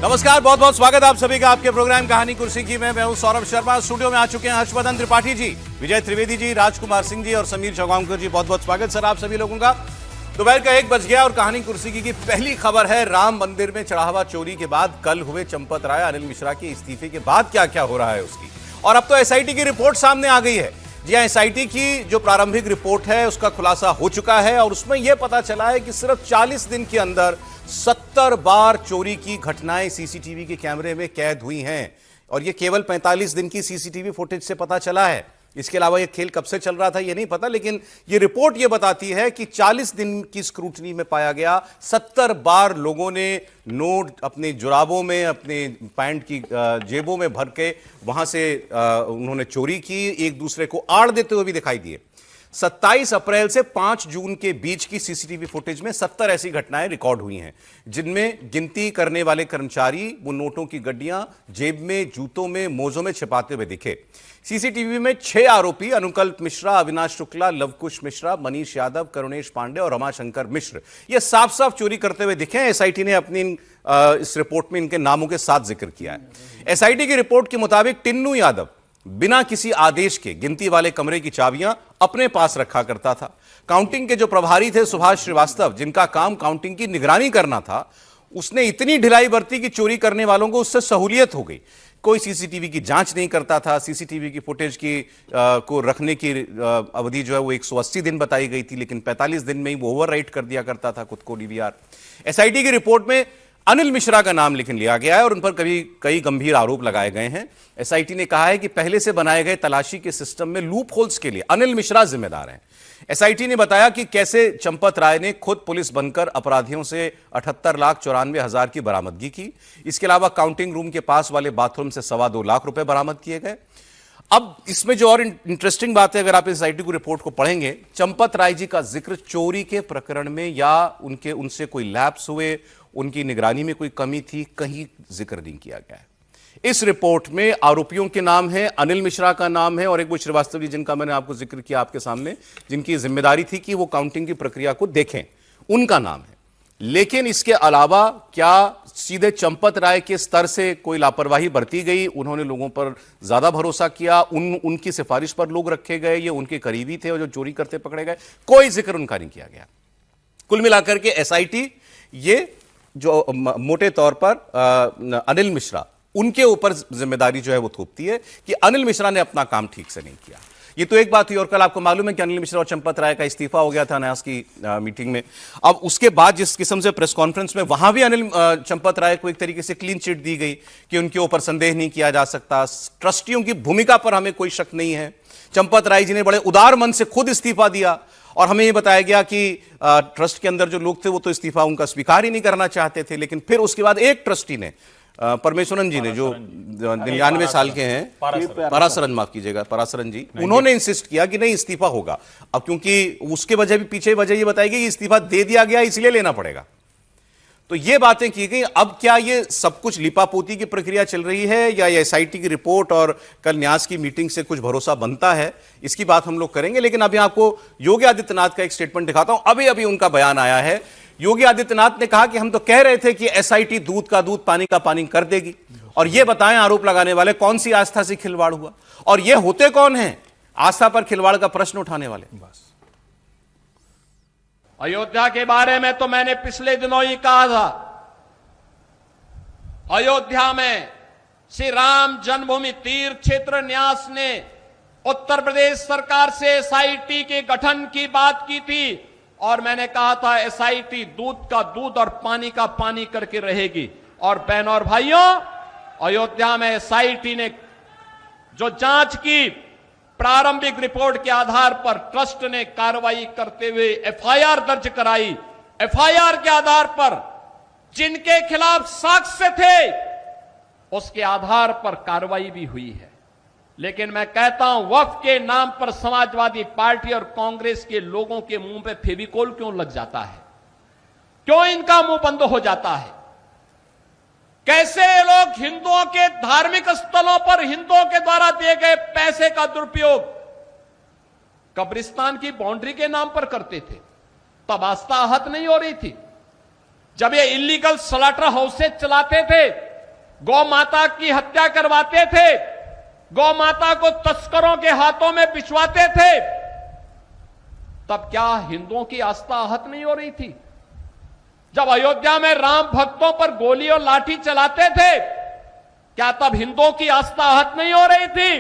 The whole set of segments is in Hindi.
नमस्कार, बहुत बहुत स्वागत आप सभी का आपके प्रोग्राम कहानी कुर्सी की मैं हूं सौरभ शर्मा। स्टूडियो में आ चुके हैं हर्षवर्धन त्रिपाठी जी, विजय त्रिवेदी जी, राजकुमार सिंह जी और समीर चौगांवकर जी। बहुत बहुत स्वागत सर आप सभी लोगों का। दोपहर का 1 बज गया और कहानी कुर्सी की पहली खबर है राम मंदिर में चढ़ावा चोरी के बाद कल हुए चंपत राय अनिल मिश्रा के इस्तीफे के बाद क्या क्या हो रहा है उसकी, और अब तो एसआईटी की रिपोर्ट सामने आ गई है। जी हां, एसआईटी की जो प्रारंभिक रिपोर्ट है उसका खुलासा हो चुका है और उसमें यह पता चला है कि सिर्फ 40 दिन के अंदर 70 बार चोरी की घटनाएं सीसीटीवी के कैमरे में कैद हुई हैं और यह केवल 45 दिन की सीसीटीवी फुटेज से पता चला है। इसके अलावा यह खेल कब से चल रहा था यह नहीं पता, लेकिन यह रिपोर्ट यह बताती है कि 40 दिन की स्क्रूटनी में पाया गया 70 बार लोगों ने नोट अपने जुराबों में, अपने पैंट की जेबों में भर के वहां से उन्होंने चोरी की, एक दूसरे को आड़ देते हुए भी दिखाई दिए। 27 अप्रैल से 5 जून के बीच की सीसीटीवी फुटेज में 70 ऐसी घटनाएं रिकॉर्ड हुई हैं जिनमें गिनती करने वाले कर्मचारी वो नोटों की गड्डियां जेब में, जूतों में, मोजों में छिपाते हुए दिखे। सीसीटीवी में 6 आरोपी अनुकल्प मिश्रा, अविनाश शुक्ला, लवकुश मिश्रा, मनीष यादव, करुणेश पांडे और रमाशंकर मिश्र ये साफ साफ चोरी करते हुए दिखे हैं। एसआईटी ने अपनी इस रिपोर्ट में इनके नामों के साथ जिक्र किया है। एसआईटी की रिपोर्ट के मुताबिक टिन्नू यादव बिना किसी आदेश के गिनती वाले कमरे की चाबियां अपने पास रखा करता था। काउंटिंग के जो प्रभारी थे सुभाष श्रीवास्तव, जिनका काम काउंटिंग की निगरानी करना था, उसने इतनी ढिलाई बरती कि चोरी करने वालों को उससे सहूलियत हो गई। कोई सीसीटीवी की जांच नहीं करता था। सीसीटीवी की फुटेज की को रखने की अवधि जो है वो 180 दिन बताई गई थी, लेकिन 45 दिन में ही वो ओवरराइट कर दिया करता था खुद को डीवीआर। एसआईटी की रिपोर्ट में अनिल मिश्रा का नाम लिख लिया गया है और उन पर कई गंभीर आरोप लगाए गए हैं। एसआईटी ने कहा है कि पहले से बनाए गए तलाशी के सिस्टम में लूप होल्स के लिए अनिल मिश्रा जिम्मेदार हैं। एसआईटी ने बताया कि कैसे चंपत राय ने खुद पुलिस बनकर अपराधियों से 78,94,000 की बरामदगी की। इसके अलावा काउंटिंग रूम के पास वाले बाथरूम से 2.25 लाख रुपए बरामद किए गए। अब इसमें जो और इंटरेस्टिंग बात है, अगर आप इस एसआईटी की रिपोर्ट को पढ़ेंगे, चंपत राय जी का जिक्र चोरी के प्रकरण में या उनसे कोई लैप्स हुए, उनकी निगरानी में कोई कमी थी, कहीं जिक्र नहीं किया गया है। इस रिपोर्ट में आरोपियों के नाम है, अनिल मिश्रा का नाम है और एक वो श्रीवास्तव जी जिनका मैंने आपको जिक्र किया आपके सामने, जिनकी जिम्मेदारी थी कि वो काउंटिंग की प्रक्रिया को देखें, उनका नाम है। लेकिन इसके अलावा क्या सीधे चंपत राय के स्तर से कोई लापरवाही बरती गई, उन्होंने लोगों पर ज्यादा भरोसा किया, उनकी सिफारिश पर लोग रखे गए, ये उनके करीबी थे और जो चोरी करते पकड़े गए, कोई जिक्र उनका नहीं किया गया। कुल मिलाकर के एसआईटी ये जो मोटे तौर पर अनिल मिश्रा, उनके ऊपर जिम्मेदारी जो है वो थोपती है कि अनिल मिश्रा ने अपना काम ठीक से नहीं किया। ये तो एक बात हुई और कल आपको मालूम है कि अनिल मिश्रा और चंपत राय का इस्तीफा हो गया था न्यास की मीटिंग में। अब उसके बाद जिस किस्म से प्रेस कॉन्फ्रेंस में वहां भी चंपत राय को एक तरीके से क्लीन चिट दी गई कि उनके ऊपर संदेह नहीं किया जा सकता, ट्रस्टियों की भूमिका पर हमें कोई शक नहीं है। चंपत राय जी ने बड़े उदार मन से खुद इस्तीफा दिया और हमें यह बताया गया कि ट्रस्ट के अंदर जो लोग थे वो तो इस्तीफा उनका स्वीकार ही नहीं करना चाहते थे, लेकिन फिर उसके बाद एक ट्रस्टी ने, परमेश्वरन जी ने, जो 99 साल के हैं, पराशरन, माफ कीजिएगा, पराशरन जी, उन्होंने इंसिस्ट किया कि नहीं इस्तीफा होगा। अब क्योंकि उसके वजह भी पीछे वजह ये बताई गई कि इस्तीफा दे दिया गया इसलिए लेना पड़ेगा, तो ये बातें की गई। अब क्या ये सब कुछ लिपापोती की प्रक्रिया चल रही है या एसआईटी की रिपोर्ट और कल न्यास की मीटिंग से कुछ भरोसा बनता है, इसकी बात हम लोग करेंगे। लेकिन अभी आपको योगी आदित्यनाथ का एक स्टेटमेंट दिखाता हूं। अभी अभी उनका बयान आया है। योगी आदित्यनाथ ने कहा कि हम तो कह रहे थे कि एसआईटी दूध का दूध, पानी का पानी कर देगी, और ये बताएं आरोप लगाने वाले कौन सी आस्था से खिलवाड़ हुआ और ये होते कौन हैं आस्था पर खिलवाड़ का प्रश्न उठाने वाले। बस अयोध्या के बारे में तो मैंने पिछले दिनों ही कहा था, अयोध्या में श्री राम जन्मभूमि तीर्थ क्षेत्र न्यास ने उत्तर प्रदेश सरकार से एसआईटी के गठन की बात की थी और मैंने कहा था एसआईटी दूध का दूध और पानी का पानी करके रहेगी। और बहनों और भाइयों, अयोध्या में एसआईटी ने जो जांच की, प्रारंभिक रिपोर्ट के आधार पर ट्रस्ट ने कार्रवाई करते हुए एफआईआर दर्ज कराई। एफआईआर के आधार पर जिनके खिलाफ साक्ष्य थे उसके आधार पर कार्रवाई भी हुई है। लेकिन मैं कहता हूं, वक्फ के नाम पर समाजवादी पार्टी और कांग्रेस के लोगों के मुंह पे फेविकोल क्यों लग जाता है? क्यों इनका मुंह बंद हो जाता है? कैसे ये लोग हिंदुओं के धार्मिक स्थलों पर हिंदुओं के द्वारा दिए गए पैसे का दुरुपयोग कब्रिस्तान की बाउंड्री के नाम पर करते थे, तब आस्था आहत नहीं हो रही थी। जब ये इलीगल स्लॉटर हाउसेज चलाते थे गौ माता की हत्या करवाते थे, गौ माता को तस्करों के हाथों में पिछवाते थे, तब क्या हिंदुओं की आस्था आहत नहीं हो रही थी? जब अयोध्या में राम भक्तों पर गोली और लाठी चलाते थे, क्या तब हिंदुओं की आस्था आहत नहीं हो रही थी?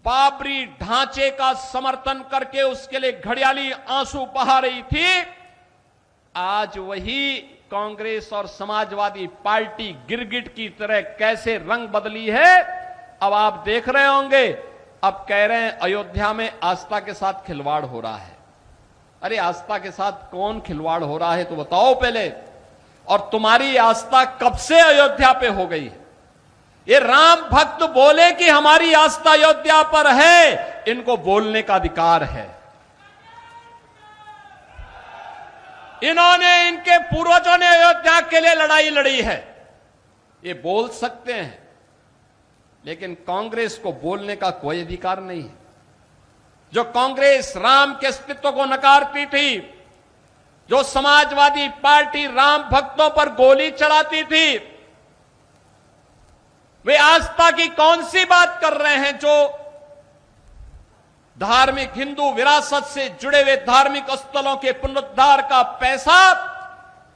बाबरी ढांचे का समर्थन करके उसके लिए घड़ियाली आंसू बहा रही थी। आज वही कांग्रेस और समाजवादी पार्टी गिरगिट की तरह कैसे रंग बदली है, अब आप देख रहे होंगे। अब कह रहे हैं अयोध्या में आस्था के साथ खिलवाड़ हो रहा है। अरे आस्था के साथ कौन खिलवाड़ हो रहा है तो बताओ पहले। और तुम्हारी आस्था कब से अयोध्या पे हो गई है? ये राम भक्त बोले कि हमारी आस्था अयोध्या पर है, इनको बोलने का अधिकार है। इन्होंने, इनके पूर्वजों ने अयोध्या के लिए लड़ाई लड़ी है, ये बोल सकते हैं, लेकिन कांग्रेस को बोलने का कोई अधिकार नहीं है। जो कांग्रेस राम के अस्तित्व को नकारती थी, जो समाजवादी पार्टी राम भक्तों पर गोली चलाती थी, वे आस्था की कौन सी बात कर रहे हैं? जो धार्मिक हिंदू विरासत से जुड़े हुए धार्मिक स्थलों के पुनरुद्धार का पैसा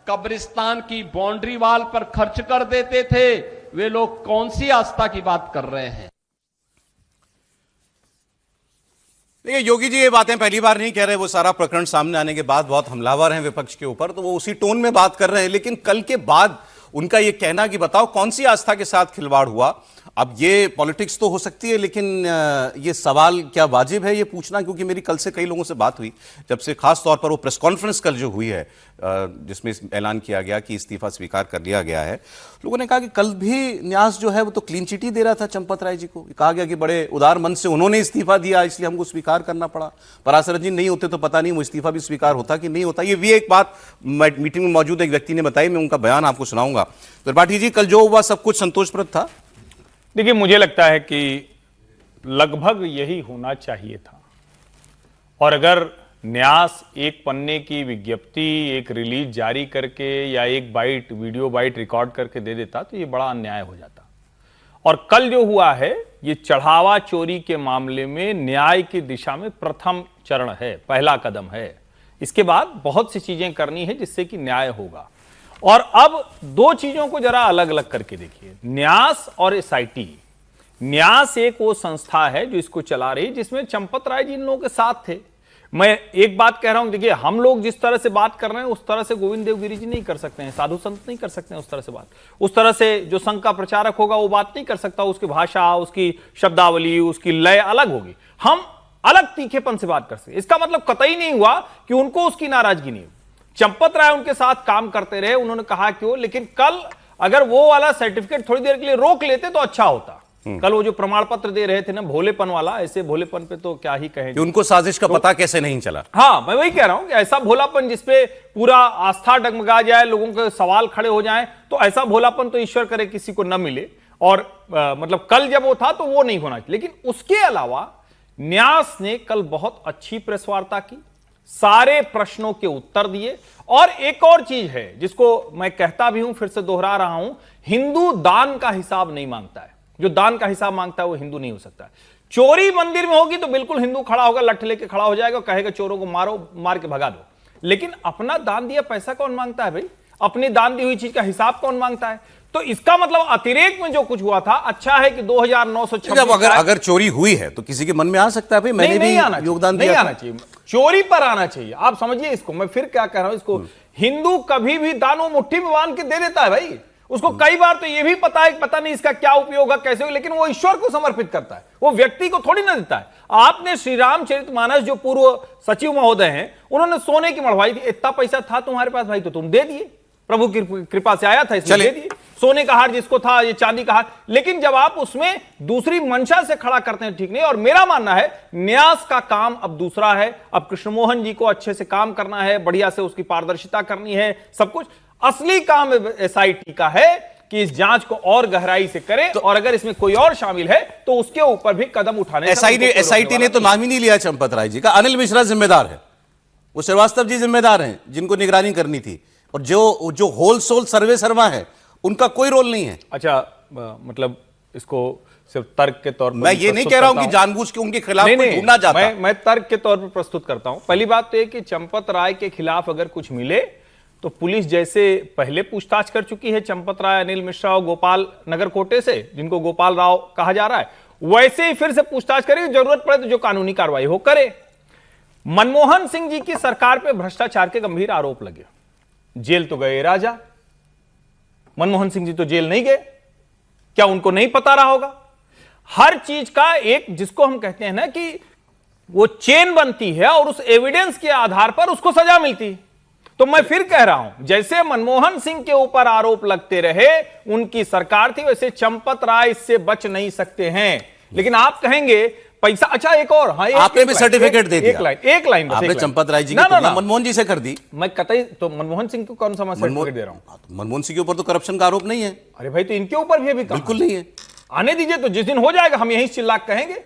कब्रिस्तान की बाउंड्री वाल पर खर्च कर देते थे, वे लोग कौन सी आस्था की बात कर रहे हैं? देखिए योगी जी ये बातें पहली बार नहीं कह रहे, वो सारा प्रकरण सामने आने के बाद बहुत हमलावर हैं विपक्ष के ऊपर, तो वो उसी टोन में बात कर रहे हैं। लेकिन कल के बाद उनका ये कहना कि बताओ कौन सी आस्था के साथ खिलवाड़ हुआ, अब ये पॉलिटिक्स तो हो सकती है, लेकिन ये सवाल क्या वाजिब है ये पूछना? क्योंकि मेरी कल से कई लोगों से बात हुई, जब से खास तौर पर वो प्रेस कॉन्फ्रेंस कल जो हुई है जिसमें ऐलान किया गया कि इस्तीफा स्वीकार कर लिया गया है, लोगों ने कहा कि कल भी न्यास जो है वो तो क्लीन चिट ही दे रहा था चंपत राय जी को। कहा गया कि बड़े उदार मन से उन्होंने इस्तीफा दिया, इसलिए हमको स्वीकार करना पड़ा। पराशर जी नहीं होते तो पता नहीं वो इस्तीफा भी स्वीकार होता कि नहीं होता। ये भी एक बात मीटिंग में मौजूद एक व्यक्ति ने बताई, मैं उनका बयान आपको सुनाऊंगा। त्रिपाठी जी, कल जो हुआ सब कुछ संतोषप्रद था? देखिए मुझे लगता है कि लगभग यही होना चाहिए था, और अगर न्यास एक पन्ने की विज्ञप्ति, एक रिलीज जारी करके या एक बाइट वीडियो बाइट रिकॉर्ड करके दे देता तो ये बड़ा अन्याय हो जाता। और कल जो हुआ है ये चढ़ावा चोरी के मामले में न्याय की दिशा में प्रथम चरण है, पहला कदम है। इसके बाद बहुत सी चीजें करनी है जिससे कि न्याय होगा। और अब दो चीजों को जरा अलग अलग करके देखिए, न्यास और एसआईटी। न्यास एक वो संस्था है जो इसको चला रही, जिसमें चंपत राय जी इन लोगों के साथ थे। मैं एक बात कह रहा हूं, देखिए हम लोग जिस तरह से बात कर रहे हैं उस तरह से गोविंद देवगिरी जी नहीं कर सकते हैं, साधु संत नहीं कर सकते हैं उस तरह से बात। उस तरह से जो संघ का प्रचारक होगा वो बात नहीं कर सकता, उसकी भाषा, उसकी शब्दावली, उसकी लय अलग होगी। हम अलग तीखेपन से बात कर सकते। इसका मतलब कतई नहीं हुआ कि उनको उसकी नाराजगी नहीं हुई। चंपत राय उनके साथ काम करते रहे, उन्होंने कहा क्यों, लेकिन कल अगर वो वाला सर्टिफिकेट थोड़ी देर के लिए रोक लेते तो अच्छा होता। कल वो जो प्रमाण पत्र दे रहे थे ना, भोलेपन वाला, ऐसे भोलेपन पे तो क्या ही कहें। उनको साजिश का पता कैसे नहीं चला? हाँ, मैं वही कह रहा हूं कि ऐसा भोलापन जिसपे पूरा आस्था डगमगा जाए, लोगों के सवाल खड़े हो जाएं, तो ऐसा भोलापन तो ईश्वर करे किसी को न मिले। और मतलब कल जब वो था तो वो नहीं होना चाहिए। लेकिन उसके अलावा न्यास ने कल बहुत अच्छी प्रेस वार्ता की, सारे प्रश्नों के उत्तर दिए। और एक और चीज है जिसको मैं कहता भी हूं, फिर से दोहरा रहा हूं, हिंदू दान का हिसाब नहीं मांगता है। जो दान का हिसाब मांगता है वो हिंदू नहीं हो सकता। चोरी मंदिर में होगी तो बिल्कुल हिंदू खड़ा होगा, लठ लेके खड़ा हो जाएगा, कहेगा चोरों को मारो, मार के भगा दो। लेकिन अपना दान दिया पैसा कौन मांगता है भाई? अपनी दान दी हुई चीज का हिसाब कौन मांगता है? तो इसका मतलब अतिरेक में जो कुछ हुआ था, अच्छा है कि 2926 अगर चोरी हुई है तो किसी के मन में आ सकता है भाई मैंने भी योगदान दिया। नहीं आना चाहिए, चोरी पर आना चाहिए। आप समझिए इसको, मैं फिर क्या कह रहा हूं, इसको हिंदू कभी भी दानों मुट्ठी में बांध के दे देता है भाई। उसको कई बार तो यह भी पता है, पता नहीं इसका क्या उपयोग है, कैसे हो, लेकिन वो ईश्वर को समर्पित करता है, वो व्यक्ति को थोड़ी ना देता है। आपने श्री रामचरितमानस, जो पूर्व सचिव महोदय हैं, उन्होंने सोने की मढ़वाई थी, इतना पैसा था तुम्हारे पास भाई तो तुम दे दिए, प्रभु की कृपा से आया था इसलिए दे दिए। सोने का हार जिसको था, ये चांदी का हार। लेकिन जब आप उसमें दूसरी मंशा से खड़ा करते हैं, ठीक नहीं। और मेरा मानना है न्यास का काम अब दूसरा है। अब कृष्णमोहन जी को अच्छे से काम करना है, बढ़िया से उसकी पारदर्शिता करनी है, सब कुछ। असली काम एसआईटी का है कि इस जांच को और गहराई से करे, तो और अगर इसमें कोई और शामिल है तो उसके ऊपर भी कदम उठाने। एसआईटी ने तो नाम ही नहीं लिया चंपत राय जी का। अनिल मिश्रा जिम्मेदार है, वो श्रीवास्तव जी जिम्मेदार हैं जिनको निगरानी करनी थी। और जो होल सोल सर्वे सर्वा है उनका कोई रोल नहीं है। अच्छा, मतलब इसको सिर्फ तर्क के तौर पर मैं ये नहीं कह रहा हूं कि जानबूझ के उनके खिलाफ कोई ढूंढना चाहता। मैं तर्क के तौर पर प्रस्तुत करता हूं। पहली बात तो यह कि चंपत राय के खिलाफ अगर कुछ मिले तो पुलिस जैसे पहले पूछताछ कर चुकी है चंपत राय, अनिल मिश्रा और गोपाल नगर कोटे से, जिनको गोपाल राव कहा जा रहा है, वैसे ही फिर से पूछताछ करेगी। जरूरत पड़े तो जो कानूनी कार्रवाई हो करे। मनमोहन सिंह जी की सरकार पे भ्रष्टाचार के गंभीर आरोप लगे, जेल तो गए राजा, मनमोहन सिंह जी तो जेल नहीं गए। क्या उनको नहीं पता रहा होगा? हर चीज का एक, जिसको हम कहते हैं ना कि वो चेन बनती है और उस एविडेंस के आधार पर उसको सजा मिलती है। तो मैं फिर कह रहा हूं, जैसे मनमोहन सिंह के ऊपर आरोप लगते रहे, उनकी सरकार थी, वैसे चंपत राय इससे बच नहीं सकते हैं। लेकिन आप कहेंगे पैसा, अच्छा एक और, हाँ, आपने भी सर्टिफिकेट दे दिया। एक लाइन आपने चंपत राय जी की तुलना मनमोहन जी से कर दी। मैं कतई तो मनमोहन सिंह को कौन सा मैं सर्टिफिकेट दे रहा हूं? मनमोहन सिंह के ऊपर तो करप्शन का आरोप नहीं है। अरे भाई, तो इनके ऊपर भी अभी बिल्कुल नहीं है। आने दीजिए, तो जिस दिन हो जाएगा हम यही चिल्ला कहेंगे,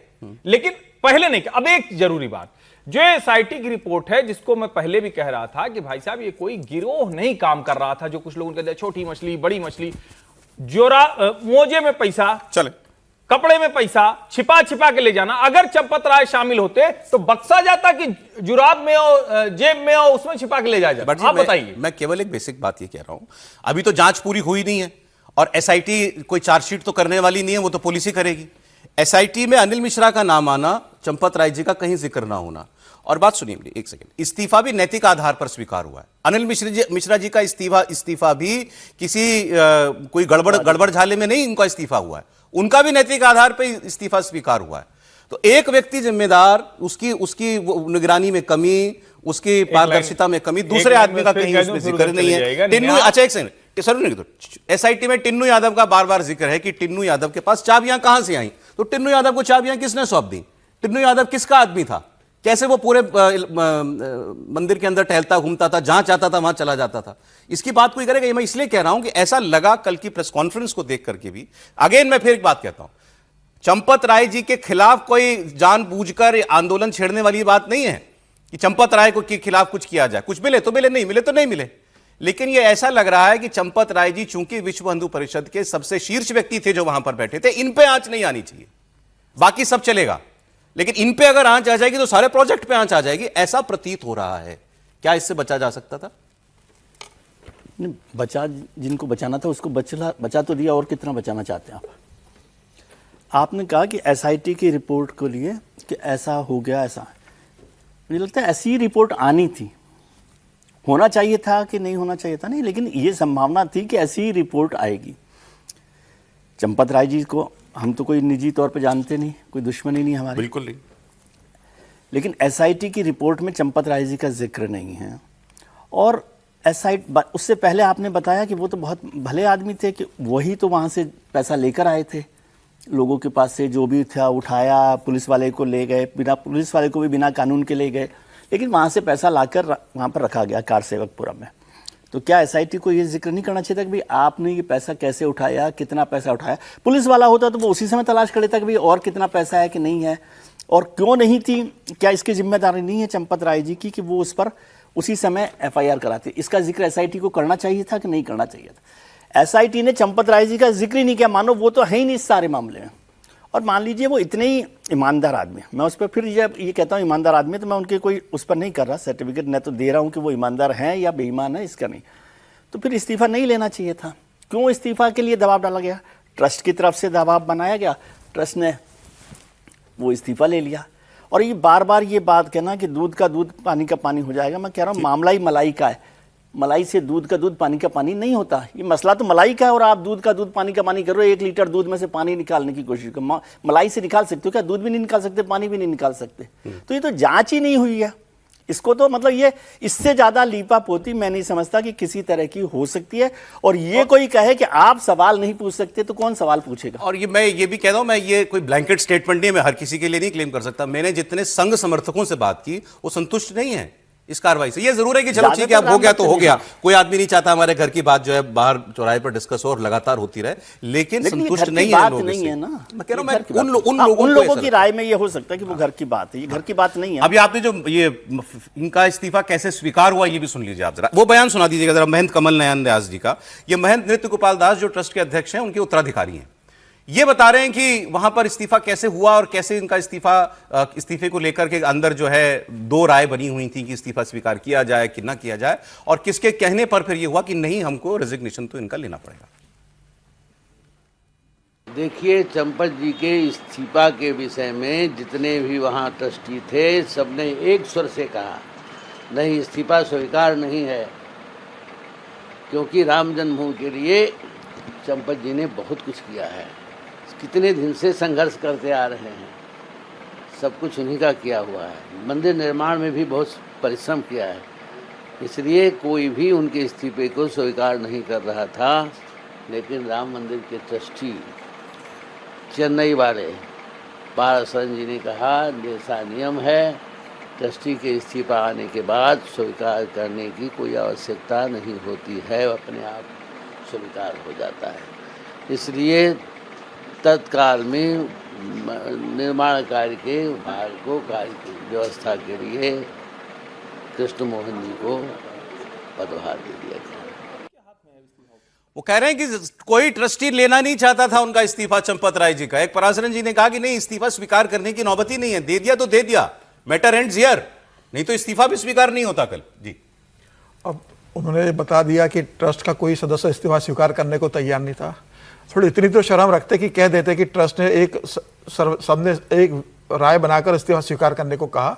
लेकिन पहले नहीं। अब एक जरूरी बात, जो एसआईटी की रिपोर्ट है, जिसको मैं पहले भी कह रहा था कि भाई साहब ये कोई गिरोह नहीं काम कर रहा था, जो कुछ लोगों कहते हैं छोटी मछली बड़ी मछली, जोरा मोजे में पैसा, चले कपड़े में पैसा छिपा छिपा के ले जाना। अगर चंपत राय शामिल होते तो बक्सा जाता कि जुराब में और जेब में और उसमें छिपा के ले जाया जाता। आप बताइए। मैं केवल एक बेसिक बात ये कह रहा हूं, अभी तो जांच पूरी हुई नहीं है और एसआईटी कोई चार्जशीट तो करने वाली नहीं है, वो तो पुलिस ही करेगी। एसआईटी में अनिल मिश्रा का नाम आना, चंपत राय जी का कहीं जिक्र ना होना। और बात सुनिए मेरी, एक सेकंड, इस्तीफा भी नैतिक आधार पर स्वीकार हुआ है। अनिल मिश्रा जी का इस्तीफा भी किसी कोई गड़बड़ झाले में नहीं इनका इस्तीफा हुआ है, उनका भी नैतिक आधार पर इस्तीफा स्वीकार हुआ है। तो एक व्यक्ति जिम्मेदार, उसकी निगरानी में कमी, उसकी पारदर्शिता में कमी, दूसरे आदमी का कहीं उसमें जिक्र नहीं है। टिन्नू, अच्छा एक सेकंड, एसआईटी में टिन्नू यादव का बार बार जिक्र है कि टिन्नू यादव के पास चाबियां कहां से आई। तो टिन्नू यादव को चाबियां किसने सौंप दी? टिन्नू यादव किसका आदमी था? कैसे वो पूरे मंदिर के अंदर टहलता घूमता था, जहां चाहता था वहां चला जाता था? इसकी बात कोई करेगा? मैं इसलिए कह रहा हूं कि ऐसा लगा कल की प्रेस कॉन्फ्रेंस को देख करके भी। अगेन मैं फिर एक बात कहता हूं, चंपत राय जी के खिलाफ कोई जानबूझकर आंदोलन छेड़ने वाली बात नहीं है कि चंपत राय को के खिलाफ कुछ किया जाए। कुछ मिले तो मिले, नहीं मिले तो नहीं मिले। लेकिन यह ऐसा लग रहा है कि चंपत राय जी चूंकि विश्व हिंदू परिषद के सबसे शीर्ष व्यक्ति थे जो वहां पर बैठे थे, इन पे आंच नहीं आनी चाहिए, बाकी सब चलेगा, लेकिन इन पे अगर आंच आ जाएगी तो सारे प्रोजेक्ट पे आंच आ जाएगी, ऐसा प्रतीत हो रहा है। क्या इससे बचा जा सकता था? नहीं, बचा, जिनको बचाना था उसको बचा तो दिया, और कितना बचाना चाहते हैं आप? आपने कहा कि एसआईटी की रिपोर्ट को लिए कि ऐसा हो गया, ऐसा, मुझे लगता है ऐसी रिपोर्ट आनी थी। होना चाहिए था कि नहीं होना चाहिए था, नहीं, लेकिन ये संभावना थी कि ऐसी रिपोर्ट आएगी। चंपत राय जी को हम तो कोई निजी तौर पे जानते नहीं, कोई दुश्मनी नहीं हमारी, बिल्कुल नहीं, लेकिन एसआईटी की रिपोर्ट में चंपत राय जी का जिक्र नहीं है। और एसआईटी, उससे पहले आपने बताया कि वो तो बहुत भले आदमी थे, कि वही तो वहाँ से पैसा लेकर आए थे, लोगों के पास से जो भी था उठाया, पुलिस वाले को ले गए, बिना पुलिस वाले को भी बिना कानून के ले गए, लेकिन वहाँ से पैसा लाकर वहाँ पर रखा गया कार सेवकपुरम में। तो क्या एसआईटी को ये जिक्र नहीं करना चाहिए था कि भाई आपने ये पैसा कैसे उठाया, कितना पैसा उठाया? पुलिस वाला होता तो वो उसी समय तलाश कर लेता कि भाई और कितना पैसा है कि नहीं है, और क्यों नहीं थी, क्या इसकी जिम्मेदारी नहीं है चंपत राय जी की कि वो उस पर उसी समय एफआईआर कराते? इसका जिक्र एसआईटी को करना चाहिए था कि नहीं करना चाहिए था? एसआईटी ने चंपत राय जी का जिक्र ही नहीं किया, मानो वो तो है ही नहीं इस सारे मामले में। और मान लीजिए वो इतने ही ईमानदार आदमी, मैं उस पर फिर जब ये कहता हूँ ईमानदार आदमी, तो मैं उनके कोई उस पर नहीं कर रहा सर्टिफिकेट, न तो दे रहा हूँ कि वो ईमानदार हैं या बेईमान है, इसका नहीं। तो फिर इस्तीफा नहीं लेना चाहिए था। क्यों इस्तीफा के लिए दबाव डाला गया? ट्रस्ट की तरफ से दबाव बनाया गया, ट्रस्ट ने वो इस्तीफा ले लिया। और ये बार बार ये बात कहना कि दूध का दूध पानी का पानी हो जाएगा, मैं कह रहा हूँ मामला ही मलाई का है। मलाई से दूध का दूध पानी का पानी नहीं होता। ये मसला तो मलाई का है और आप दूध का दूध पानी का पानी कर रहे हो। 1 लीटर दूध में से पानी निकालने की कोशिश करो, मलाई से निकाल सकते हो क्या? दूध भी नहीं निकाल सकते, पानी भी नहीं निकाल सकते। तो ये तो जांच ही नहीं हुई है। इसको तो मतलब ये इससे ज्यादा लीपापोती मैं नहीं समझता कि किसी तरह की हो सकती है। और ये कोई कहे कि आप सवाल नहीं पूछ सकते, तो कौन सवाल पूछेगा? और ये मैं ये भी कह रहा हूं, मैं ये कोई ब्लैंकेट स्टेटमेंट नहीं है, मैं हर किसी के लिए नहीं क्लेम कर सकता। मैंने जितने संघ समर्थकों से बात की वो संतुष्ट नहीं है इस कार्रवाई से? ये जरूर है कि चलो ठीक है, अब हो गया तो हो गया, कोई आदमी नहीं चाहता हमारे घर की बात जो है बाहर चौराहे पर डिस्कस हो और लगातार होती रहे, लेकिन संतुष्ट नहीं है लोग इससे। मैं कह रहा हूं उन लोगों की राय में ये हो सकता है कि वो घर की बात है, ये घर की बात नहीं है। अभी आपने जो ये इनका इस्तीफा कैसे स्वीकार हुआ ये भी सुन लीजिए आप जरा, वो बयान सुना दीजिएगा जरा महंत कमल नयन व्यास जी का। ये महंत नृत्य गोपाल दास जो ट्रस्ट के अध्यक्ष हैं, उनके उत्तराधिकारी हैं, ये बता रहे हैं कि वहां पर इस्तीफा कैसे हुआ और कैसे इनका इस्तीफे को लेकर के अंदर जो है दो राय बनी हुई थी कि इस्तीफा स्वीकार किया जाए कि ना किया जाए, और किसके कहने पर फिर ये हुआ कि नहीं, हमको रेजिग्नेशन तो इनका लेना पड़ेगा। देखिए, चंपत जी के इस्तीफा के विषय में जितने भी वहाँ ट्रस्टी थे, सबने एक स्वर से कहा नहीं, इस्तीफा स्वीकार नहीं है, क्योंकि राम जन्मभूमि के लिए चंपत जी ने बहुत कुछ किया है। कितने दिन से संघर्ष करते आ रहे हैं, सब कुछ उन्हीं का किया हुआ है। मंदिर निर्माण में भी बहुत परिश्रम किया है, इसलिए कोई भी उनके इस्तीफे को स्वीकार नहीं कर रहा था। लेकिन राम मंदिर के ट्रस्टी चेन्नई वाले पाराशरन जी ने कहा जैसा नियम है, ट्रस्टी के इस्तीफा आने के बाद स्वीकार करने की कोई आवश्यकता नहीं होती है, अपने आप स्वीकार हो जाता है। इसलिए तत्काल में निर्माण कार्य के भाग को कार्य की व्यवस्था के लिए कृष्ण मोहन जी को पदभार दे दिया गया। वो कह रहे हैं कि कोई ट्रस्टी लेना नहीं चाहता था उनका इस्तीफा चंपत राय जी का। एक पराशरन जी ने कहा कि नहीं, इस्तीफा स्वीकार करने की नौबत ही नहीं है, दे दिया तो दे दिया, मैटर एंड्स हियर, नहीं तो इस्तीफा भी स्वीकार नहीं होता कल जी। अब उन्होंने बता दिया कि ट्रस्ट का कोई सदस्य इस्तीफा स्वीकार करने को तैयार नहीं था। थोड़ी इतनी तो शर्म रखते कि कह देते कि ट्रस्ट ने सबने एक राय बनाकर इस्तीफा स्वीकार करने को कहा।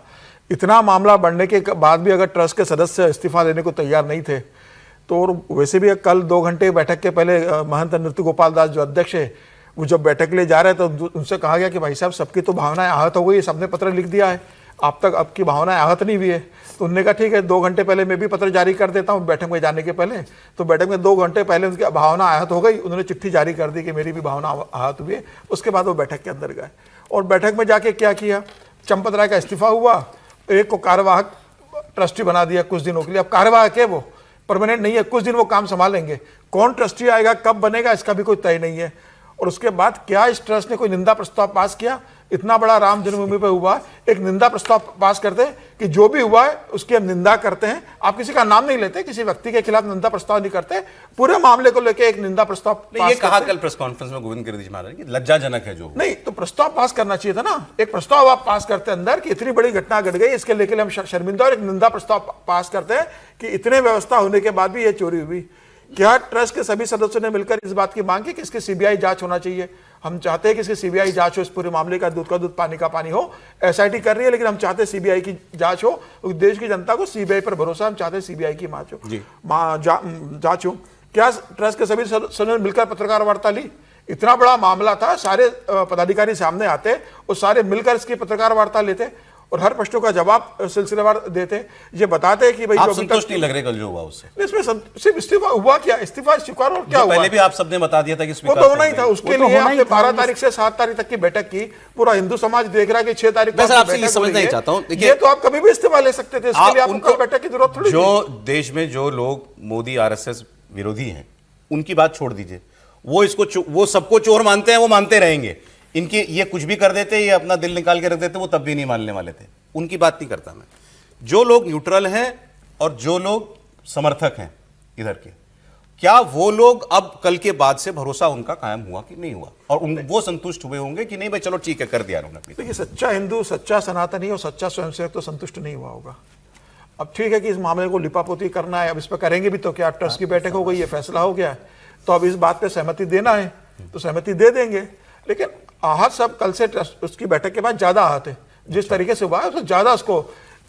इतना मामला बढ़ने के बाद भी अगर ट्रस्ट के सदस्य इस्तीफा देने को तैयार नहीं थे, तो और वैसे भी कल 2 घंटे बैठक के पहले महंत नृत्य गोपाल दास जो अध्यक्ष है, वो जब बैठक के लिए जा रहे तो उनसे कहा गया कि भाई साहब, सबकी तो भावनाएं आहत हो गई, सबने पत्र लिख दिया है, आप तक आपकी भावनाएं आहत नहीं हुई है। तो उन्होंने कहा ठीक है, 2 घंटे पहले मैं भी पत्र जारी कर देता हूं बैठक में जाने के पहले। तो बैठक में 2 घंटे पहले उनकी भावना आहत हो गई, उन्होंने चिट्ठी जारी कर दी कि मेरी भी भावना आहत हुई है। उसके बाद वो बैठक के अंदर गए और बैठक में जाके क्या किया, चंपत राय का इस्तीफा हुआ, एक को कार्यवाहक ट्रस्टी बना दिया कुछ दिनों के लिए। अब कार्यवाहक है, वो परमानेंट नहीं है, कुछ दिन वो काम संभालेंगे। कौन ट्रस्टी आएगा, कब बनेगा, इसका भी कोई तय नहीं है। और उसके बाद क्या इस ट्रस्ट ने कोई निंदा प्रस्ताव पास किया? इतना बड़ा राम जन्मभूमि पर हुआ, एक निंदा प्रस्ताव पास करते कि जो भी हुआ है उसकी हम निंदा करते हैं। आप किसी का नाम नहीं लेते, किसी व्यक्ति के खिलाफ निंदा प्रस्ताव नहीं करते, पूरे मामले को लेकर एक निंदा प्रस्ताव पास ये कहा कल प्रेस कॉन्फ्रेंस में गोविंद गिरिधर महाराज कि लज्जाजनक है जो। नहीं, तो प्रस्ताव पास करना चाहिए था ना। एक प्रस्ताव आप पास करते अंदर कि इतनी बड़ी घटना घट गई, इसके लेकर हम शर्मिंदा, और एक निंदा प्रस्ताव पास करते हैं कि इतने व्यवस्था होने के बाद भी ये चोरी हुई। क्या ट्रस्ट के सभी सदस्यों ने मिलकर इस बात की मांग की कि इसकी सीबीआई जांच होना चाहिए? हम चाहते हैं कि इसकी सीबीआई जांच हो, इस पूरे मामले का दूध पानी का पानी हो। एसआईटी कर रही है, लेकिन हम चाहते हैं सीबीआई की जांच हो। देश की जनता को सीबीआई पर भरोसा, हम चाहते हैं सीबीआई की जांच हो। क्या ट्रस्ट के सभी सदस्यों ने मिलकर पत्रकार वार्ता ली? इतना बड़ा मामला था, सारे पदाधिकारी सामने आते और सारे मिलकर इसकी पत्रकार वार्ता लेते और हर प्रश्नों का जवाब सिलसिलेवार देते। ये बताते हैं कि भाई आप संतुष्ट नहीं लग रहे कल जो हुआ उससे? इसमें सिर्फ इस्तीफा हुआ, क्या इस्तीफा स्वीकार और क्या हुआ? पहले भी आप सबने बता दिया था कि वो तो होना ही था। उसके लिए आपने 12 तारीख से 7 तारीख तक की बैठक की। पूरा हिंदू समाज देख रहा है कि 6 तारीख मैं आपसे ये समझना ही चाहता हूं, ये तो आप कभी भी इस्तीफा ले सकते थे, इसके लिए आपको बैठक की जरूरत थोड़ी। जो देश में जो लोग मोदी आरएसएस विरोधी हैं, उनकी बात छोड़ दीजिए, वो सबको चोर मानते हैं, वो मानते रहेंगे। इनकी ये कुछ भी कर देते, ये अपना दिल निकाल के रख देते, वो तब भी नहीं मानने वाले थे। उनकी बात नहीं करता मैं। जो लोग न्यूट्रल हैं और जो लोग समर्थक हैं इधर के, क्या वो लोग अब कल के बाद से भरोसा उनका कायम हुआ कि नहीं हुआ? और वो संतुष्ट हुए होंगे कि नहीं भाई चलो ठीक है, कर दिया उन्होंने? देखिए, सच्चा हिंदू, सच्चा सनातनी और सच्चा स्वयंसेवक तो संतुष्ट नहीं हुआ होगा। अब ठीक है कि इस मामले को लिपापोती करना है, अब इस पर करेंगे भी तो क्या? ट्रस्ट की बैठक हो गई, ये फैसला हो गया है, तो अब इस बात पे सहमति देना है तो सहमति दे देंगे। लेकिन आहत सब कल से ट्रस्ट उसकी बैठक के बाद ज्यादा आहत है। जिस तरीके से हुआ है उससे ज्यादा उसको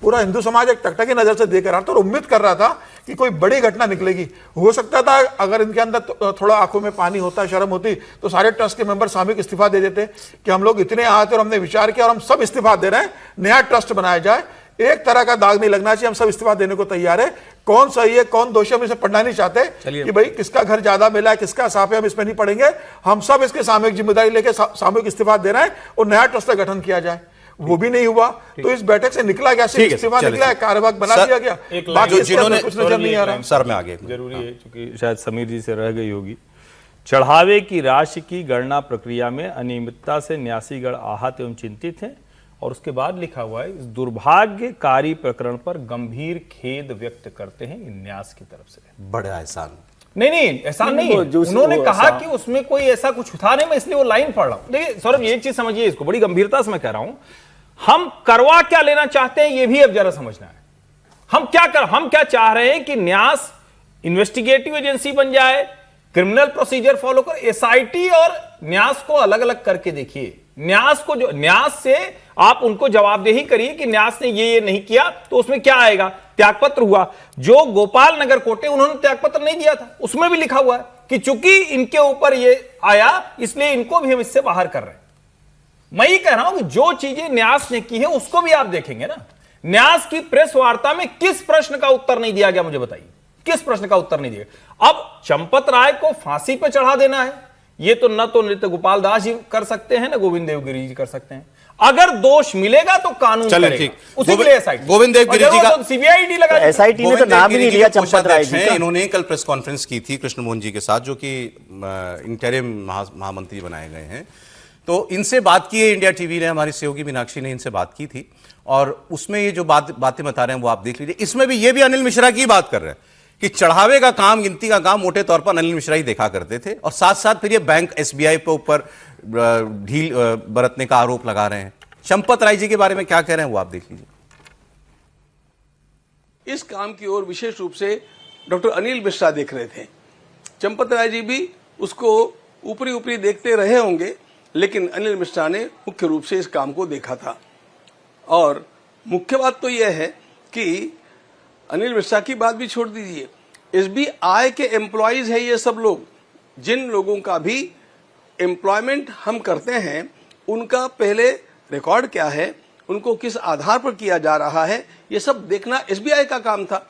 पूरा हिंदू समाज एक टकटकी नजर से देख रहा था और उम्मीद कर रहा था कि कोई बड़ी घटना निकलेगी। हो सकता था अगर इनके अंदर थोड़ा आंखों में पानी होता, शर्म होती, तो सारे ट्रस्ट के मेंबर सामूहिक इस्तीफा दे देते कि हम लोग इतने आहत और हमने विचार किया और हम सब इस्तीफा दे रहे हैं, नया ट्रस्ट बनाया जाए, एक तरह का दाग नहीं लगना चाहिए, हम सब इस्तीफा देने को तैयार है। कौन सही है कौन दोषी, हम इसे पढ़ना नहीं चाहते कि भाई किसका घर ज्यादा मिला है, किसका साफ है, हम इसमें नहीं पढ़ेंगे। हम सब इसके सामूहिक जिम्मेदारी लेके सामूहिक इस्तीफा दे रहे हैं और नया ट्रस्ट का गठन किया जाए। वो भी नहीं हुआ। तो इस बैठक से निकला क्या? सिर्फ इस्तीफा निकला है, कार्यवाहक बना दिया गया, बाकी जिन्होंने कुछ नजर नहीं आ रहा। सर मैं आगे जरूरी है क्योंकि शायद समीर जी से रह गई होगी। चढ़ावे की राशि की गणना प्रक्रिया में अनियमितता से न्यासीगण आहत एवं चिंतित हैं, और उसके बाद लिखा हुआ है इस दुर्भाग्यकारी प्रकरण पर गंभीर खेद व्यक्त करते हैं न्यास की तरफ से। बड़ा एहसान नहीं ऐसा नहीं है। उन्होंने कहा कि उसमें कोई ऐसा कुछ था नहीं, मैं इसलिए वो लाइन पढ़ रहा हूं। देखिए सौरभ, एक चीज समझिए, इसको बड़ी गंभीरता से मैं कह रहा हूं, हम करवा क्या लेना चाहते हैं ये भी अब जरा समझना है। हम क्या चाह रहे हैं कि न्यास इन्वेस्टिगेटिव एजेंसी बन जाए, क्रिमिनल प्रोसीजर फॉलो कर, एसआईटी और न्यास को अलग अलग करके देखिए। न्यास से आप उनको जवाबदेही करिए कि न्यास ने ये नहीं किया, तो उसमें क्या आएगा? त्यागपत्र हुआ। जो गोपाल नगर कोर्ट है उन्होंने त्यागपत्र नहीं दिया था, उसमें भी लिखा हुआ है कि चूंकि इनके ऊपर ये आया इसलिए इनको भी हम इससे बाहर कर रहे हैं। मैं ये कह रहा हूं कि जो चीजें न्यास ने की है उसको भी आप देखेंगे ना। न्यास की प्रेस वार्ता में किस प्रश्न का उत्तर नहीं दिया गया, मुझे बताइए, किस प्रश्न का उत्तर नहीं दिया? अब चंपत राय को फांसी पर चढ़ा देना है, ये तो नृत्य गोपाल दास जी कर सकते हैं, ना गोविंद देवगिरी जी कर सकते हैं। अगर दोष मिलेगा तो कानून करेगा, उसी के लिए एसआईटी। गोविंद देवगिरी जी का सीबीआईडी लगा, एसआईटी ने तो नाम ही नहीं लिया चंपत राय जी का। इन्होंने कल प्रेस कॉन्फ्रेंस की थी कृष्ण मोहन जी के साथ, जो कि इंटरिम महामंत्री बनाए गए हैं। तो इनसे बात की है, इंडिया टीवी ने, हमारी सहयोगी मीनाक्षी ने इनसे बात की थी, और उसमें ये जो बातें बता रहे हैं वो आप देख लीजिए। इसमें भी ये भी अनिल मिश्रा की बात कर रहे हैं कि चढ़ावे का काम, गिनती का काम मोटे तौर पर अनिल मिश्रा ही देखा करते थे, और साथ साथ फिर ये बैंक एसबीआई पे ऊपर ढील बरतने का आरोप लगा रहे हैं। चंपत राय जी के बारे में क्या कह रहे हैं वो आप देख लीजिए। इस काम की ओर विशेष रूप से डॉक्टर अनिल मिश्रा देख रहे थे। चंपत राय जी भी उसको ऊपरी ऊपरी देखते रहे होंगे, लेकिन अनिल मिश्रा ने मुख्य रूप से इस काम को देखा था। और मुख्य बात तो यह है कि अनिल मिश्रा की बात भी छोड़ दीजिए, एसबीआई के एम्प्लॉयज है ये सब लोग। जिन लोगों का भी एम्प्लॉयमेंट हम करते हैं उनका पहले रिकॉर्ड क्या है, उनको किस आधार पर किया जा रहा है, ये सब देखना एसबीआई का काम था।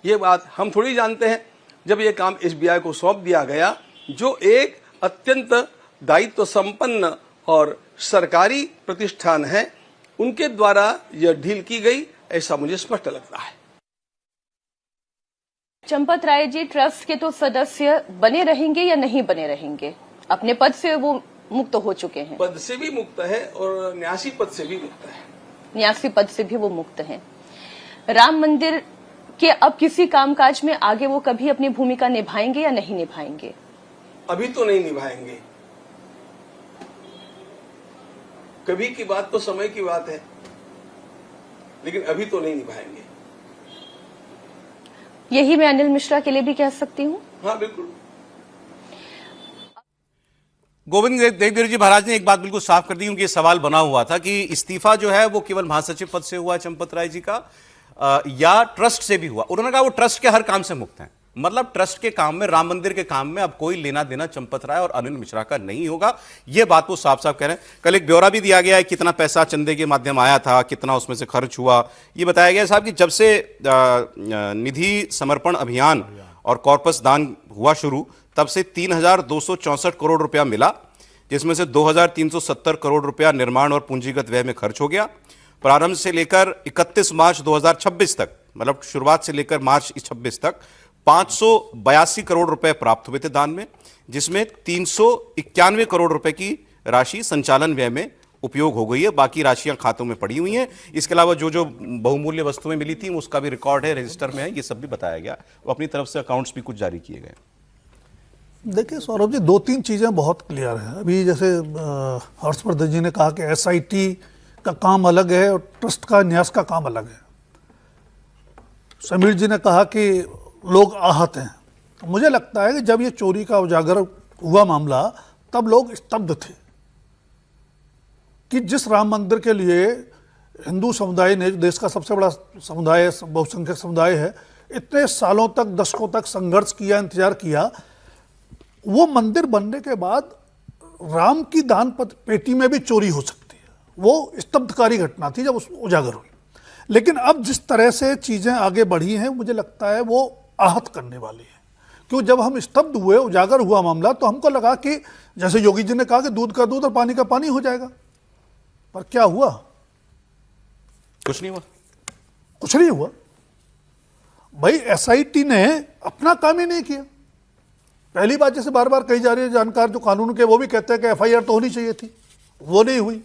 ये बात हम थोड़ी जानते हैं। जब ये काम एसबीआई को सौंप दिया गया, जो एक अत्यंत दायित्व संपन्न और सरकारी प्रतिष्ठान है, उनके द्वारा यह ढील की गई, ऐसा मुझे स्पष्ट लगता है। चंपत राय जी ट्रस्ट के तो सदस्य बने रहेंगे या नहीं बने रहेंगे? अपने पद से वो मुक्त हो चुके हैं। पद से भी मुक्त है और न्यासी पद से भी मुक्त है। न्यासी पद से भी वो मुक्त हैं। राम मंदिर के अब किसी कामकाज में आगे वो कभी अपनी भूमिका निभाएंगे या नहीं निभाएंगे? अभी तो नहीं निभाएंगे। कभी की बात तो समय की बात है, लेकिन अभी तो नहीं निभाएंगे। यही मैं अनिल मिश्रा के लिए भी कह सकती हूँ। हाँ बिल्कुल। गोविंद देवगिरी जी महाराज ने एक बात बिल्कुल साफ कर दी, क्योंकि ये सवाल बना हुआ था कि इस्तीफा जो है वो केवल महासचिव पद से हुआ है चंपत राय जी का, या ट्रस्ट से भी हुआ। उन्होंने कहा वो ट्रस्ट के हर काम से मुक्त हैं, मतलब ट्रस्ट के काम में, राम मंदिर के काम में अब कोई लेना देना चंपत राय और अनिल मिश्रा का नहीं होगा। यह बात वो साफ साफ कह रहे हैं। कल एक ब्यौरा भी दिया गया है, कितना पैसा चंदे के माध्यम आया था, कितना उसमें से खर्च हुआ। ये बताया गया साहब कि जब से निधि समर्पण अभियान और कॉर्पस दान हुआ शुरू, तब से 3,264 करोड़ रुपया मिला, जिसमें से 2,370 करोड़ रुपया निर्माण और पूंजीगत व्यय में खर्च हो गया। प्रारंभ से लेकर 31 मार्च 2026 तक, मतलब शुरुआत से लेकर मार्च 26 तक 582 करोड़ रुपए प्राप्त हुए थे दान में, जिसमें 391 करोड़ रुपए की राशि संचालन व्यय में उपयोग हो गई है। बाकी राशियां खातों में पड़ी हुई हैं। इसके अलावा जो जो बहुमूल्य वस्तुएं मिली थी उसका भी रिकॉर्ड है, रजिस्टर में है, ये सब भी बताया गया। वो अपनी तरफ से अकाउंट्स भी कुछ जारी किए गए। देखिए सौरभ जी, दो तीन चीज़ें बहुत क्लियर हैं। अभी जैसे हर्षवर्धन जी ने कहा कि एसआईटी का काम अलग है और ट्रस्ट का, न्यास का काम अलग है। समीर जी ने कहा कि लोग आहत हैं। तो मुझे लगता है कि जब ये चोरी का उजागर हुआ मामला, तब लोग स्तब्ध थे कि जिस राम मंदिर के लिए हिंदू समुदाय ने, देश का सबसे बड़ा समुदाय, बहुसंख्यक समुदाय है, इतने सालों तक, दशकों तक संघर्ष किया, इंतजार किया, वो मंदिर बनने के बाद राम की दान पेटी में भी चोरी हो सकती है। वो स्तब्धकारी घटना थी जब उजागर हुई। लेकिन अब जिस तरह से चीज़ें आगे बढ़ी हैं, मुझे लगता है वो आहत करने वाली है। क्यों, जब हम स्तब्ध हुए, उजागर हुआ मामला, तो हमको लगा कि जैसे योगी जी ने कहा कि दूध का दूध और पानी का पानी हो जाएगा। पर क्या हुआ? कुछ नहीं हुआ। कुछ नहीं हुआ भाई। एसआईटी ने अपना काम ही नहीं किया। पहली बात जैसे बार बार कही जा रही है, जानकार जो कानून के वो भी कहते हैं कि एफआईआर तो होनी चाहिए थी, वो नहीं हुई।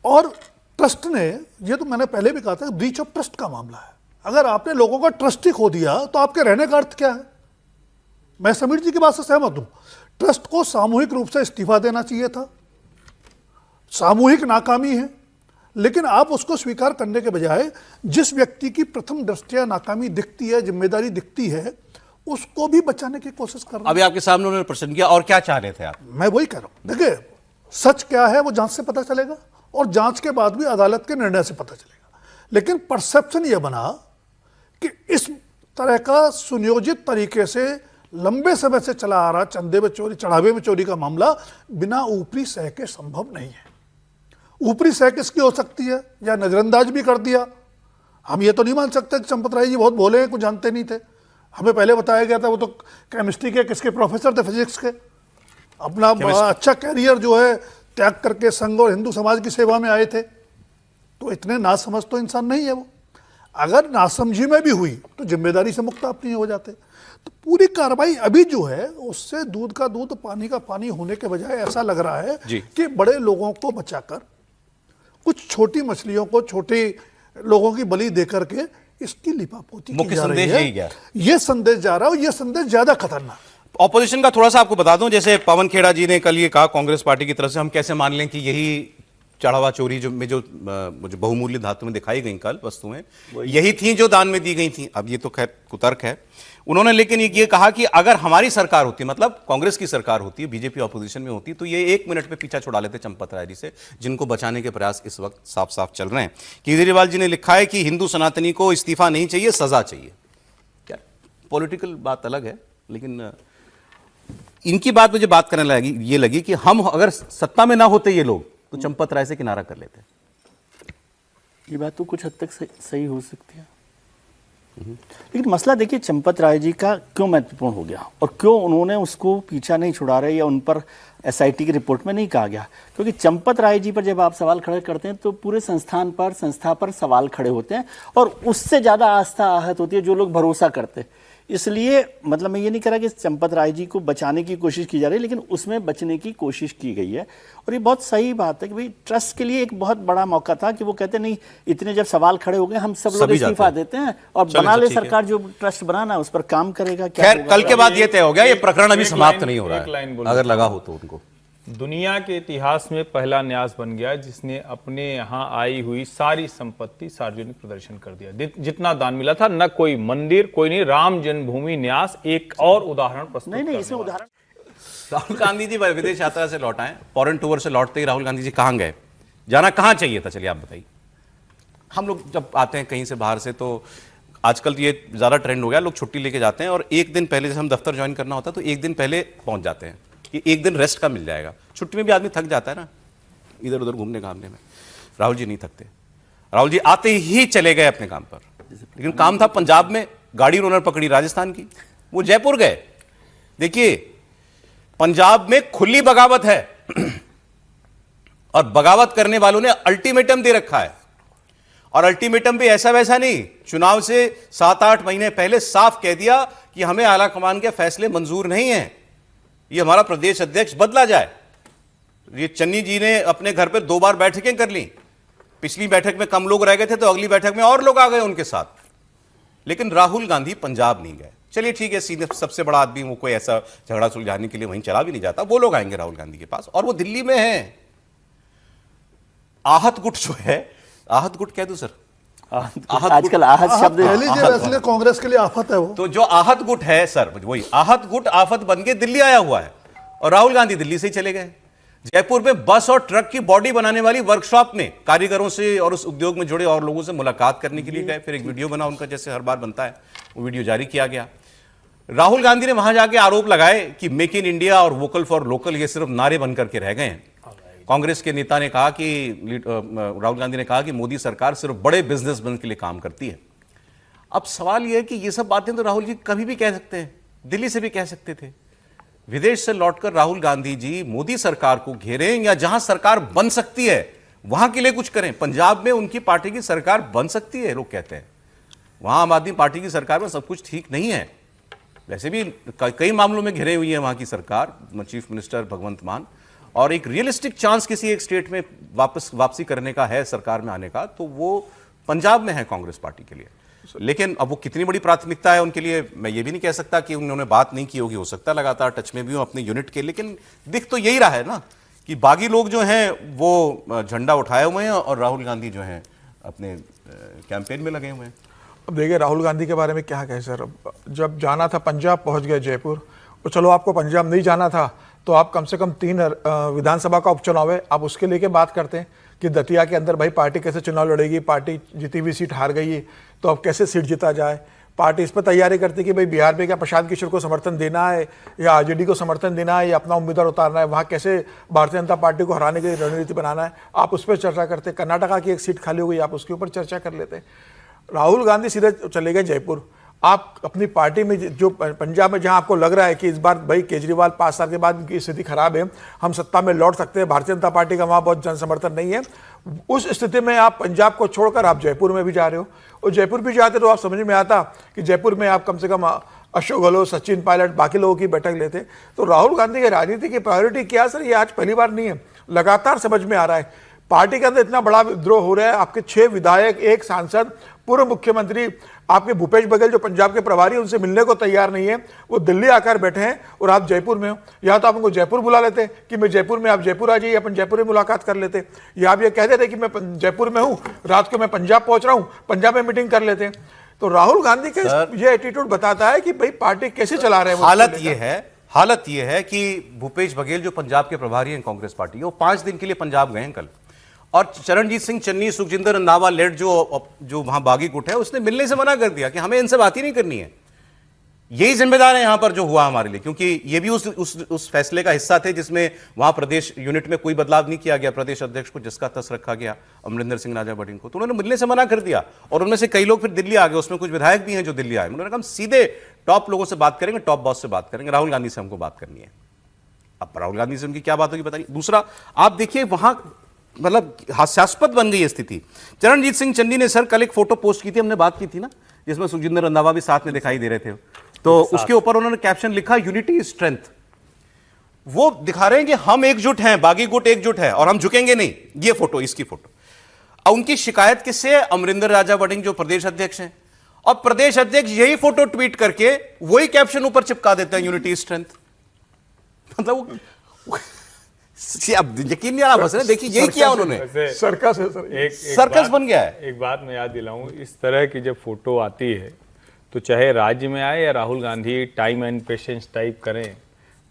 और ट्रस्ट ने, ये तो मैंने पहले भी कहा था, ब्रीच ऑफ ट्रस्ट का मामला है। अगर आपने लोगों का ट्रस्ट ही खो दिया तो आपके रहने का अर्थ क्या है? मैं समीर जी की बात से सहमत हूं। ट्रस्ट को सामूहिक रूप से इस्तीफा देना चाहिए था। सामूहिक नाकामी है, लेकिन आप उसको स्वीकार करने के बजाय जिस व्यक्ति की प्रथम दृष्टया नाकामी दिखती है, जिम्मेदारी दिखती है, उसको भी बचाने की कोशिश कर रहे हैं। अभी आपके सामने उन्होंने प्रश्न किया, और क्या चाह रहे थे आप? मैं वही कह रहा हूं, देखिए सच क्या है वो जांच से पता चलेगा, और जांच के बाद भी अदालत के निर्णय से पता चलेगा। लेकिन परसेप्शन यह बना कि इस तरह का सुनियोजित तरीके से लंबे समय से चला आ रहा चंदे में चोरी, चढ़ावे में चोरी का मामला बिना ऊपरी सह के संभव नहीं है। ऊपरी सह किसकी हो सकती है? या नजरअंदाज भी कर दिया। हम ये तो नहीं मान सकते कि चंपत राय जी बहुत भोले हैं, कुछ जानते नहीं थे। हमें पहले बताया गया था वो तो केमिस्ट्री के किसके प्रोफेसर थे, फिजिक्स के। अपना अच्छा कैरियर जो है त्याग करके संघ और हिंदू समाज की सेवा में आए थे। तो इतने नासमझ तो इंसान नहीं है वो। अगर नासमझी में भी हुई तो जिम्मेदारी से मुक्त आप नहीं हो जाते। तो पूरी कार्रवाई अभी जो है उससे दूध का दूध पानी का पानी होने के बजाय ऐसा लग रहा है कि बड़े लोगों को बचाकर कुछ छोटी मछलियों को छोटे लोगों की बलि देकर के इसकी लिपापोती की जा रही है। ये संदेश जा रहा है, और ये संदेश ज्यादा खतरनाक। ऑपोजिशन का थोड़ा सा आपको बता दूं, जैसे पवन खेड़ा जी ने कल ये कहा कांग्रेस पार्टी की तरफ से, हम कैसे मान लें कि यही चढ़ावा चोरी जो बहुमूल्य धातु में दिखाई गई कल वस्तुएं यही थी जो दान में दी गई थी। अब ये तो खैर कुतर्क है। उन्होंने लेकिन ये कहा कि अगर हमारी सरकार होती, मतलब कांग्रेस की सरकार होती, बीजेपी ऑपोजिशन में होती, तो ये 1 मिनट में पीछा छुड़ा लेते चंपत राय जी से, जिनको बचाने के प्रयास इस वक्त साफ साफ चल रहे हैं। केजरीवाल जी ने लिखा है कि हिंदू सनातनी को इस्तीफा नहीं चाहिए, सजा चाहिए। क्या पॉलिटिकल बात अलग है, लेकिन इनकी बात मुझे बात करने लगी कि हम अगर सत्ता में ना होते ये लोग तो चंपत राय से किनारा कर लेते। ये बात तो कुछ हद तक सही हो सकती है, लेकिन मसला देखिए चंपत राय जी का क्यों महत्वपूर्ण हो गया और क्यों उन्होंने उसको पीछा नहीं छुड़ा रहे या उन पर एसआईटी की रिपोर्ट में नहीं कहा गया। क्योंकि चंपत राय जी पर जब आप सवाल खड़े करते हैं तो पूरे संस्था पर सवाल खड़े होते हैं और उससे ज़्यादा आस्था आहत होती है जो लोग भरोसा करते हैं। इसलिए मतलब मैं ये नहीं कह रहा कि चंपत राय जी को बचाने की कोशिश की जा रही है, लेकिन उसमें बचने की कोशिश की गई है। और ये बहुत सही बात है कि भाई ट्रस्ट के लिए एक बहुत बड़ा मौका था कि वो कहते नहीं, इतने जब सवाल खड़े हो गए हम सब लोग इस्तीफा देते हैं और बना ले सरकार जो ट्रस्ट बनाना उस पर काम करेगा। खैर कल के बाद ये तय हो गया, ये प्रकरण अभी समाप्त नहीं हो रहा है, अगर लगा हो तो उनको। दुनिया के इतिहास में पहला न्यास बन गया जिसने अपने यहाँ आई हुई सारी संपत्ति सार्वजनिक प्रदर्शन कर दिया। जितना दान मिला था, न कोई मंदिर, कोई नहीं, राम जन्मभूमि न्यास एक और उदाहरण प्रस्तुत। नहीं इसमें उदाहरण, राहुल गांधी जी विदेश यात्रा से लौट आए, फॉरेन टूर से लौटते ही राहुल गांधी जी कहाँ गए, जाना कहाँ चाहिए था, चलिए आप बताइए। हम लोग जब आते हैं कहीं से बाहर से तो आजकल ये ज्यादा ट्रेंड हो गया, लोग छुट्टी लेके जाते हैं और एक दिन पहले, जैसे हम दफ्तर ज्वाइन करना होता है तो एक दिन पहले पहुंच जाते हैं कि एक दिन रेस्ट का मिल जाएगा। छुट्टी में भी आदमी थक जाता है ना इधर उधर घूमने घामने में। राहुल जी नहीं थकते, राहुल जी आते ही चले गए अपने काम पर। लेकिन काम था पंजाब में, गाड़ी उन्होंने पकड़ी राजस्थान की, वो जयपुर गए। देखिए पंजाब में खुली बगावत है और बगावत करने वालों ने अल्टीमेटम दे रखा है। और अल्टीमेटम भी ऐसा वैसा नहीं, चुनाव से 7-8 महीने पहले साफ कह दिया कि हमें आला कमान के फैसले मंजूर नहीं है, ये हमारा प्रदेश अध्यक्ष बदला जाए। ये चन्नी जी ने अपने घर पर 2 बार बैठकें कर ली, पिछली बैठक में कम लोग रह गए थे तो अगली बैठक में और लोग आ गए उनके साथ। लेकिन राहुल गांधी पंजाब नहीं गए। चलिए ठीक है, सीधे सबसे बड़ा आदमी, वो कोई ऐसा झगड़ा सुलझाने के लिए वहीं चला भी नहीं जाता, वो लोग आएंगे राहुल गांधी के पास और वो दिल्ली में है। आहत गुट जो है, आहत गुट कह दो सर, आजकल आहत शब्द इसलिए कांग्रेस के लिए आफत है वो। तो जो आहत गुट है सर, वही आहत गुट आफत बन के दिल्ली आया हुआ है और राहुल गांधी दिल्ली से ही चले गए। जयपुर में बस और ट्रक की बॉडी बनाने वाली वर्कशॉप में कारीगरों से और उस उद्योग में जुड़े और लोगों से मुलाकात करने के लिए गए। फिर एक वीडियो बना उनका, जैसे हर बार बनता है, वो वीडियो जारी किया गया। राहुल गांधी ने वहां जाके आरोप लगाए कि मेक इन इंडिया और वोकल फॉर लोकल ये सिर्फ नारे बनकर के रह गए हैं। कांग्रेस के नेता ने कहा कि राहुल गांधी ने कहा कि मोदी सरकार सिर्फ बड़े बिजनेसमैन के लिए काम करती है। अब सवाल यह है कि ये सब बातें तो राहुल जी कभी भी कह सकते हैं, दिल्ली से भी कह सकते थे। विदेश से लौटकर राहुल गांधी जी मोदी सरकार को घेरें या जहां सरकार बन सकती है वहां के लिए कुछ करें। पंजाब में उनकी पार्टी की सरकार बन सकती है, लोग कहते हैं वहां आम आदमी पार्टी की सरकार में सब कुछ ठीक नहीं है। वैसे भी कई मामलों में घिरे हुई है वहां की सरकार, चीफ मिनिस्टर भगवंत मान, और एक रियलिस्टिक चांस किसी एक स्टेट में वापसी करने का है सरकार में आने का, तो वो पंजाब में है कांग्रेस पार्टी के लिए। लेकिन अब वो कितनी बड़ी प्राथमिकता है उनके लिए, मैं ये भी नहीं कह सकता कि उन्होंने बात नहीं की होगी, हो सकता है लगातार टच में भी हो अपने यूनिट के, लेकिन दिख तो यही रहा है ना कि बागी लोग जो हैं वो झंडा उठाए हुए हैं और राहुल गांधी जो हैं अपने कैंपेन में लगे हुए हैं। अब देखिए राहुल गांधी के बारे में क्या कहें सर, जब जाना था पंजाब पहुंच गए जयपुर, और चलो आपको पंजाब नहीं जाना था तो आप कम से कम 3 विधानसभा का उपचुनाव है, आप उसके लेके बात करते हैं कि दतिया के अंदर भाई पार्टी कैसे चुनाव लड़ेगी, पार्टी जीती हुई सीट हार गई है तो अब कैसे सीट जीता जाए। पार्टी इस पर तैयारी करती कि भाई बिहार में क्या प्रशांत किशोर को समर्थन देना है या आरजेडी को समर्थन देना है या अपना उम्मीदवार उतारना है, वहाँ कैसे भारतीय जनता पार्टी को हराने की रणनीति बनाना है, आप उस पर चर्चा करते। कर्नाटका की एक सीट खाली हो गई, आप उसके ऊपर चर्चा कर लेते। राहुल गांधी सीधे चले गए जयपुर। आप अपनी पार्टी में जो पंजाब में जहां आपको लग रहा है कि इस बार भाई केजरीवाल 5 साल के बाद की स्थिति खराब है, हम सत्ता में लौट सकते हैं, भारतीय जनता पार्टी का वहां बहुत जन समर्थन नहीं है, उस स्थिति में आप पंजाब को छोड़कर आप जयपुर में भी जा रहे हो। और जयपुर भी जाते तो आप समझ में आता कि जयपुर में आप कम से कम अशोक गहलोत, सचिन पायलट, बाकी लोगों की बैठक लेते। तो राहुल गांधी की राजनीति की प्रायोरिटी क्या सर, ये आज पहली बार नहीं है, लगातार समझ में आ रहा है। पार्टी के अंदर इतना बड़ा विद्रोह हो रहा है, आपके 6 विधायक, 1 सांसद, पूर्व मुख्यमंत्री आपके भूपेश बघेल जो पंजाब के प्रभारी, उनसे मिलने को तैयार नहीं है, वो दिल्ली आकर बैठे हैं और आप जयपुर में हो। या तो आप उनको जयपुर बुला लेते कि मैं जयपुर में, आप जयपुर आ जाइए, अपन जयपुर में मुलाकात कर लेते, या आप ये कह देते कि मैं जयपुर में हूं, रात को मैं पंजाब पहुंच रहा हूं, पंजाब में मीटिंग कर लेते। तो राहुल गांधी का ये एटीट्यूड बताता है कि भाई पार्टी कैसे चला रहे हैं। हालत ये है कि भूपेश बघेल जो पंजाब के प्रभारी हैं कांग्रेस पार्टी के, वो 5 दिन के लिए पंजाब गए हैं कल, और चरणजीत सिंह चन्नी, सुखजिंदर रंधावा लेड जो वहां बागी गुट है, उसने मिलने से मना कर दिया कि हमें इनसे बात ही नहीं करनी है। यही जिम्मेदार है यहां पर जो हुआ हमारे लिए, क्योंकि ये भी उस फैसले का हिस्सा थे जिसमें वहां प्रदेश यूनिट में कोई बदलाव नहीं किया गया, प्रदेश अध्यक्ष को जिसका तस रखा गया अमरिंदर सिंह राजा बटिंग को, तो उन्होंने मिलने से मना कर दिया। और उनमें से कई लोग फिर दिल्ली आ गए, उसमें कुछ विधायक भी हैं जो दिल्ली आए। उन्होंने कहा हम सीधे टॉप लोगों से बात करेंगे, टॉप बॉस से बात करेंगे, राहुल गांधी से हमको बात करनी है। अब राहुल गांधी से उनकी क्या बात होगी बताइए। दूसरा, आप देखिए वहां मतलब हास्यास्पद बन गई है स्थिति। चरणजीत सिंह चन्नी ने सर कल एक फोटो पोस्ट की थी, हमने बात की थी ना, जिसमें सुखजिंदर रंधावा भी साथ में दिखाई दे रहे थे, तो उसके ऊपर उन्होंने कैप्शन लिखा यूनिटी इज स्ट्रेंथ। वो दिखा रहे हैं कि हम एकजुट हैं, बागी गुट एकजुट है और हम झुकेंगे नहीं। ये फोटो, इसकी फोटो। अब उनकी शिकायत किससे है? अमरिंदर राजा बटिंग जो प्रदेश अध्यक्ष हैं, और प्रदेश अध्यक्ष यही फोटो ट्वीट करके वही कैप्शन ऊपर चिपका देते हैं यूनिटी इज स्ट्रेंथ। मतलब अब यकीन नहीं आ रहा, बस देखिए यही किया उन्होंने, सर्कस है सर, एक सर्कस बन गया है। एक बात मैं याद दिलाऊं, इस तरह की जब फोटो आती है तो चाहे राज्य में आए या Rahul Gandhi time and patience type करें,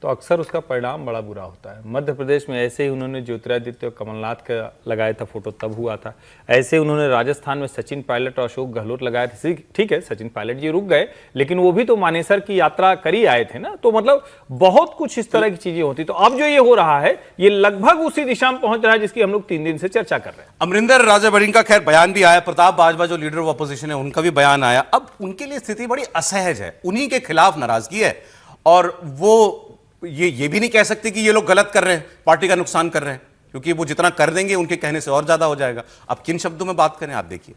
तो अक्सर उसका परिणाम बड़ा बुरा होता है। मध्य प्रदेश में ऐसे ही उन्होंने ज्योतिरादित्य और कमलनाथ का लगाया था फोटो, तब हुआ था। ऐसे उन्होंने राजस्थान में सचिन पायलट और अशोक गहलोत लगाए थे। ठीक है, सचिन पायलट जी रुक गए, लेकिन वो भी तो मानेसर की यात्रा करी आए थे ना। तो मतलब बहुत कुछ इस तरह की चीजें होती। तो अब जो ये हो रहा है, ये लगभग उसी दिशा में पहुंच रहा है जिसकी हम लोग 3 दिन से चर्चा कर रहे हैं। अमरिंदर राजा बटिंग का खैर बयान भी आया, प्रताप बाजवा जो लीडर ऑफ अपोजिशन है उनका भी बयान आया। अब उनके लिए स्थिति बड़ी असहज है, उन्हीं के खिलाफ नाराजगी है, और वो ये भी नहीं कह सकते कि ये लोग गलत कर रहे हैं, पार्टी का नुकसान कर रहे हैं, क्योंकि वो जितना कर देंगे उनके कहने से और ज्यादा हो जाएगा। अब किन शब्दों में बात करें, आप देखिए।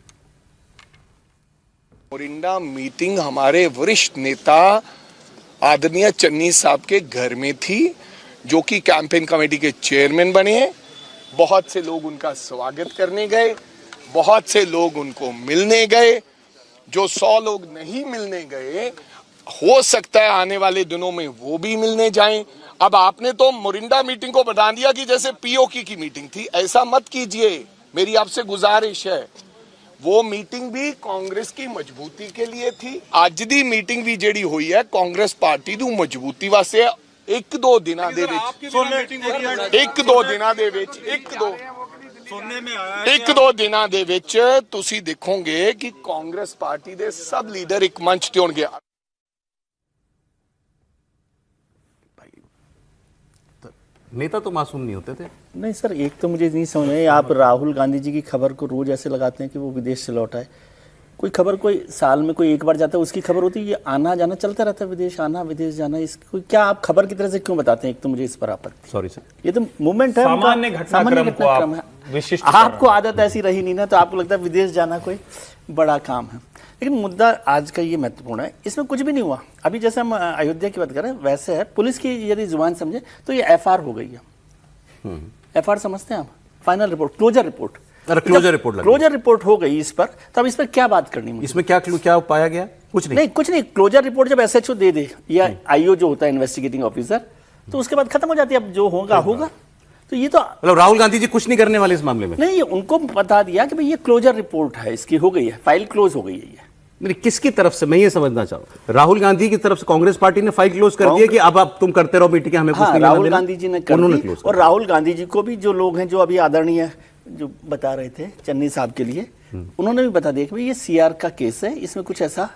मोरिंडा मीटिंग हमारे वरिष्ठ नेता आदरणीय चन्नी साहब के घर में थी, जो कि कैंपेन कमेटी के चेयरमैन बने हैं। बहुत से लोग उनका स्वागत करने गए, बहुत से लोग उनको मिलने गए। जो 100 लोग नहीं मिलने गए, हो सकता है आने वाले दिनों में वो भी मिलने जाएं। अब आपने तो मोरिंडा मीटिंग को बता दिया कि जैसे पीओके की मीटिंग थी, ऐसा मत कीजिए, मेरी आपसे गुजारिश है। वो मीटिंग भी कांग्रेस की मजबूती के लिए थी। आज दी मीटिंग भी जेडी हुई है कांग्रेस पार्टी दी मजबूती वास्ते। 1-2 दिना दे विच 1-2 दिना दे विच 1-2 दिना दे विच तुसी देखोगे कि कांग्रेस पार्टी दे सब लीडर एक मंच ते होणगे। नेता तो मासूम नहीं होते थे। नहीं सर, एक तो मुझे नहीं समझ में, आप राहुल गांधी जी की खबर को रोज ऐसे लगाते हैं कि वो विदेश से लौट आए। कोई खबर कोई साल में कोई एक बार जाता है, उसकी खबर होती है। ये आना जाना चलता रहता है, विदेश आना विदेश जाना। इसको क्या आप खबर की तरह से क्यों बताते हैं? एक तो मुझे इस पर आपत्ति। सॉरी सर, ये तो मूवमेंट है, सामान्य घटनाक्रम को आप विशिष्ट आपको आदत ऐसी रही नहीं ना, तो आपको लगता है विदेश जाना कोई बड़ा काम है। लेकिन मुद्दा आज का ये महत्वपूर्ण है, इसमें कुछ भी नहीं हुआ। अभी जैसे हम अयोध्या की बात कर रहे हैं, वैसे है पुलिस की यदि जुबान समझे तो ये एफआर हो गई है। एफआर समझते हैं आप? Final report, closure report. Closure report हो गई इस पर, तो अब इस पर क्या बात करनी? इसमें क्या पाया गया? कुछ नहीं। क्लोजर रिपोर्ट जब एसएचओ दे दे या आईओ जो होता है इन्वेस्टिगेटिंग ऑफिसर, तो उसके बाद खत्म हो जाती है। अब जो होगा होगा। तो ये तो मतलब राहुल गांधी जी कुछ नहीं करने वाले इस मामले में? नहीं, उनको बता दिया कि भाई ये क्लोजर रिपोर्ट है, इसकी हो गई है, फाइल क्लोज हो गई है। ये नहीं, किसकी तरफ से, मैं ये समझना चाहूँ। राहुल गांधी की तरफ से कांग्रेस पार्टी ने फाइल क्लोज कर दी है कि अब तुम करते रहो मीटिंग, हमें कुछ नहीं लेना देना? राहुल गांधी जी ने कर दी। और राहुल गांधी जी को भी जो लोग हैं, जो अभी आदरणीय जो बता रहे थे चन्नी साहब के लिए, उन्होंने भी बता दिया कि भाई ये सीआर का केस है, इसमें कुछ ऐसा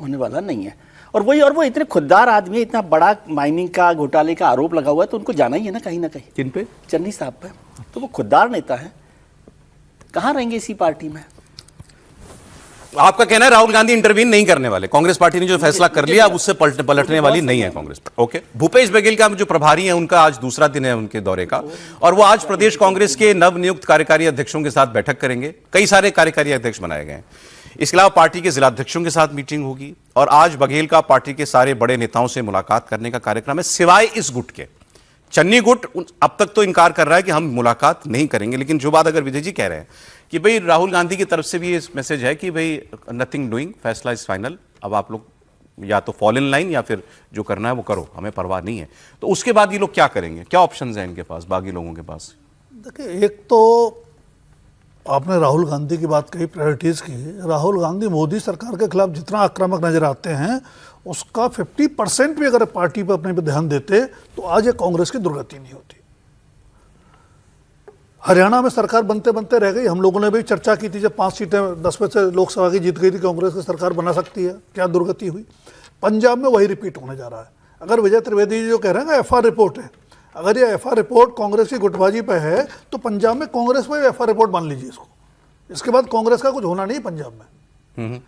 होने वाला नहीं है। और वो इतने खुददार आदमी है, इतना बड़ा माइनिंग का घोटाले का आरोप लगा हुआ है, तो उनको जाना ही है ना कहीं ना कहीं। किन पे? चन्नी साहब पे। तो वो खुददार नेता है, कहाँ रहेंगे इसी पार्टी में? आपका कहना है राहुल गांधी इंटरवीन नहीं करने वाले, कांग्रेस पार्टी ने जो फैसला कर लिया अब उससे पलटने वाली नहीं है कांग्रेस। ओके। भूपेश बघेल का जो प्रभारी है, उनका आज दूसरा दिन है उनके दौरे का, और वो आज प्रदेश कांग्रेस के नवनियुक्त कार्यकारी अध्यक्षों के साथ बैठक करेंगे। कई सारे कार्यकारी अध्यक्ष बनाए गए हैं। इसके अलावा पार्टी के जिलाध्यक्षों के साथ मीटिंग होगी, और आज बघेल का पार्टी के सारे बड़े नेताओं से मुलाकात करने का कार्यक्रम है, सिवाय इस गुट के। चन्नी गुट अब तक तो इनकार कर रहा है कि हम मुलाकात नहीं करेंगे, लेकिन जो बात अगर विजय जी कह रहे हैं कि भाई राहुल गांधी की तरफ से भी ये मैसेज है कि भाई नथिंग डूइंग, फैसला इज फाइनल, अब आप लोग या तो फॉल इन लाइन या फिर जो करना है वो करो, हमें परवाह नहीं है। तो उसके बाद ये लोग क्या करेंगे? क्या ऑप्शंस हैं इनके पास, बाकी लोगों के पास? देखिए, एक तो आपने राहुल गांधी की बात कही, प्रायोरिटीज की। राहुल गांधी मोदी सरकार के खिलाफ जितना आक्रामक नजर आते हैं, उसका 50% भी अगर पार्टी पर अपने पे ध्यान देते तो आज ये कांग्रेस की दुर्गति नहीं होती। हरियाणा में सरकार बनते बनते रह गई। हम लोगों ने भी चर्चा की थी, जब 5 सीटें 10 में से लोकसभा की जीत गई थी, कांग्रेस की सरकार बना सकती है, क्या दुर्गति हुई। पंजाब में वही रिपीट होने जा रहा है। अगर विजय त्रिवेदी जी जो कह रहे हैं एफआर रिपोर्ट है, अगर ये एफआर रिपोर्ट कांग्रेस की गुटबाजी पे है, तो पंजाब में कांग्रेस में एफआर रिपोर्ट मान लीजिए इसको। इसके बाद कांग्रेस का कुछ होना नहीं पंजाब में।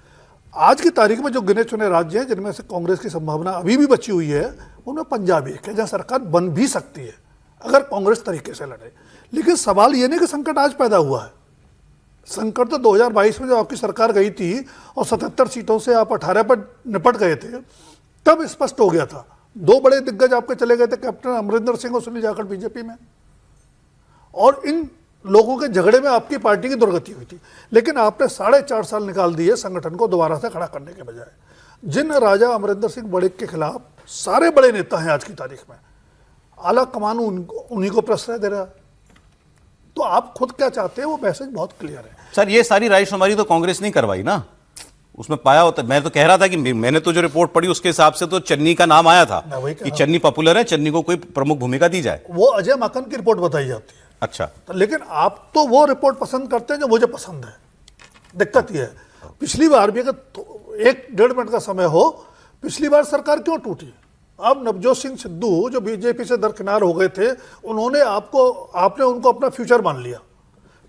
आज की तारीख में जो गिने चुने राज्य हैं जिनमें से कांग्रेस की संभावना अभी भी बची हुई है, उनमें पंजाब एक है जहां सरकार बन भी सकती है अगर कांग्रेस तरीके से लड़े। लेकिन सवाल ये नहीं कि संकट आज पैदा हुआ है। संकट तो 2022 में जब आपकी सरकार गई थी और 77 सीटों से आप 18 पर निपट गए थे, तब स्पष्ट हो गया था। 2 बड़े दिग्गज आपके चले गए थे, कैप्टन अमरिंदर सिंह और सुनील जाखड़ बीजेपी में, और इन लोगों के झगड़े में आपकी पार्टी की दुर्गति हुई थी। लेकिन आपने 4.5 साल निकाल दिए संगठन को दोबारा से खड़ा करने के बजाय। जिन राजा अमरिंदर सिंह बड़े के खिलाफ सारे बड़े नेता हैं आज की तारीख में, आला कमान उन्हीं को प्रश्रय दे रहा है। तो आप खुद क्या चाहते हैं, वो मैसेज बहुत क्लियर है। सर, ये सारी रायशुमारी तो कांग्रेस नहीं करवाई ना, उसमें पाया होता। मैं तो कह रहा था कि मैंने तो जो रिपोर्ट पढ़ी उसके हिसाब से तो चन्नी का नाम आया था कि चन्नी पॉपुलर है, चन्नी को कोई प्रमुख भूमिका दी जाए। वो अजय माकन की रिपोर्ट बताई जाती है। अच्छा। तो लेकिन आप तो वो रिपोर्ट पसंद करते हैं जो मुझे पसंद है। दिक्कत ये है, पिछली बार भी अगर 1-1.5 मिनट का समय हो, पिछली बार सरकार क्यों टूटी? अब नवजोत सिंह सिद्धू जो बीजेपी से दरकिनार हो गए थे, आपने उनको अपना फ्यूचर मान लिया।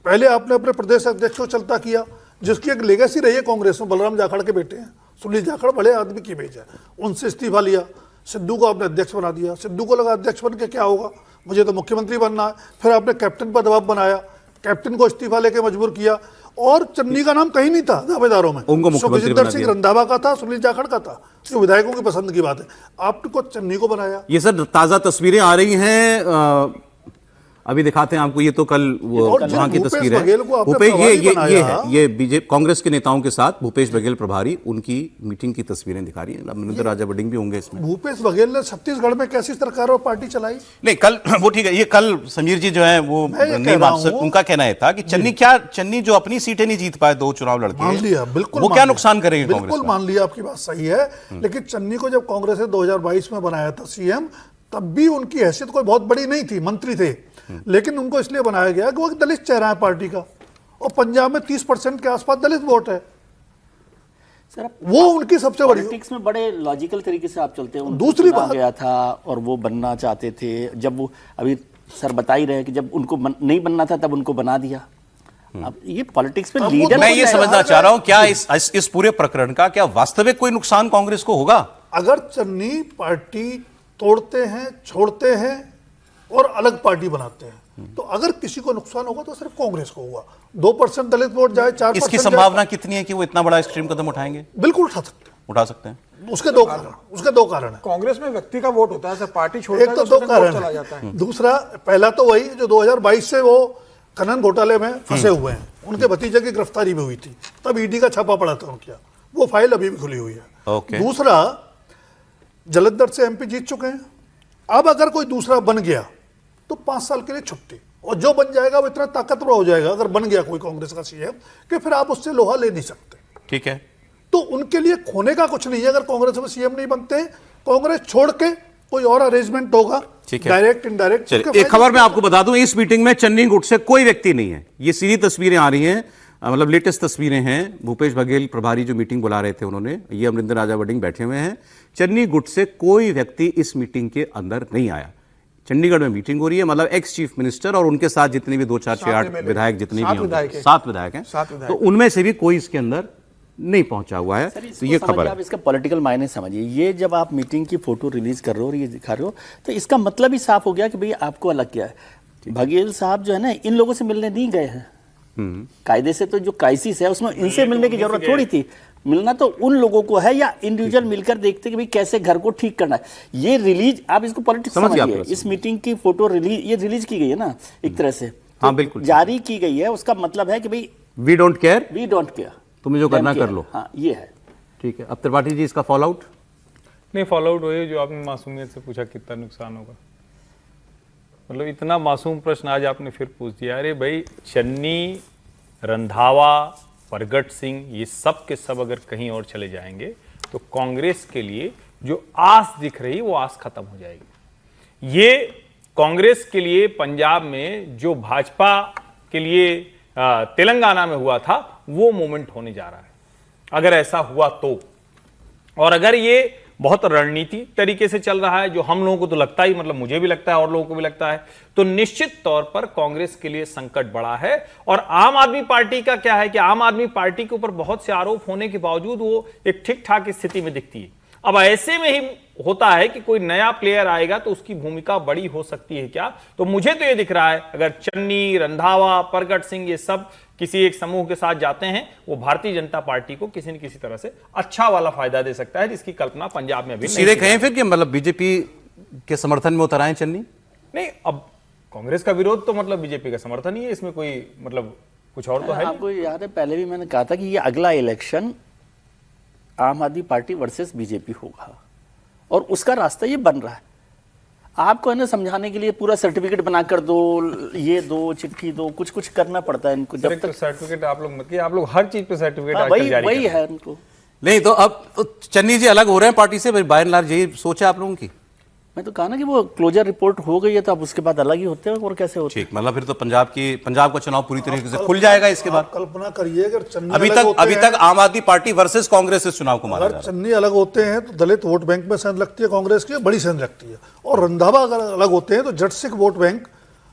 पहले आपने अपने प्रदेश अध्यक्ष को चलता किया, जिसकी एक लेगेसी रही है कांग्रेस में। बलराम जाखड़ के बेटे हैं, सुनील जाखड़ बड़े आदमी की इमेज है, उनसे इस्तीफा लिया, सिद्धू को आपने अध्यक्ष बना दिया। सिद्धू को लगा अध्यक्ष बन के क्या होगा, मुझे तो मुख्यमंत्री बनना है। फिर आपने कैप्टन पर दबाव बनाया, कैप्टन को इस्तीफा लेके मजबूर किया, और चन्नी का नाम कहीं नहीं था दावेदारों में। उनको मुख्यमंत्री बना दिया। सिंह रंधावा का था, सुनील जाखड़ का था, जो विधायकों की पसंद की बात है। आपको चन्नी को बनाया। ये सर ताजा तस्वीरें आ रही हैं, अभी दिखाते हैं आपको। ये तो कल वहां की तस्वीर है। भूपेश ये बीजेपी कांग्रेस के नेताओं के साथ भूपेश बघेल प्रभारी, उनकी मीटिंग की तस्वीरें दिखा रही है। अमरिंदर राजा बडिंग भी होंगे इसमें। भूपेश बघेल ने छत्तीसगढ़ में कैसी सरकार और पार्टी चलाई? नहीं, कल वो ठीक है, ये कल समीर जी जो है वो नहीं मान सकते। उनका कहना है था कि चन्नी जो अपनी सीटें नहीं जीत पाए 2 चुनाव लड़के, मान लिया, बिल्कुल वो क्या नुकसान करेंगे कांग्रेस? बिल्कुल मान लिया, आपकी बात सही है। लेकिन चन्नी को जब कांग्रेस ने 2022 में बनाया था सीएम, तब भी उनकी हैसियत कोई बहुत बड़ी नहीं थी, मंत्री थे। लेकिन उनको इसलिए बनाया गया कि वो एक दलित चेहरा है पार्टी का, और पंजाब में 30% के आसपास दलित वोट है। सर, वो उनकी सबसे बड़ी पॉलिटिक्स में बड़े लॉजिकल तरीके से आप चलते हैं। दूसरी बात गया था और वो बनना चाहते थे, जब वो अभी सर बता ही रहे हैं कि जब उनको नहीं बनना था तब उनको बना दिया। अब ये पॉलिटिक्स में लीडर, मैं ये समझना चाह रहा हूं, क्या इस पूरे प्रकरण का क्या वास्तविक कोई नुकसान कांग्रेस को होगा? अगर चन्नी पार्टी तोड़ते हैं, छोड़ते हैं और अलग पार्टी बनाते हैं, तो अगर किसी को नुकसान होगा तो सिर्फ कांग्रेस को होगा। 2% दलित वोट जाए, 4% इसकी संभावना कितनी है कि वो इतना बड़ा एक्सट्रीम कदम उठाएंगे? बिल्कुल उठा सकते हैं। उसके दो कारण है। कांग्रेस में व्यक्ति का वोट होता है सर, पार्टी छोड़ता एक है तो तो दो कारण चला है। जाता है। दूसरा, पहला तो वही जो 2022 से वो खनन घोटाले में फंसे हुए हैं, उनके भतीजे की गिरफ्तारी भी हुई थी, तब ईडी का छापा पड़ा था उनका, वो फाइल अभी भी खुली हुई है। ओके। दूसरा, जलंधर से एमपी जीत चुके हैं, अब अगर कोई दूसरा बन गया तो 5 साल के लिए छुट्टी, और जो बन जाएगा वो इतना ताकतवर हो जाएगा अगर बन गया कोई कांग्रेस का सीएम कि फिर आप उससे लोहा ले नहीं सकते। ठीक है, तो उनके लिए खोने का कुछ नहीं है अगर कांग्रेस में सीएम नहीं बनते। कांग्रेस छोड़ के कोई और अरेंजमेंट होगा, ठीक है। Direct indirect. चलिए, एक खबर मैं आपको बता दूं, इस मीटिंग में चन्नी गुट से कोई व्यक्ति नहीं है। ये सीधी तस्वीरें आ रही हैं, मतलब लेटेस्ट तस्वीरें हैं। भूपेश बघेल प्रभारी जो मीटिंग बुला रहे थे उन्होंने, ये अमरिंदर राजा वडिंग बैठे हुए हैं। चन्नी गुट से कोई व्यक्ति इस मीटिंग के अंदर नहीं आया। चंडीगढ़ में मीटिंग हो रही है, मतलब एक्स चीफ मिनिस्टर और उनके साथ जितने भी 2, 4, 6, 8 विधायक जितने भी होंगे, 7 विधायक हैं, तो उनमें से भी कोई इसके अंदर नहीं पहुंचा हुआ है। तो ये खबर है। आप इसका पॉलिटिकल मायने समझिए। ये जब आप मीटिंग की फोटो रिलीज कर रहे हो और ये दिखा रहे हो तो इसका मतलब ही साफ हो गया कि भाई आपको अलग किया है। बघेल साहब जो है ना, इन लोगों से मिलने नहीं गए हैं। कायदे से तो जो क्राइसिस है उसमें इनसे मिलने की जरूरत थोड़ी थी। मिलना तो उन लोगों को है, या इंडिविजुअल मिलकर देखते कि भाई कैसे घर को ठीक करना है। ये रिलीज, आप इसको पॉलिटिक्स समझिए। इस मीटिंग की फोटो ये रिलीज की गई है ना एक तरह से, हाँ बिल्कुल जारी की गई है। उसका मतलब है कि भाई वी डोंट केयर, तुम्हें जो करना कर लो। हाँ, ये है। ठीक है, अब त्रिपाठी जी इसका फॉल आउट नहीं, फॉलो आउट वही जो आपने मासूमियत से पूछा कितना नुकसान होगा, मतलब इतना मासूम प्रश्न आज आपने फिर पूछ दिया। अरे भाई, चन्नी, रंधावा, प्रगट सिंह, ये सब के सब अगर कहीं और चले जाएंगे तो कांग्रेस के लिए जो आस दिख रही वो आस खत्म हो जाएगी। ये कांग्रेस के लिए पंजाब में जो भाजपा के लिए तेलंगाना में हुआ था वो मोमेंट होने जा रहा है अगर ऐसा हुआ तो। और अगर ये बहुत रणनीति तरीके से चल रहा है, जो हम लोगों को तो लगता ही, मतलब मुझे भी लगता है और लोगों को भी लगता है, तो निश्चित तौर पर कांग्रेस के लिए संकट बड़ा है। और आम आदमी पार्टी का क्या है कि आम आदमी पार्टी के ऊपर बहुत से आरोप होने के बावजूद वो एक ठीक ठाक स्थिति में दिखती है। अब ऐसे में ही होता है कि कोई नया प्लेयर आएगा तो उसकी भूमिका बड़ी हो सकती है क्या? तो मुझे तो ये दिख रहा है अगर चन्नी, रंधावा, प्रगट सिंह ये सब किसी एक समूह के साथ जाते हैं, वो भारतीय जनता पार्टी को किसी न किसी तरह से अच्छा वाला फायदा दे सकता है, जिसकी कल्पना पंजाब में अभी नहीं। सीधे कहें फिर कि मतलब बीजेपी के समर्थन में उतर आए चन्नी? नहीं, अब कांग्रेस का विरोध तो मतलब बीजेपी का समर्थन ही है, इसमें कोई मतलब कुछ और तो है। आपको याद है पहले भी मैंने कहा था कि ये अगला इलेक्शन आम आदमी पार्टी वर्सेस बीजेपी होगा और उसका रास्ता ये बन रहा है। आपको है ना समझाने के लिए पूरा सर्टिफिकेट बनाकर दो, ये दो, चिट्ठी दो, कुछ कुछ करना पड़ता है इनको। जब तक सर्टिफिकेट आप लोग मत कीजिए, आप लोग हर चीज पे सर्टिफिकेट वही है इनको। नहीं तो अब चन्नी जी अलग हो रहे हैं पार्टी से, बाय एंड लार्ज यही सोच है आप लोगों की? मैं तो कहा ना कि वो क्लोजर रिपोर्ट हो गई है तो अब उसके बाद अलग ही होते हैं और कैसे होते हैं। ठीक, मतलब फिर तो पंजाब का चुनाव पूरी तरीके से खुल जाएगा इसके बाद। कल्पना करिए अगर चन्नी अभी तक आम आदमी पार्टी वर्सेस कांग्रेस इस चुनाव को मारा जा रहा है। चन्नी अलग होते हैं तो दलित वोट बैंक में सेंध लगती है कांग्रेस की, बड़ी सेंध लगती है। और रंधावा अगर अलग होते हैं तो जट सिख वोट बैंक,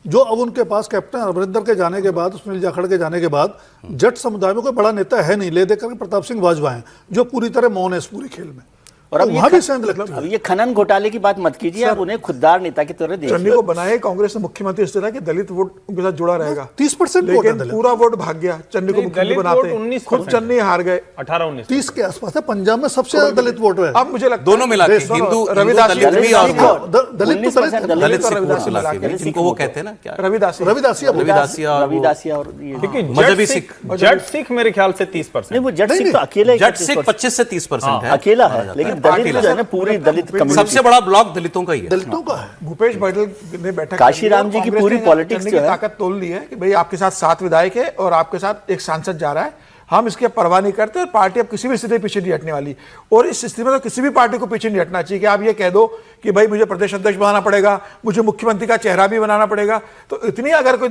जो अब उनके पास कैप्टन अमरिंदर के जाने के बाद, सुनील जाखड़ के जाने के बाद जट समुदाय में कोई बड़ा नेता है नहीं, ले देकर प्रताप सिंह बाजवा हैं जो पूरी तरह मौन है इस पूरे खेल में। और अब वहां भी सेंध लगती है। अब ये खनन घोटाले की बात मत कीजिए, आप उन्हें खुददार नेता की तरह देखिए। चन्नी को बनाए कांग्रेस ने मुख्यमंत्री इस तरह कि दलित वोट उनके साथ जुड़ा रहेगा। 30% लेकिन पूरा वोट भाग गया चन्नी को मुख्यमंत्री बनाते, खुद चन्नी हार गए। 18-19 30 के आसपास है। पंजाब में सबसे ज्यादा दलित वोट है। अब मुझे लगता दोनों मिला के हिंदू रविदास दलित भी और दलित जिनको वो कहते हैं ना क्या, रविदासिया और मजहबी सिख। जट सिख मेरे ख्याल से 30%। नहीं, वो जट सिख तो अकेले, जट सिख 25 से 30% है, अकेला है। लेकिन दलित जो है ना पूरी दलित कम्युनिटी, सबसे बड़ा ब्लॉक दलितों का ही है। दलितों का है। भूपेश बघेल ने बैठक काशीराम जी की पूरी पॉलिटिक्स की ताकत तोल ली है कि भाई आपके साथ 7 विधायक है और आपके साथ एक सांसद जा रहा है, हम इसकी परवाह नहीं करते और पार्टी अब किसी भी स्थिति में पीछे नहीं हटने वाली। और इस स्थिति में तो किसी भी पार्टी को पीछे नहीं हटना चाहिए कि आप ये कह दो कि भाई मुझे प्रदेश अध्यक्ष बनाना पड़ेगा, मुझे मुख्यमंत्री का चेहरा भी बनाना पड़ेगा। तो इतनी अगर कोई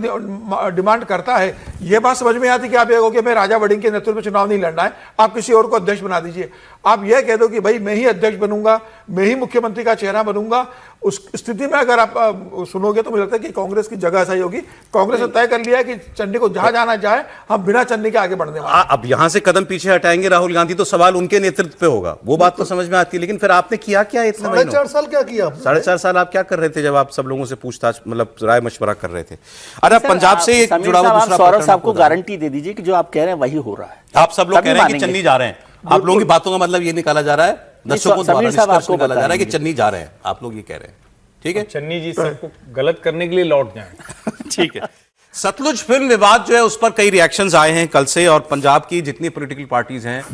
डिमांड करता है, ये बात समझ में आती कि आप ये कहो कि मैं राजा वडिंग के नेतृत्व में चुनाव नहीं लड़ना है, आप किसी और को अध्यक्ष बना दीजिए। आप यह कह दो कि भाई मैं ही अध्यक्ष बनूंगा, मैं ही मुख्यमंत्री का चेहरा बनूंगा, उस स्थिति में अगर आप सुनोगे तो मुझे लगता है कि कांग्रेस की जगह सही होगी। कांग्रेस ने तय कर लिया है कि चन्नी को जहां जाना जाए, हम बिना चन्नी के आगे बढ़ने वाले। अब यहां से कदम पीछे हटाएंगे राहुल गांधी तो सवाल उनके नेतृत्व पे होगा, वो बात तो समझ में आती है, लेकिन फिर आपने किया क्या इतने महीनों? 4.5 साल क्या किया? 4.5 साल आप क्या कर रहे थे जब आप सब लोगों से पूछताछ, मतलब राय मशवरा कर रहे थे? अरे पंजाब से जुड़ा हुआ दूसरा सौरभ साहब को गारंटी दे दीजिए कि जो आप कह रहे हैं वही हो रहा है। आप सब लोग कह रहे हैं कि चन्नी जा रहे हैं, आप लोगों की बातों का मतलब ये निकाला जा रहा है, दर्शकों द्वारा निष्कर्ष निकाला जा रहा है कि चन्नी जा रहे हैं, आप लोग ये कह रहे हैं, ठीक है? चन्नी जी सबको गलत करने के लिए लौट जाएं। ठीक है। सतलुज फिल्म विवाद जो है उस पर कई रिएक्शंस आए हैं कल से, और पंजाब की जितनी पॉलिटिकल पार्टीज हैं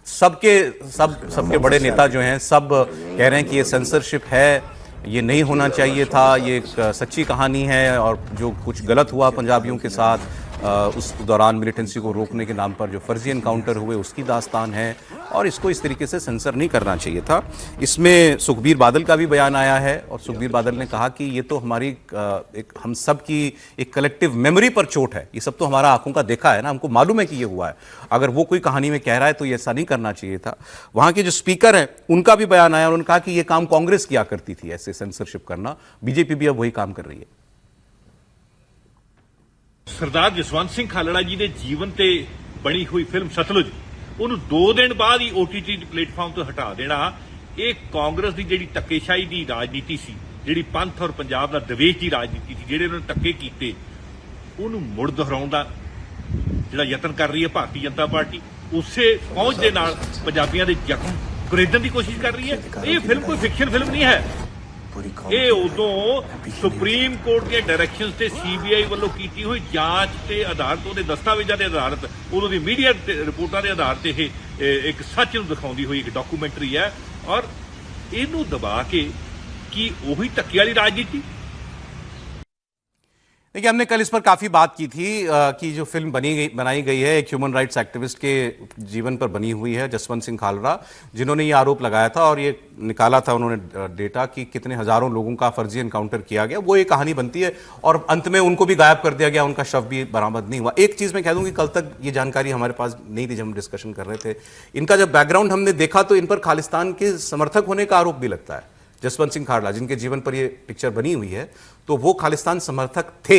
सबके बड़े नेता जो हैं सब कह रहे हैं कि ये सेंसरशिप है, ये नहीं होना चाहिए था, ये एक सच्ची कहानी है, और जो कुछ गलत हुआ पंजाबियों के साथ उस दौरान मिलिटेंसी को रोकने के नाम पर जो फर्जी एनकाउंटर हुए उसकी दास्तान है, और इसको इस तरीके से सेंसर नहीं करना चाहिए था। इसमें सुखबीर बादल का भी बयान आया है, और सुखबीर बादल ने कहा कि ये तो हमारी एक हम सब की एक कलेक्टिव मेमोरी पर चोट है, ये सब तो हमारा आंखों का देखा है ना, हमको मालूम है कि ये हुआ है, अगर वो कोई कहानी में कह रहा है तो ये ऐसा नहीं करना चाहिए था। वहाँ के जो स्पीकर हैं उनका भी बयान आया, उन्होंने कहा कि ये काम कांग्रेस किया करती थी, ऐसे सेंसरशिप करना, बीजेपी भी अब वही काम कर रही है। ਸਰਦਾਰ ਜਸਵੰਤ ਸਿੰਘ ਖਾਲੜਾ ਜੀ ਦੇ ਜੀਵਨ ਤੇ ਬਣੀ ਹੋਈ ਫਿਲਮ ਸਤਲੁਜ ਉਹਨੂੰ 2 ਦਿਨ ਬਾਅਦ ਹੀ OTT ਪਲੇਟਫਾਰਮ ਤੋਂ ਹਟਾ ਦੇਣਾ, ਇਹ ਕਾਂਗਰਸ ਦੀ ਜਿਹੜੀ ਟੱਕੇਸ਼ਾਹੀ ਦੀ ਰਾਜਨੀਤੀ ਸੀ, ਜਿਹੜੀ ਪੰਥ ਔਰ ਪੰਜਾਬ ਦਾ ਦਵੇਸ਼ ਦੀ ਰਾਜਨੀਤੀ ਸੀ, ਜਿਹੜੇ ਉਹਨਾਂ ਨੇ ਟੱਕੇ ਕੀਤੇ, ਉਹਨੂੰ ਮੁੜ ਦੁਹਰਾਉਣ ਦਾ ਜਿਹੜਾ ਯਤਨ ਕਰ ਰਹੀ ਹੈ ਭਾਰਤੀ ਜਨਤਾ ਪਾਰਟੀ, ਉਸੇ ਪਹੁੰਚ ਦੇ ਨਾਲ ਪੰਜਾਬੀਆਂ ਦੇ ਜ਼ਖਮ ਕੁਰੇਦਣ ਦੀ ਕੋਸ਼ਿਸ਼ ਕਰ ਰਹੀ ਹੈ। ਇਹ ਫਿਲਮ ਕੋਈ ਫਿਕਸ਼ਨ ਫਿਲਮ ਨਹੀਂ ਹੈ, ਇਹ ਉਦੋਂ ਸੁਪਰੀਮ ਕੋਰਟ ਦੀਆਂ ਡਾਇਰੈਕਸ਼ਨਸ ਤੇ CBI ਵੱਲੋਂ ਕੀਤੀ ਹੋਈ ਜਾਂਚ ਤੇ ਆਧਾਰਿਤ, ਉਹਦੇ ਦਸਤਾਵੇਜ਼ਾਂ ਦੇ ਆਧਾਰਿਤ, ਉਦੋਂ ਦੀ ਮੀਡੀਆ ਰਿਪੋਰਟਾਂ ਦੇ ਆਧਾਰ ਤੇ ਇਹ ਇੱਕ ਸੱਚ ਨੂੰ ਦਿਖਾਉਂਦੀ ਹੋਈ ਇੱਕ ਡਾਕੂਮੈਂਟਰੀ ਹੈ, ਔਰ ਇਹਨੂੰ ਦਬਾ ਕੇ ਕੀ ਉਹੀ ਧੱਕੇ ਵਾਲੀ ਰਾਜਨੀਤੀ। देखिए, हमने कल इस पर काफी बात की थी कि जो फिल्म बनाई गई है एक ह्यूमन राइट्स एक्टिविस्ट के जीवन पर बनी हुई है, जसवंत सिंह खालड़ा, जिन्होंने ये आरोप लगाया था और ये निकाला था उन्होंने डेटा कि कितने हजारों लोगों का फर्जी एनकाउंटर किया गया, वो एक कहानी बनती है, और अंत में उनको भी गायब कर दिया गया, उनका शव भी बरामद नहीं हुआ। एक चीज मैं कह दूं कि कल तक ये जानकारी हमारे पास नहीं थी जब हम डिस्कशन कर रहे थे, इनका जब बैकग्राउंड हमने देखा तो इन पर खालिस्तान के समर्थक होने का आरोप भी लगता है। जसवंत सिंह खालड़ा जिनके जीवन पर ये पिक्चर बनी हुई है, तो वो खालिस्तान समर्थक थे,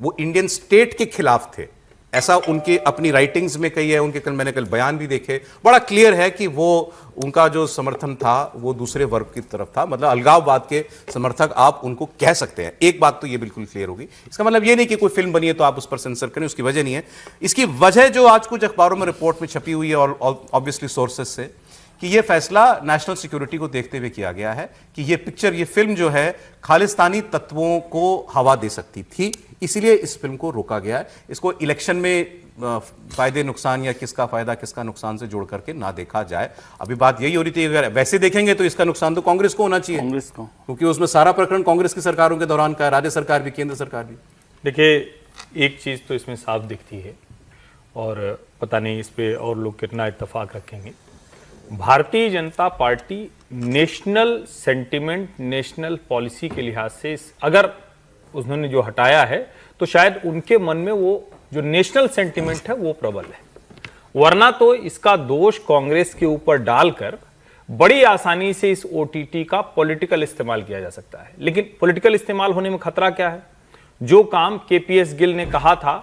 वो इंडियन स्टेट के खिलाफ थे, ऐसा उनके अपनी राइटिंग्स में कही है, उनके मैंने कल बयान भी देखे, बड़ा क्लियर है कि वो उनका जो समर्थन था वो दूसरे वर्ग की तरफ था, मतलब अलगाववाद के समर्थक आप उनको कह सकते हैं। एक बात तो ये बिल्कुल क्लियर होगी, इसका मतलब ये नहीं कि कोई फिल्म बनी है तो आप उस पर सेंसर करें, उसकी वजह नहीं है। इसकी वजह जो आज कुछ अखबारों में रिपोर्ट में छपी हुई है, और ऑब्वियसली सोर्सेस से, कि यह फैसला नेशनल सिक्योरिटी को देखते हुए किया गया है कि यह पिक्चर, यह फिल्म जो है खालिस्तानी तत्वों को हवा दे सकती थी, इसलिए इस फिल्म को रोका गया है। इसको इलेक्शन में फायदे नुकसान या किसका फायदा किसका नुकसान से जोड़ करके ना देखा जाए। अभी बात यही हो रही थी, अगर वैसे देखेंगे तो इसका नुकसान तो कांग्रेस को होना चाहिए, कांग्रेस को, क्योंकि उसमें सारा प्रकरण कांग्रेस की सरकारों के दौरान का है, राज्य सरकार भी केंद्र सरकार भी। देखिए, एक चीज तो इसमें साफ दिखती है, और पता नहीं इस पे और लोग कितना इत्तेफाक रखेंगे, Bharatiya Janata party national sentiment, national policy के लिहाज से अगर उन्होंने जो हटाया है तो शायद उनके मन में वो जो नेशनल सेंटिमेंट है वो प्रबल है, वरना तो इसका दोष कांग्रेस के ऊपर डालकर बड़ी आसानी से इस OTT का पॉलिटिकल इस्तेमाल किया जा सकता है। लेकिन पॉलिटिकल इस्तेमाल होने में खतरा क्या है? जो काम KPS गिल ने कहा था,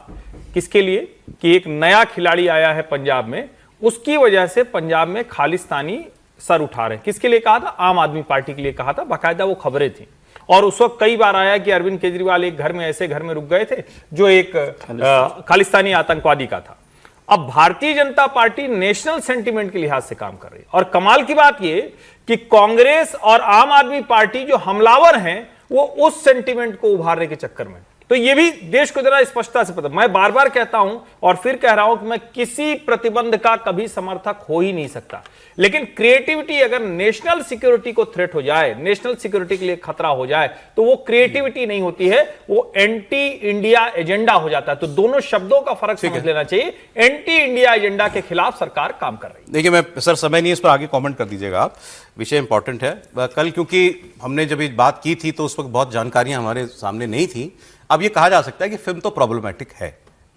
किसके लिए, कि एक नया खिलाड़ी आया है पंजाब में, उसकी वजह से पंजाब में खालिस्तानी सर उठा रहे हैं। किसके लिए कहा था? आम आदमी पार्टी के लिए कहा था, बाकायदा वो खबरें थी। और उस वक्त कई बार आया कि अरविंद केजरीवाल एक घर में, ऐसे घर में रुक गए थे जो एक खालिस्तानी आतंकवादी का था। अब Bharatiya Janata party national sentiment के लिहाज से काम कर रही है, और कमाल की बात यह कि कांग्रेस और आम आदमी पार्टी जो हमलावर हैं वो उस सेंटिमेंट को उभारने के चक्कर में, तो ये भी देश को जरा स्पष्टता से पता। मैं बार बार कहता हूं और फिर कह रहा हूं कि मैं किसी प्रतिबंध का कभी समर्थक हो ही नहीं सकता, लेकिन क्रिएटिविटी अगर नेशनल सिक्योरिटी को थ्रेट हो जाए, नेशनल सिक्योरिटी के लिए खतरा हो जाए, तो वो क्रिएटिविटी नहीं होती है, वो एंटी इंडिया एजेंडा हो जाता है। तो दोनों शब्दों का फर्क समझ लेना चाहिए। एंटी इंडिया एजेंडा के खिलाफ सरकार काम कर रही है। देखिए, मैं सर समय नहीं, इस पर आगे कमेंट कर दीजिएगा आप, विषय इंपॉर्टेंट है। कल क्योंकि हमने जब ये बात की थी तो उस वक्त बहुत जानकारियां हमारे सामने नहीं थी। अब ये कहा जा सकता है कि फिल्म तो प्रॉब्लमैटिक है,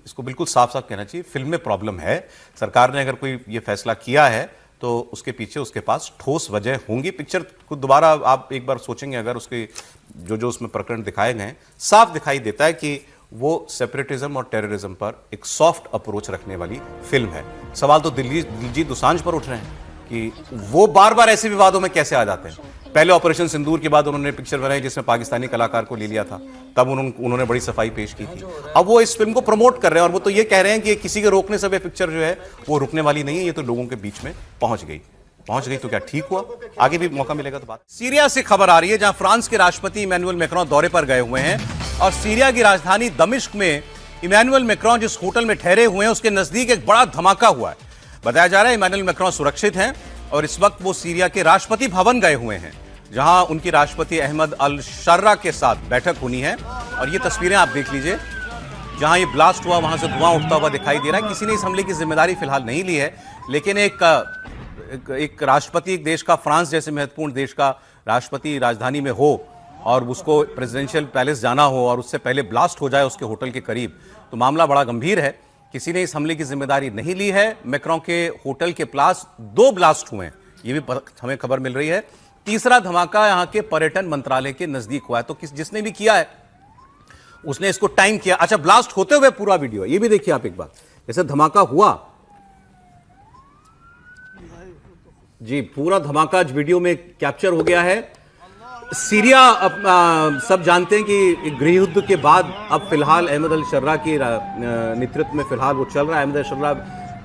इसको बिल्कुल साफ साफ कहना चाहिए, फिल्म में प्रॉब्लम है। सरकार ने अगर कोई ये फैसला किया है तो उसके पीछे उसके पास ठोस वजह होंगी। पिक्चर को दोबारा आप एक बार सोचेंगे अगर, उसके जो उसमें प्रकरण दिखाए गए, साफ दिखाई देता है कि वो सेपरेटिज्म और टेररिज्म पर एक सॉफ्ट अप्रोच रखने वाली फिल्म है। सवाल तो दिलजीत दोसांझ पर उठ रहे हैं कि वो बार बार ऐसे विवादों में कैसे आ जाते हैं। पहले ऑपरेशन सिंदूर के बाद उन्होंने पिक्चर बनाई जिसमें पाकिस्तानी कलाकार को ले लिया था, तब उन्होंने बड़ी सफाई पेश की थी। अब वो इस फिल्म को प्रमोट कर रहे हैं और वो तो ये कह रहे हैं कि किसी के रोकने से पिक्चर जो है वो रुकने वाली नहीं है, ये तो लोगों के बीच में पहुंच गई तो क्या ठीक हुआ? आगे भी मौका मिलेगा तो बात। सीरिया से खबर आ रही है जहां फ्रांस के राष्ट्रपति इमैनुअल मैक्रों दौरे पर गए हुए हैं और सीरिया की राजधानी दमिश्क में इमैनुअल मैक्रों जिस होटल में ठहरे हुए हैं उसके नजदीक एक बड़ा धमाका हुआ है। बताया जा रहा है इमैनुअल मैक्रों सुरक्षित हैं और इस वक्त वो सीरिया के राष्ट्रपति भवन गए हुए हैं जहां उनकी राष्ट्रपति अहमद अल शर्रा के साथ बैठक होनी है। और ये तस्वीरें आप देख लीजिए, जहां ये ब्लास्ट हुआ वहां से धुआं उठता हुआ दिखाई दे रहा है। किसी ने इस हमले की जिम्मेदारी फिलहाल नहीं ली है, लेकिन एक राष्ट्रपति, एक देश का, फ्रांस जैसे महत्वपूर्ण देश का राष्ट्रपति राजधानी में हो और उसको प्रेसिडेंशियल पैलेस जाना हो और उससे पहले ब्लास्ट हो जाए उसके होटल के करीब, तो मामला बड़ा गंभीर है। किसी ने इस हमले की जिम्मेदारी नहीं ली है। मैक्रों के होटल के पास 2 ब्लास्ट हुए हैं, ये भी हमें खबर मिल रही है। तीसरा धमाका यहां के पर्यटन मंत्रालय के नजदीक हुआ है। तो जिसने भी किया है उसने इसको टाइम किया। अच्छा, ब्लास्ट होते हुए पूरा वीडियो ये भी देखिए आप एक बार, जैसे धमाका हुआ जी, पूरा धमाका आज वीडियो में कैप्चर हो गया है। सीरिया सब जानते हैं कि गृह युद्ध के बाद अब फिलहाल अहमद अल शर्रा के नेतृत्व में फिलहाल वो चल रहा है। अहमद अल शर्रा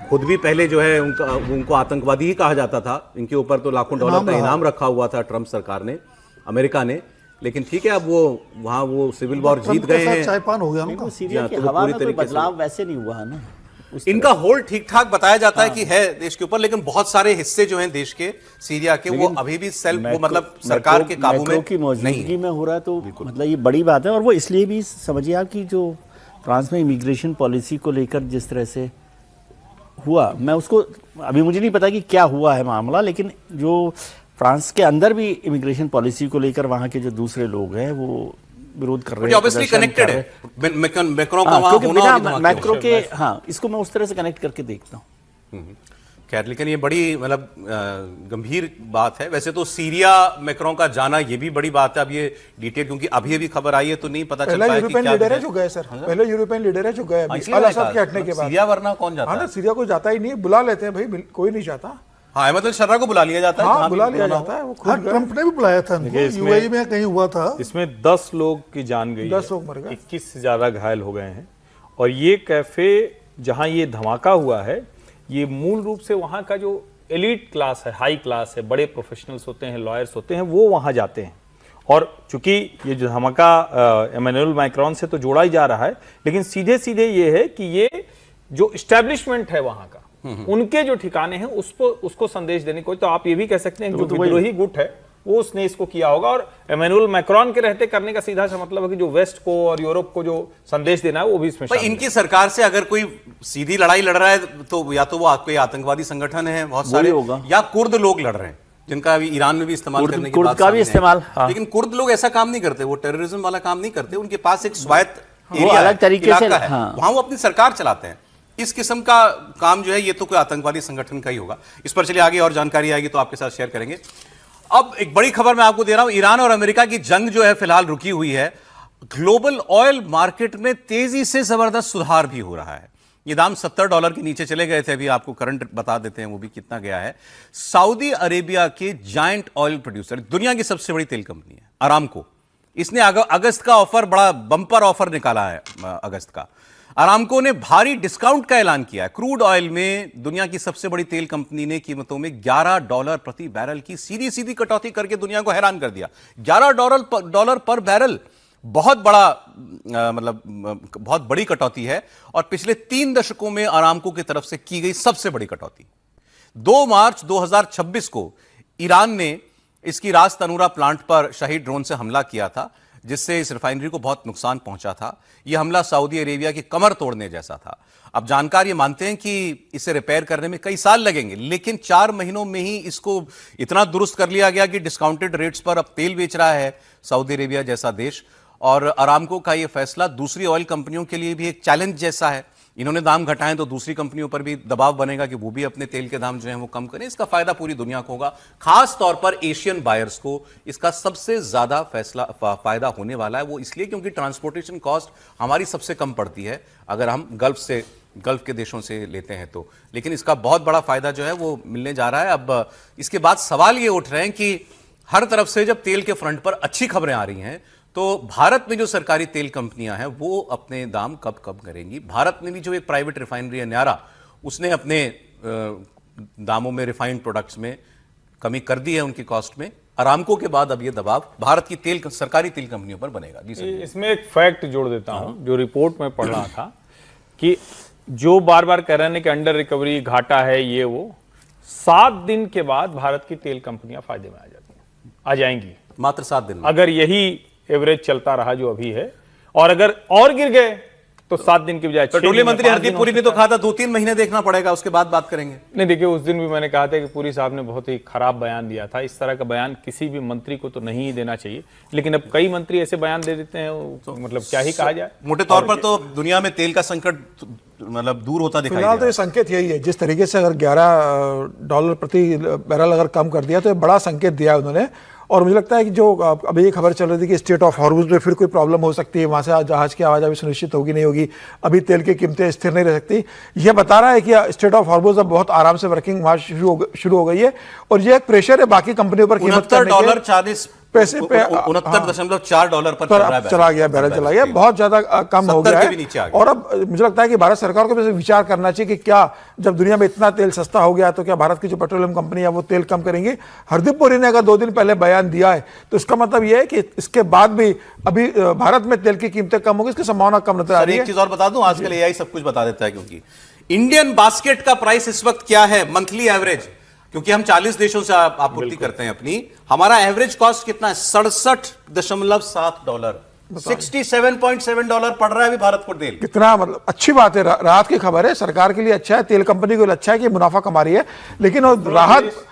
खुद भी पहले जो है उनको आतंकवादी ही कहा जाता था। इनके ऊपर तो लाखों डॉलर का इनाम रखा हुआ था ट्रंप सरकार ने, अमेरिका ने। लेकिन ठीक है, अब वो सिविल वॉर जीत गए हैं। चायपान हो गया उनका। सीरिया की हवा में कोई बदलाव वैसे नहीं हुआ है ना। इनका होल्ड ठीक ठाक बताया जाता है कि है देश के ऊपर, लेकिन बहुत सारे हिस्से जो हैं देश के सीरिया के वो अभी भी मतलब सरकार के काबू में की मौजूदगी में हो रहा है। तो मतलब ये बड़ी बात है। और वो इसलिए भी समझिए आप कि जो फ्रांस में इमिग्रेशन पॉलिसी को लेकर जिस तरह से हुआ, मैं उसको अभी मुझे नहीं पता कि क्या हुआ है मामला, लेकिन जो फ्रांस के अंदर भी इमिग्रेशन पॉलिसी को लेकर वहाँ के जो दूसरे लोग हैं वो विरोध कर रहे हैं। ऑब्वियसली कनेक्टेड है मैक्रों का वहां होना, मैक्रो के, हाँ, इसको मैं उस तरह से कनेक्ट करके देखता हूँ। खैर, लेकिन ये बड़ी मतलब गंभीर बात है। वैसे तो सीरिया मैक्रों का जाना ये भी बड़ी बात है। अब ये डिटेल क्योंकि अभी खबर आई है तो नहीं पता चल पाया कि यूरोपियन लीडर है जो गए सर, पहले यूरोपियन लीडर है जो गए अल असद के हटने के बाद। सीरिया वरना कौन जाता है? सीरिया को जाता ही नहीं, बुला लेते हैं भाई, कोई नहीं जाता। हाँ, अहमद अल शर्रा को बुला लिया जाता है। हाँ, बुला लिया जाता है। वो ट्रंप ने भी बुलाया था, यूएई में कहीं हुआ था। इसमें 10 लोग की जान गई, 10 लोग मर गए, 21 से ज्यादा घायल हो गए हैं। और ये कैफे जहां ये धमाका हुआ है, ये मूल रूप से वहां का जो एलीट क्लास है, हाई क्लास है, बड़े प्रोफेशनल्स होते हैं, लॉयर्स होते हैं, वो वहां जाते हैं। और चूंकि ये जो धमाका इमैनुअल मैक्रों से तो जोड़ा ही जा रहा है, लेकिन सीधे सीधे ये है कि ये जो एस्टेब्लिशमेंट है वहां का, उनके जो ठिकाने हैं उसको संदेश देने को। तो आप ये भी कह सकते हैं कि जो विद्रोही गुट है वो उसने इसको किया होगा। और इमैनुअल मैक्रों के रहते करने का सीधा सा मतलब है कि जो वेस्ट को और यूरोप को जो संदेश देना है वो भी इसमें शामिल है। इनकी सरकार से अगर कोई सीधी लड़ाई लड़ रहा है तो या तो वो कोई आतंकवादी संगठन है बहुत सारे, या कुर्द लोग लड़ रहे हैं जिनका अभी ईरान में भी इस्तेमाल करने की बात का भी इस्तेमाल। लेकिन कुर्द लोग ऐसा काम नहीं करते, वो टेररिज्म वाला काम नहीं करते। उनके पास एक स्वायत्त अलग तरीके से वहां वो अपनी सरकार चलाते हैं। इस किस्म का काम जो है ये तो कोई आतंकवादी संगठन का ही होगा। इस पर चलिए आगे और जानकारी आएगी तो आपके साथ शेयर करेंगे। अब एक बड़ी खबर मैं आपको दे रहा हूं, ईरान और अमेरिका की जंग जो है फिलहाल रुकी हुई है। ग्लोबल ऑयल मार्केट में तेजी से जबरदस्त सुधार भी हो रहा है। ये दाम $70 के नीचे चले गए थे, अभी आपको करंट बता देते हैं वो भी कितना गया है। सऊदी अरेबिया के जायंट ऑयल प्रोड्यूसर, दुनिया की सबसे बड़ी तेल कंपनी है अरामको, इसने अगस्त का ऑफर, बड़ा बंपर ऑफर निकाला है अगस्त का। अरामको ने भारी डिस्काउंट का ऐलान किया है। क्रूड ऑयल में दुनिया की सबसे बड़ी तेल कंपनी ने कीमतों में $11 प्रति बैरल की सीधी सीधी कटौती करके दुनिया को हैरान कर दिया। $11 पर बैरल बहुत बड़ा मतलब बहुत बड़ी कटौती है और पिछले 3 दशकों में अरामको की तरफ से की गई सबसे बड़ी कटौती। 2 मार्च 2026 को ईरान ने इसकी रास तनूरा प्लांट पर शहीद ड्रोन से हमला किया था, जिससे इस रिफाइनरी को बहुत नुकसान पहुंचा था। यह हमला सऊदी अरेबिया की कमर तोड़ने जैसा था। अब जानकार ये मानते हैं कि इसे रिपेयर करने में कई साल लगेंगे, लेकिन 4 महीनों में ही इसको इतना दुरुस्त कर लिया गया कि डिस्काउंटेड रेट्स पर अब तेल बेच रहा है सऊदी अरेबिया जैसा देश। और अरामको का यह फैसला दूसरी ऑयल कंपनियों के लिए भी एक चैलेंज जैसा है। इन्होंने दाम घटाएं तो दूसरी कंपनियों पर भी दबाव बनेगा कि वो भी अपने तेल के दाम जो हैं वो कम करें। इसका फायदा पूरी दुनिया को होगा, खास तौर पर एशियन बायर्स को इसका सबसे ज्यादा फायदा होने वाला है। वो इसलिए क्योंकि ट्रांसपोर्टेशन कॉस्ट हमारी सबसे कम पड़ती है अगर हम गल्फ के देशों से लेते हैं तो, लेकिन इसका बहुत बड़ा फायदा जो है वो मिलने जा रहा है। अब इसके बाद सवाल ये उठ रहे हैं कि हर तरफ से जब तेल के फ्रंट पर अच्छी खबरें आ रही हैं तो भारत में जो सरकारी तेल कंपनियां हैं वो अपने दाम कब करेंगी। भारत में भी जो एक प्राइवेट रिफाइनरी है न्यारा, उसने अपने दामों में रिफाइंड प्रोडक्ट्स में कमी कर दी है उनकी कॉस्ट में। अरामको के बाद अब ये दबाव भारत की सरकारी तेल कंपनियों पर बनेगा। जी सर, इसमें एक फैक्ट जोड़ देता हूं जो रिपोर्ट में पढ़ रहा था कि जो बार बार कह रहे हैं कि अंडर रिकवरी घाटा है ये वो, 7 दिन के बाद भारत की तेल कंपनियां फायदे में आ जाएंगी। मात्र 7 दिन में, अगर यही एवरेज चलता रहा जो अभी है, और अगर और गिर गए तो 7 दिन की बजाय पेट्रोलियम मंत्री हरदीप पुरी ने तो कहा था 2-3 महीने देखना पड़ेगा, उसके बाद बात करेंगे। नहीं, देखिए उस दिन भी मैंने कहा था कि पुरी साहब ने बहुत ही खराब बयान दिया था। इस तरह का बयान किसी भी मंत्री को तो नहीं देना चाहिए, लेकिन अब कई मंत्री ऐसे बयान दे देते हैं तो मतलब क्या ही कहा जाए। मोटे तौर पर तो दुनिया में तेल का संकट मतलब दूर होता दिखाई फिलहाल तो ये संकेत यही है, जिस तरीके से अगर $11 प्रति बैरल अगर कम कर दिया तो ये बड़ा संकेत दिया है उन्होंने। और मुझे लगता है कि जो अभी ये खबर चल रही थी कि स्ट्रेट ऑफ हॉर्मुज़ में फिर कोई प्रॉब्लम हो सकती है, वहाँ से जहाज की आवाजाही सुनिश्चित होगी नहीं होगी, अभी तेल की कीमतें स्थिर नहीं रह सकती, यह बता रहा है कि स्ट्रेट ऑफ हॉर्मुज़ अब बहुत आराम से वर्किंग वहाँ शुरू हो गई है। और ये एक प्रेशर है बाकी कंपनियों पर कीमत $69.40 पैसे पे $69.4 पर चला गया, बैरल चला गया, बहुत ज्यादा कम हो गया है। और अब मुझे लगता है कि भारत सरकार को भी विचार करना चाहिए कि क्या जब दुनिया में इतना तेल सस्ता हो गया तो क्या भारत की जो पेट्रोलियम कंपनी है वो तेल कम करेंगी। हरदीप पुरी ने अगर 2 दिन पहले बयान दिया है तो इसका मतलब यह है कि इसके बाद भी अभी भारत में तेल की कीमतें कम होगी, इसकी संभावना कम नजर आ रही है। एक चीज और बता दूं, आजकल एआई सब कुछ बता देता है, क्योंकि इंडियन बास्केट का प्राइस इस वक्त क्या है मंथली एवरेज, क्योंकि हम 40 देशों से आपूर्ति करते हैं अपनी, हमारा एवरेज कॉस्ट कितना है $67.7, $67.7 पड़ रहा है अभी भारत को तेल। कितना मतलब अच्छी बात है, राहत की खबर है, सरकार के लिए अच्छा है, तेल कंपनी के लिए अच्छा है कि मुनाफा कमा रही है, लेकिन राहत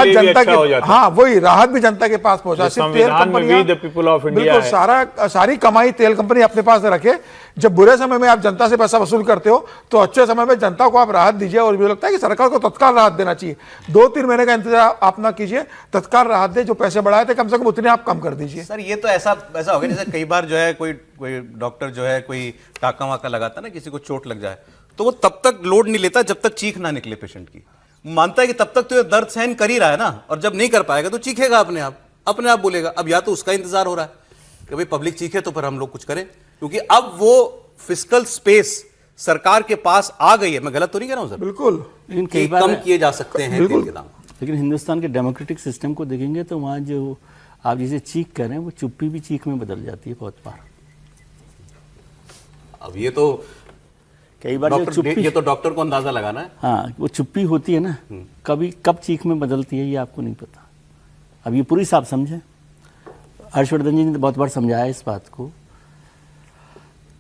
जनता के, हाँ वही राहत भी जनता के पास पहुंचा। सिर्फ तेल कंपनी, बिल्कुल सारी कमाई तेल कंपनी अपने पास रखे। जब बुरे समय में आप जनता से पैसा वसूल करते हो तो अच्छे समय में जनता को आप राहत दीजिए। और मुझे लगता है कि सरकार को तत्काल राहत देना चाहिए, 2-3 महीने का इंतजार आप ना कीजिए, तत्काल राहत दे। जो पैसे बढ़ाए थे कम से कम उतने आप कम कर दीजिए। सर ये तो ऐसा हो गया जैसे कई बार जो है कोई डॉक्टर जो है कोई टाका वाका लगाता ना, किसी को चोट लग जाए तो वो तब तक लोड नहीं लेता जब तक चीख ना निकले पेशेंट की। मानता है कि तब तक तो ये दर्द सहन कर ही रहा है ना, और जब नहीं कर पाएगा तो चीखेगा अपने आप बोलेगा। अब या तो उसका इंतजार हो रहा है कि भाई पब्लिक चीखे तो फिर हम लोग कुछ करें, क्योंकि अब वो फिस्कल स्पेस सरकार के पास आ गई है। मैं गलत तो नहीं कह रहा हूं सर? बिल्कुल, लेकिन कई बार कम किए जा सकते हैं तेल के दाम। लेकिन हिंदुस्तान के डेमोक्रेटिक सिस्टम को देखेंगे तो वहाँ जो आप जिसे चीख कर रहे हैं वो चुप्पी भी चीख में बदल जाती है बहुत बार। अब ये तो कई बार ये तो डॉक्टर को अंदाजा लगाना है। हाँ, वो चुप्पी होती है ना, कब चीख में बदलती है ये आपको नहीं पता। अब ये पूरी साहब समझे, हर्षवर्धन जी ने बहुत बार समझाया इस बात को।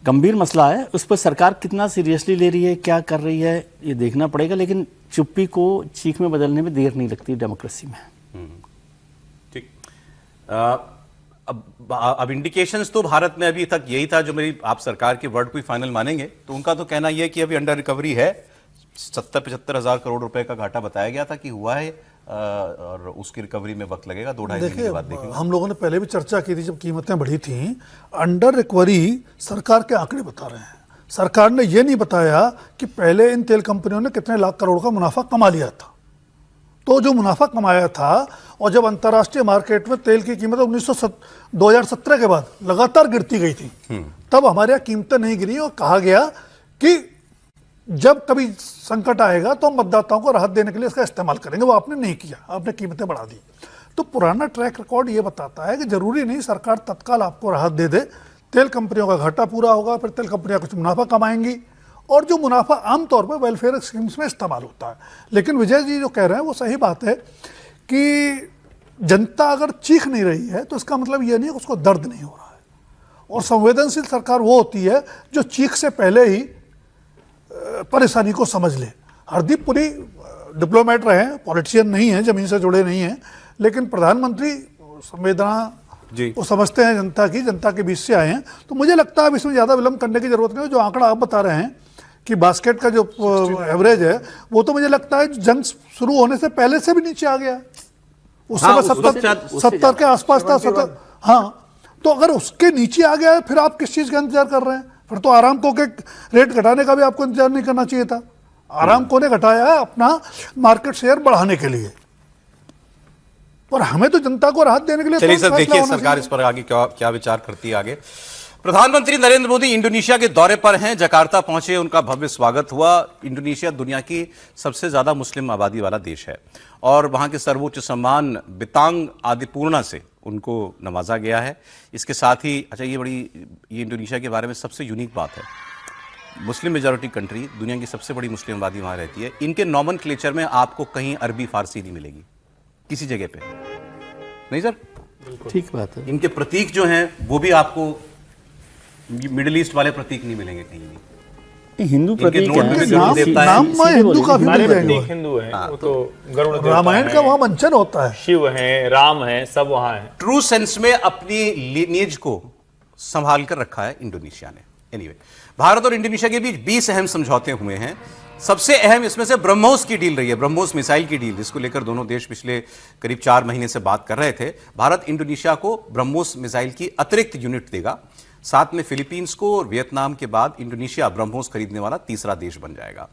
गंभीर मसला है, उस पर सरकार कितना सीरियसली ले रही है, क्या कर रही है, ये देखना पड़ेगा। लेकिन चुप्पी को चीख में बदलने में देर नहीं लगती डेमोक्रेसी में। ठीक, अब इंडिकेशंस तो भारत में अभी तक यही था, जो मेरी आप सरकार के वर्ड को फाइनल मानेंगे तो उनका तो कहना यह है कि अभी अंडर रिकवरी है। 70-75 हजार करोड़ रुपए का घाटा बताया गया था कि हुआ है, और उसकी रिकवरी में वक्त लगेगा, 2-2.5 महीने के बाद देखेंगे। हम लोगों ने पहले भी चर्चा की थी जब कीमतें बढ़ी थी, अंडर रिकवरी सरकार के आंकड़े बता रहे हैं। सरकार ने यह नहीं बताया कि पहले इन तेल कंपनियों ने कितने लाख करोड़ का मुनाफा कमा लिया था। तो जो मुनाफा कमाया था, और जब अंतर्राष्ट्रीय मार्केट में तेल की कीमत 2017 के बाद लगातार गिरती गई थी, तब हमारे यहाँ कीमतें नहीं गिरी और कहा गया कि जब कभी संकट आएगा तो हम मतदाताओं को राहत देने के लिए इसका इस्तेमाल करेंगे। वो आपने नहीं किया, आपने कीमतें बढ़ा दी। तो पुराना ट्रैक रिकॉर्ड ये बताता है कि जरूरी नहीं सरकार तत्काल आपको राहत दे दे, तेल कंपनियों का घाटा पूरा होगा, फिर तेल कंपनियां कुछ मुनाफा कमाएंगी, और जो मुनाफा आमतौर पर वेलफेयर स्कीम्स में इस्तेमाल होता है। लेकिन विजय जी जो कह रहे हैं वो सही बात है कि जनता अगर चीख नहीं रही है तो इसका मतलब ये नहीं है कि उसको दर्द नहीं हो रहा है। और संवेदनशील सरकार वो होती है जो चीख से पहले ही परेशानी को समझ ले। हरदीप पुरी डिप्लोमेट रहे हैं, पॉलिटिशियन नहीं है, जमीन से जुड़े नहीं हैं, लेकिन प्रधानमंत्री संवेदना वो समझते हैं जनता के बीच से आए हैं। तो मुझे लगता है अब इसमें ज़्यादा विलंब करने की जरूरत नहीं है। जो आंकड़ा आप बता रहे हैं कि बास्केट का जो एवरेज है वो तो मुझे लगता है जंग शुरू होने से पहले से भी नीचे आ गया। उस समय 70 के आसपास था, 70। हाँ, तो अगर उसके नीचे आ गया है फिर आप किस चीज का इंतजार कर रहे हैं? फिर तो आरामको के रेट घटाने का भी आपको इंतजार नहीं करना चाहिए था। आरामको ने घटाया है अपना मार्केट शेयर बढ़ाने के लिए, और हमें तो जनता को राहत देने के लिए। चलिए सर, देखिए सरकार इस पर आगे क्या विचार करती है। आगे प्रधानमंत्री नरेंद्र मोदी इंडोनेशिया के दौरे पर हैं, जकार्ता पहुंचे, उनका भव्य स्वागत हुआ। इंडोनेशिया दुनिया की सबसे ज्यादा मुस्लिम आबादी वाला देश है और वहां के सर्वोच्च सम्मान बितांग आदिपूर्णा से उनको नवाजा गया है। इसके साथ ही अच्छा, ये इंडोनेशिया के बारे में सबसे यूनिक बात है, मुस्लिम मेजॉरिटी कंट्री, दुनिया की सबसे बड़ी मुस्लिम आबादी वहां रहती है। इनके नॉमेनक्लेचर में आपको कहीं अरबी फारसी नहीं मिलेगी किसी जगह पे, नहीं सर? ठीक बात है। इनके प्रतीक जो हैं वो भी आपको मिडिल ईस्ट वाले प्रतीक नहीं मिलेंगे कहीं भी। हिंदू प्रतीक नोट में भी है, गरुड़ देवता है। नाम में हिंदू काफी मिल जाएंगे। हिंदू है, वो तो गरुड़ देवता रामायण है, का वहां मंचन होता है, शिव है, राम है, सब वहां है। ट्रू सेंस में अपनी लीनिएज को संभाल कर रखा है इंडोनेशिया ने। एनीवे, भारत और इंडोनेशिया के बीच 20 अहम समझौते हुए हैं। सबसे अहम इसमें से ब्रह्मोस की डील रही है, ब्रह्मोस मिसाइल की डील, जिसको लेकर दोनों देश पिछले करीब 4 महीने से बात कर रहे थे। भारत इंडोनेशिया को ब्रह्मोस मिसाइल की अतिरिक्त यूनिट देगा। साथ में फिलीपींस को और वियतनाम के बाद इंडोनेशिया ब्रह्मोस खरीदने वाला तीसरा देश बन जाएगा।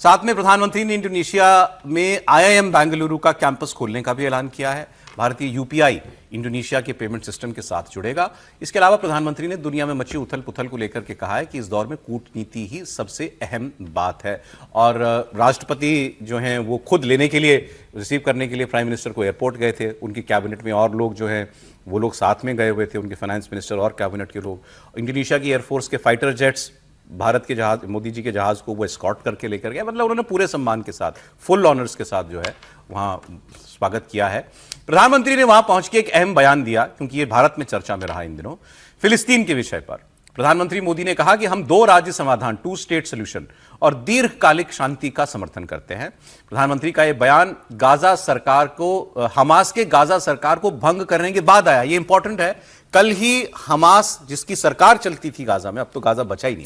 साथ में प्रधानमंत्री ने इंडोनेशिया में IIM बेंगलुरु का कैंपस खोलने का भी ऐलान किया है। भारतीय UPI इंडोनेशिया के पेमेंट सिस्टम के साथ जुड़ेगा। इसके अलावा प्रधानमंत्री ने दुनिया में मची उथल पुथल को लेकर के कहा है कि इस दौर में कूटनीति ही सबसे अहम बात है। और राष्ट्रपति जो हैं वो खुद लेने के लिए, रिसीव करने के लिए प्राइम मिनिस्टर को एयरपोर्ट गए थे। उनकी कैबिनेट में और लोग जो हैं वो लोग साथ में गए हुए थे, उनके फाइनेंस मिनिस्टर और कैबिनेट के लोग। इंडोनेशिया की एयरफोर्स के फाइटर जेट्स भारत के जहाज, मोदी जी के जहाज को वो एस्कॉर्ट करके लेकर गए। मतलब उन्होंने पूरे सम्मान के साथ, फुल ऑनर्स के साथ जो है वहां स्वागत किया है। प्रधानमंत्री ने वहां पहुंच के एक अहम बयान दिया, क्योंकि ये भारत में चर्चा में रहा इन दिनों, फिलिस्तीन के विषय पर। प्रधानमंत्री मोदी ने कहा कि हम 2 राज्य समाधान, 2 स्टेट सोल्यूशन और दीर्घकालिक शांति का समर्थन करते हैं। प्रधानमंत्री का यह बयान गाजा सरकार को, हमास के गाजा सरकार को भंग करने के बाद आया। यह इंपॉर्टेंट है। कल ही हमास, जिसकी सरकार चलती थी गाजा में, अब तो गाजा बचा ही नहीं,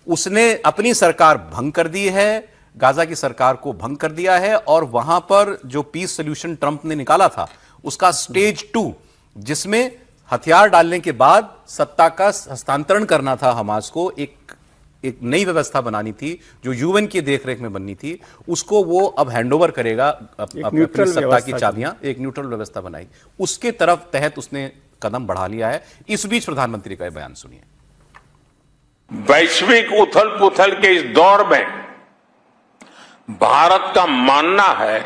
उसने अपनी सरकार भंग कर दी है, गाजा की सरकार को भंग कर दिया है। और वहां पर जो पीस सोल्यूशन ट्रंप ने निकाला था, उसका स्टेज 2, जिसमें हथियार डालने के बाद सत्ता का हस्तांतरण करना था हमास को, एक नई व्यवस्था बनानी थी जो यूएन की देखरेख में बननी थी, उसको वो अब हैंडओवर करेगा अपनी सत्ता की चाबियां, एक न्यूट्रल व्यवस्था बनाई, उसके तरफ तहत उसने कदम बढ़ा लिया है। इस बीच प्रधानमंत्री का यह बयान सुनिए। वैश्विक उथल पुथल के इस दौर में भारत का मानना है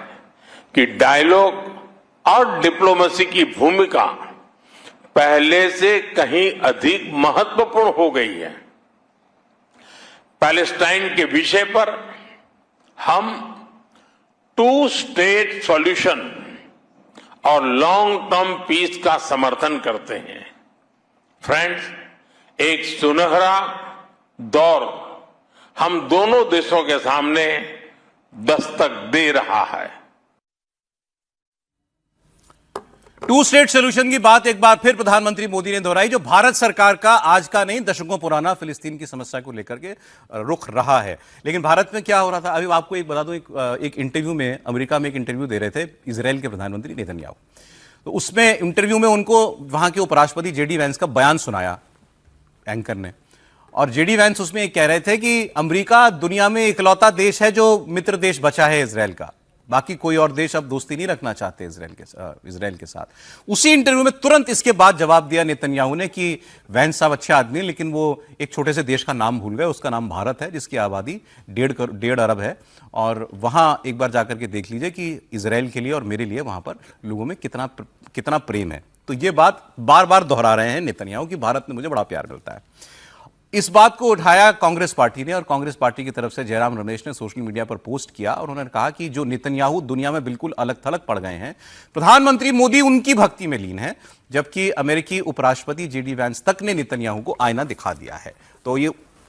कि डायलॉग और डिप्लोमेसी की भूमिका पहले से कहीं अधिक महत्वपूर्ण हो गई है। पैलेस्टाइन के विषय पर हम 2 स्टेट सॉल्यूशन और लॉन्ग टर्म पीस का समर्थन करते हैं। फ्रेंड्स, एक सुनहरा दौर हम दोनों देशों के सामने दस्तक दे रहा है। 2 स्टेट सोल्यूशन की बात एक बार फिर प्रधानमंत्री मोदी ने दोहराई, जो भारत सरकार का आज का नहीं, दशकों पुराना फिलिस्तीन की समस्या को लेकर के रुख रहा है। लेकिन भारत में क्या हो रहा था, अभी आपको एक बता दूं, एक इंटरव्यू में, अमेरिका में एक इंटरव्यू दे रहे थे इजराइल के प्रधानमंत्री नेतन्याहू। तो उसमें इंटरव्यू में उनको वहां के उपराष्ट्रपति JD वैंस का बयान सुनाया एंकर ने, और JD वैंस उसमें एक कह रहे थे कि अमेरिका दुनिया में इकलौता देश है जो मित्र देश बचा है इजराइल का, बाकी कोई और देश अब दोस्ती नहीं रखना चाहते इजराइल के साथ। उसी इंटरव्यू में तुरंत इसके बाद जवाब दिया नेतन्याहू ने कि वैंस साहब अच्छे आदमी, लेकिन वो एक छोटे से देश का नाम भूल गए, उसका नाम भारत है, जिसकी आबादी 1.5 अरब है। और वहां एक बार जाकर के देख लीजिए कि इजराइल के लिए और मेरे लिए वहां पर लोगों में कितना प्रेम है। तो ये बात बार बार दोहरा रहे हैं नेतन्याहू कि भारत में मुझे बड़ा प्यार मिलता है। इस बात को उठाया कांग्रेस पार्टी ने, और कांग्रेस पार्टी की तरफ से जयराम रमेश ने सोशल मीडिया पर पोस्ट किया और उन्होंने कहा कि जो नेतन्याहू दुनिया में बिल्कुल अलग थलग पड़ गए हैं, प्रधानमंत्री मोदी उनकी भक्ति में लीन है, जबकि अमेरिकी उपराष्ट्रपति JD वैंस तक ने नेतन्याहू को आईना दिखा दिया है। तो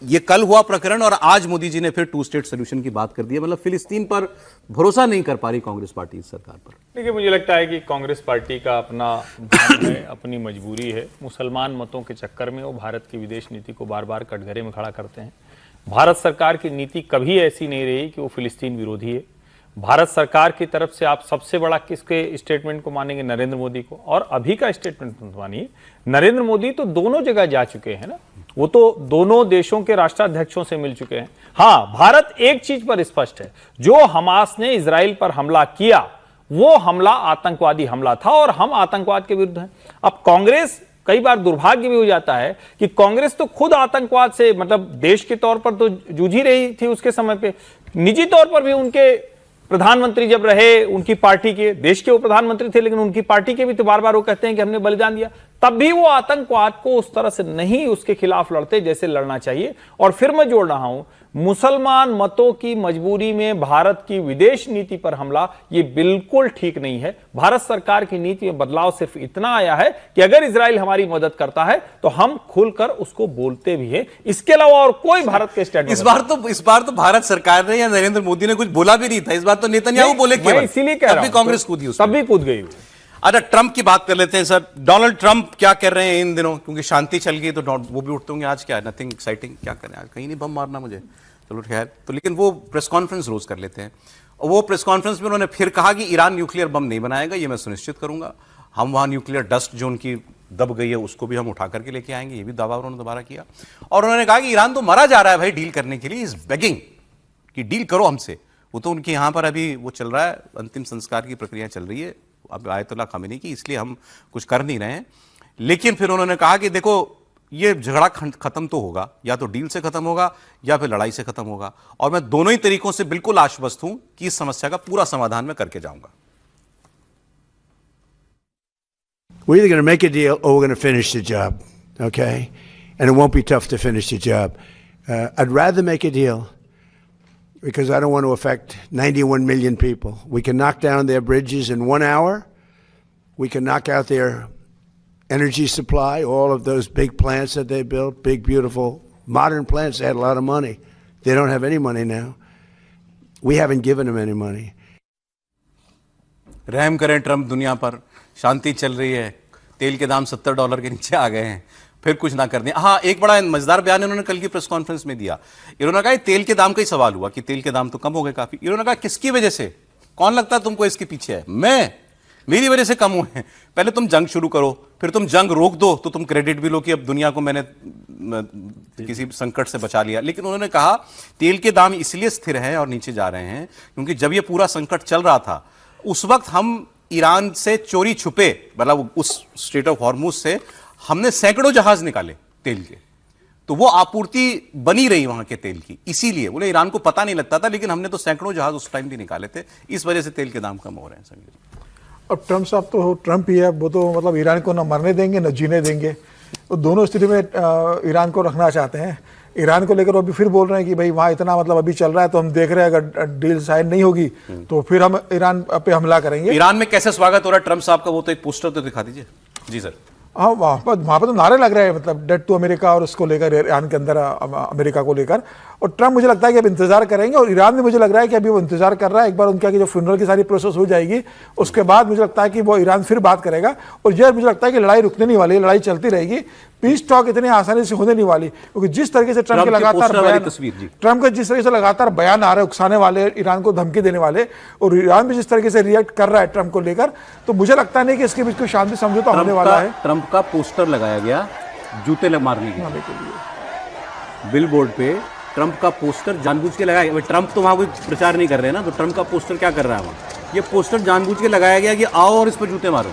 ये कल हुआ प्रकरण, और आज मोदी जी ने फिर 2 स्टेट सोल्यूशन की बात कर दी है। मतलब फिलिस्तीन पर भरोसा नहीं कर पा रही कांग्रेस पार्टी इस सरकार पर। देखिए, मुझे लगता है कि कांग्रेस पार्टी का अपना भ्रम है, अपनी मजबूरी है। मुसलमान मतों के चक्कर में वो भारत की विदेश नीति को बार बार कटघरे में खड़ा करते हैं। भारत सरकार की नीति कभी ऐसी नहीं रही कि वो फिलिस्तीन विरोधी है। भारत सरकार की तरफ से आप सबसे बड़ा किसके स्टेटमेंट को मानेंगे? नरेंद्र मोदी को। और अभी का स्टेटमेंट मत मानिए, नरेंद्र मोदी तो दोनों जगह जा चुके हैं ना, वो तो दोनों देशों के राष्ट्राध्यक्षों से मिल चुके हैं। हां, भारत एक चीज पर स्पष्ट है, जो हमास ने इजराइल पर हमला किया वो हमला आतंकवादी हमला था और हम आतंकवाद के विरुद्ध हैं। अब कांग्रेस, कई बार दुर्भाग्य भी हो जाता है कि कांग्रेस तो खुद आतंकवाद से, मतलब देश के तौर पर तो जूझ ही रही थी उसके समय पे, निजी तौर पर भी उनके प्रधानमंत्री जब रहे उनकी पार्टी के, देश के वो प्रधानमंत्री थे लेकिन उनकी पार्टी के भी तो बार बार वो कहते हैं कि हमने बलिदान दिया, तब भी वो आतंकवाद को उस तरह से नहीं उसके खिलाफ लड़ते जैसे लड़ना चाहिए। और फिर मैं जोड़ रहा हूं, मुसलमान मतों की मजबूरी में भारत की विदेश नीति पर हमला, ये बिल्कुल ठीक नहीं है। भारत सरकार की नीति में बदलाव सिर्फ इतना आया है कि अगर इजराइल हमारी मदद करता है तो हम खुलकर उसको बोलते भी हैं। इसके अलावा और कोई भारत के स्टैंड इस बार तो भारत सरकार ने या नरेंद्र मोदी ने कुछ बोला भी नहीं था। इस बार तो नेतन्याहू बोले, इसीलिए कह रहा हूं, कांग्रेस कूदी उसमें, तब भी कूद गई। अच्छा, ट्रंप की बात कर लेते हैं सर। डोनाल्ड ट्रंप क्या कर रहे हैं इन दिनों? क्योंकि शांति चल गई तो वो भी उठते होंगे, आज क्या है, नथिंग एक्साइटिंग, क्या करें आज, कहीं नहीं बम मारना मुझे, चलो खैर। तो लेकिन वो प्रेस कॉन्फ्रेंस रोज कर लेते हैं और वो प्रेस कॉन्फ्रेंस में उन्होंने फिर कहा कि ईरान न्यूक्लियर बम नहीं बनाएगा, ये मैं सुनिश्चित करूंगा। हम वहां न्यूक्लियर डस्ट जो उनकी दब गई है उसको भी हम उठा करके लेके आएंगे, ये भी दावा उन्होंने दोबारा किया। और उन्होंने कहा कि ईरान तो मरा जा रहा है भाई डील करने के लिए, इज बेगिंग कि डील करो हमसे। वो तो उनके यहां पर अभी वो चल रहा है, अंतिम संस्कार की प्रक्रिया चल रही है अब आयतुल्लाह खामेनी की, इसलिए हम कुछ कर नहीं रहे हैं। लेकिन फिर उन्होंने कहा कि देखो ये झगड़ा खत्म तो होगा, या तो डील से खत्म होगा या फिर लड़ाई से खत्म होगा, और मैं दोनों ही तरीकों से बिल्कुल आश्वस्त हूं कि इस समस्या का पूरा समाधान मैं करके जाऊंगा। We're either going to make a deal or we're going to finish the job, okay? And it won't be tough to finish the job. I'd rather make a deal because I don't want to affect 91 million people. We can knock down their bridges in 1 hour. We can knock out their energy supply, all of those big plants that they built, big, beautiful, modern plants. They had a lot of money. They don't have any money now. We haven't given them any money. रहम करें ट्रंप दुनिया पर, शांति चल रही है, तेल के दाम $70 के नीचे आ गए हैं, फिर कुछ ना कर दें। हाँ, एक बड़ा मजेदार बयान इन्होंने कल की प्रेस कॉन्फ्रेंस में दिया। इन्होंने कहा तेल के दाम का ही सवाल हुआ कि तेल के दाम तो कम हो गए काफी। इन्होंने कहा किसकी वजह से, कौन लगता है तुमको इसके पीछे है? मैं, मेरी वजह से कम हुए हैं। पहले तुम जंग शुरू करो, फिर तुम जंग रोक दो तो तुम क्रेडिट भी लो कि अब दुनिया को मैंने किसी संकट से बचा लिया। लेकिन उन्होंने कहा तेल के दाम इसलिए स्थिर हैं और नीचे जा रहे हैं क्योंकि जब ये पूरा संकट चल रहा था उस वक्त हम ईरान से चोरी छुपे, मतलब उस स्ट्रेट ऑफ हॉर्मुज से हमने सैकड़ों जहाज निकाले तेल के, तो वो आपूर्ति बनी रही वहां के तेल की। इसीलिए बोले ईरान को पता नहीं लगता था, लेकिन हमने तो सैकड़ों जहाज उस टाइम भी निकाले थे, इस वजह से तेल के दाम कम हो रहे हैं। संजय, अब ट्रंप साहब तो ट्रंप ही है, वो तो मतलब ईरान को न मरने देंगे न जीने देंगे, तो दोनों स्थिति में ईरान को रखना चाहते हैं। ईरान को लेकर वो अभी फिर बोल रहे हैं कि भाई वहाँ इतना मतलब अभी चल रहा है तो हम देख रहे हैं अगर डील साइन नहीं होगी तो फिर हम ईरान पे हमला करेंगे। ईरान में कैसे स्वागत हो रहा है ट्रंप साहब का, वो तो एक पोस्टर तो दिखा दीजिए। जी सर। हाँ, वहाँ पर तो नारे लग रहे हैं, मतलब डेट टू अमेरिका और उसको लेकर, ईरान के अंदर अमेरिका को लेकर। और ट्रंप मुझे लगता है कि अब इंतजार करेंगे, और ईरान में मुझे लग रहा है कि अभी वो इंतजार कर रहा है, एक बार उनका कि जो फ्यूनरल की सारी प्रोसेस हो जाएगी उसके बाद मुझे लगता है कि वो ईरान फिर बात करेगा। और यह मुझे लगता है कि लड़ाई रुकने नहीं वाली, लड़ाई चलती रहेगी, पीस टॉक इतनी आसानी से होने नहीं वाली, क्योंकि जिस तरीके से ट्रंप के लगातार जिस तरीके से लगातार बयान आ रहे हैं उकसाने वाले, ईरान को धमकी देने वाले, और ईरान भी जिस तरीके से रिएक्ट कर रहा है ट्रंप को लेकर, तो मुझे लगता नहीं कि इसके बीच कोई शांति समझौता होने वाला है। ट्रंप का पोस्टर लगाया गया जूते मारने के लिए, बिल बोर्ड पे ट्रंप का पोस्टर जानबूझ के लगाया गया। ट्रंप तो वहां कोई प्रचार नहीं कर रहे ना, तो ट्रंप का पोस्टर क्या कर रहा है वहां? ये पोस्टर जानबूझ के लगाया गया कि आओ और इस पर जूते मारो।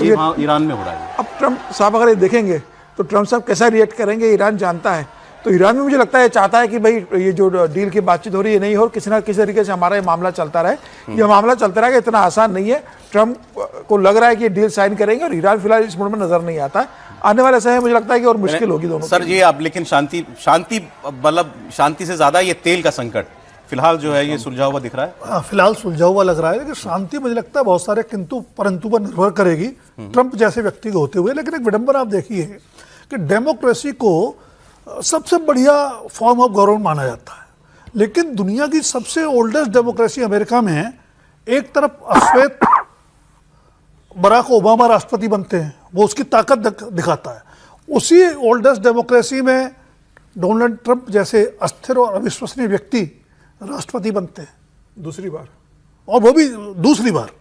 ये वहां ईरान में हो रहा है। अब ट्रंप साहब अगर ये देखेंगे तो ट्रंप साहब कैसा रिएक्ट करेंगे ईरान जानता है। तो ईरान में मुझे लगता है चाहता है कि भाई ये जो डील की बातचीत हो रही है नहीं हो, किसी ना किसी तरीके से हमारा ये मामला चलता रहे। ये मामला चलता रहेगा, इतना आसान नहीं है। ट्रंप को लग रहा है कि ये डील साइन करेंगे, और ईरान फिलहाल इस मूड में नजर नहीं आता। आने वाले समय मुझे लगता है कि और मुश्किल होगी दोनों। सर ये अब लेकिन शांति मतलब शांति से ज्यादा ये तेल का संकट फिलहाल जो है ये सुलझा हुआ दिख रहा है। फिलहाल सुलझा हुआ लग रहा है, लेकिन शांति मुझे लगता है बहुत सारे किंतु परंतु पर निर्भर करेगी ट्रंप जैसे व्यक्ति को होते हुए। लेकिन एक विडंबना आप देखिए कि डेमोक्रेसी को सबसे बढ़िया फॉर्म ऑफ गवर्नमेंट माना जाता है, लेकिन दुनिया की सबसे ओल्डेस्ट डेमोक्रेसी अमेरिका में एक तरफ अश्वेत बराक ओबामा राष्ट्रपति बनते हैं, वो उसकी ताकत दिखाता है। उसी ओल्डेस्ट डेमोक्रेसी में डोनाल्ड ट्रंप जैसे अस्थिर और अविश्वसनीय व्यक्ति राष्ट्रपति बनते हैं दूसरी बार, और वो भी दूसरी बार।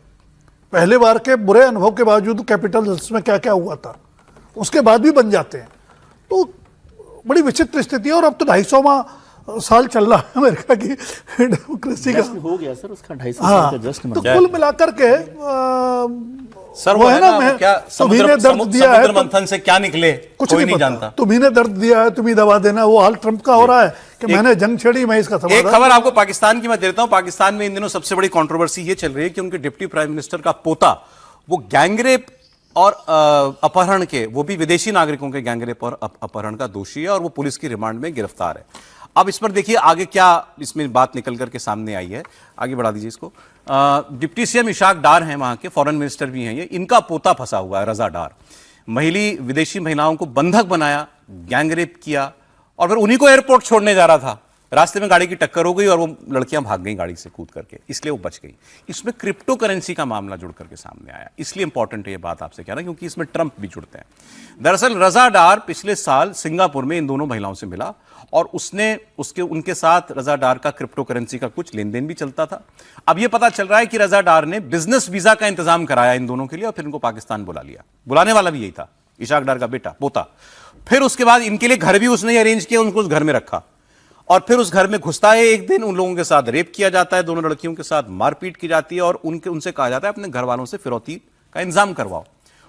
पहले बार के बुरे अनुभव के बावजूद कैपिटल हिल्स में क्या क्या हुआ था, उसके बाद भी बन जाते हैं। तो बड़ी विचित्र स्थिति है। और अब तो 250वां साल चल रहा है अमेरिका की डेमोक्रेसी का। हो गया सर उसका 250 हाँ, साल का जस्ट तो कुल मिलाकर के सर वो है ना, वो क्या तुम्ही ने दर्द दिया है, समुद्र मंथन से क्या निकले कोई नहीं जानता। तुम्ही ने दर्द दिया है, तुम्ही दवा देना, वो हाल ट्रंप का हो रहा है कि मैंने जंग छेड़ी, मैं इसका एक खबर आपको पाकिस्तान की मैं देता हूं। पाकिस्तान में इन दिनों सबसे बड़ी कंट्रोवर्सी ये चल रही है कि उनके डिप्टी प्राइम मिनिस्टर का पोता वो गैंगरेप और अपहरण के, वो भी विदेशी नागरिकों के गैंगरेप और अपहरण का दोषी है और वो पुलिस की रिमांड में गिरफ्तार है। अब इस पर देखिए आगे क्या इसमें बात निकल करके सामने आई है। आगे बढ़ा दीजिए इसको। डिप्टी सीएम इशाक डार हैं, वहां के फॉरेन मिनिस्टर भी हैं ये। इनका पोता फंसा हुआ है रजा डार। विदेशी महिलाओं को बंधक बनाया, गैंगरेप किया और फिर उन्हीं को एयरपोर्ट छोड़ने जा रहा था। रास्ते में गाड़ी की टक्कर हो गई और वो लड़कियां भाग गई गाड़ी से कूद करके, इसलिए वो बच गई। इसमें क्रिप्टो करेंसी का मामला जुड़ करके सामने आया, इसलिए इंपॉर्टेंट है ये बात आपसे कहना, क्योंकि इसमें ट्रंप भी जुड़ते हैं। दरअसल रजा डार पिछले साल सिंगापुर में इन दोनों महिलाओं से मिला और उनके साथ रजा डार का क्रिप्टो करेंसी का कुछ लेन देन भी चलता था। अब यह पता चल रहा है कि रजा डार ने बिजनेस वीजा का इंतजाम कराया इन दोनों के लिए और फिर इनको पाकिस्तान बुला लिया। बुलाने वाला भी यही था, इशाक डार का बेटा, पोता। फिर उसके बाद इनके लिए घर भी उसने अरेंज किया, उनको उस घर में रखा और फिर उस घर में घुसता है एक दिन, उन लोगों के साथ रेप किया जाता है, दोनों लड़कियों के साथ मारपीट की जाती है और उनसे कहा जाता है अपने घर वालों से फिरौती का इंतजाम करवाओ।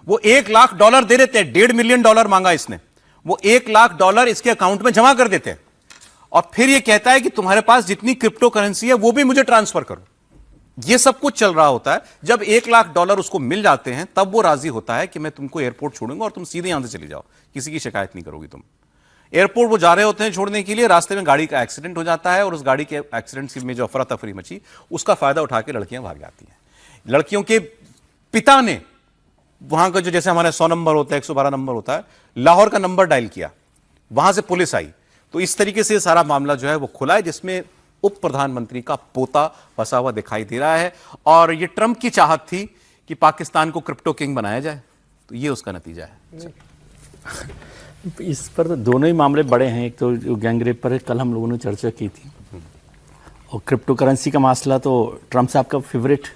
वो $1 लाख दे देते हैं। $1.5 मिलियन मांगा इसने, वो $1 लाख इसके अकाउंट में जमा कर देते हैं और फिर ये कहता है कि तुम्हारे पास जितनी क्रिप्टो करेंसी है वो भी मुझे ट्रांसफर करो। ये सब कुछ चल रहा होता है। जब $1 लाख उसको मिल जाते हैं तब वो राजी होता है कि मैं तुमको एयरपोर्ट छोड़ूंगा और तुम सीधे यहां से चली जाओ, किसी की शिकायत नहीं करोगी तुम। एयरपोर्ट वो जा रहे होते हैं छोड़ने के लिए, रास्ते में गाड़ी का एक्सीडेंट हो जाता है और उस गाड़ी के एक्सीडेंट में जो अफरा तफरी मची उसका फायदा उठा के लड़कियां भाग जाती हैं। लड़कियों के पिता ने वहां का जो जैसे हमारे 100 नंबर होता है, 112 नंबर होता है, लाहौर का नंबर डायल किया, वहां से पुलिस आई। तो इस तरीके से सारा मामला जो है वो खुला है, जिसमें उप प्रधानमंत्री का पोता फंसा हुआ दिखाई दे रहा है और ये ट्रंप की चाहत थी कि पाकिस्तान को क्रिप्टो किंग बनाया जाए, तो ये उसका नतीजा है। इस पर तो दोनों ही मामले बड़े हैं। एक तो जो गैंगरेप पर कल हम लोगों ने चर्चा की थी और क्रिप्टो करेंसी का मसला तो ट्रंप साहब का फेवरेट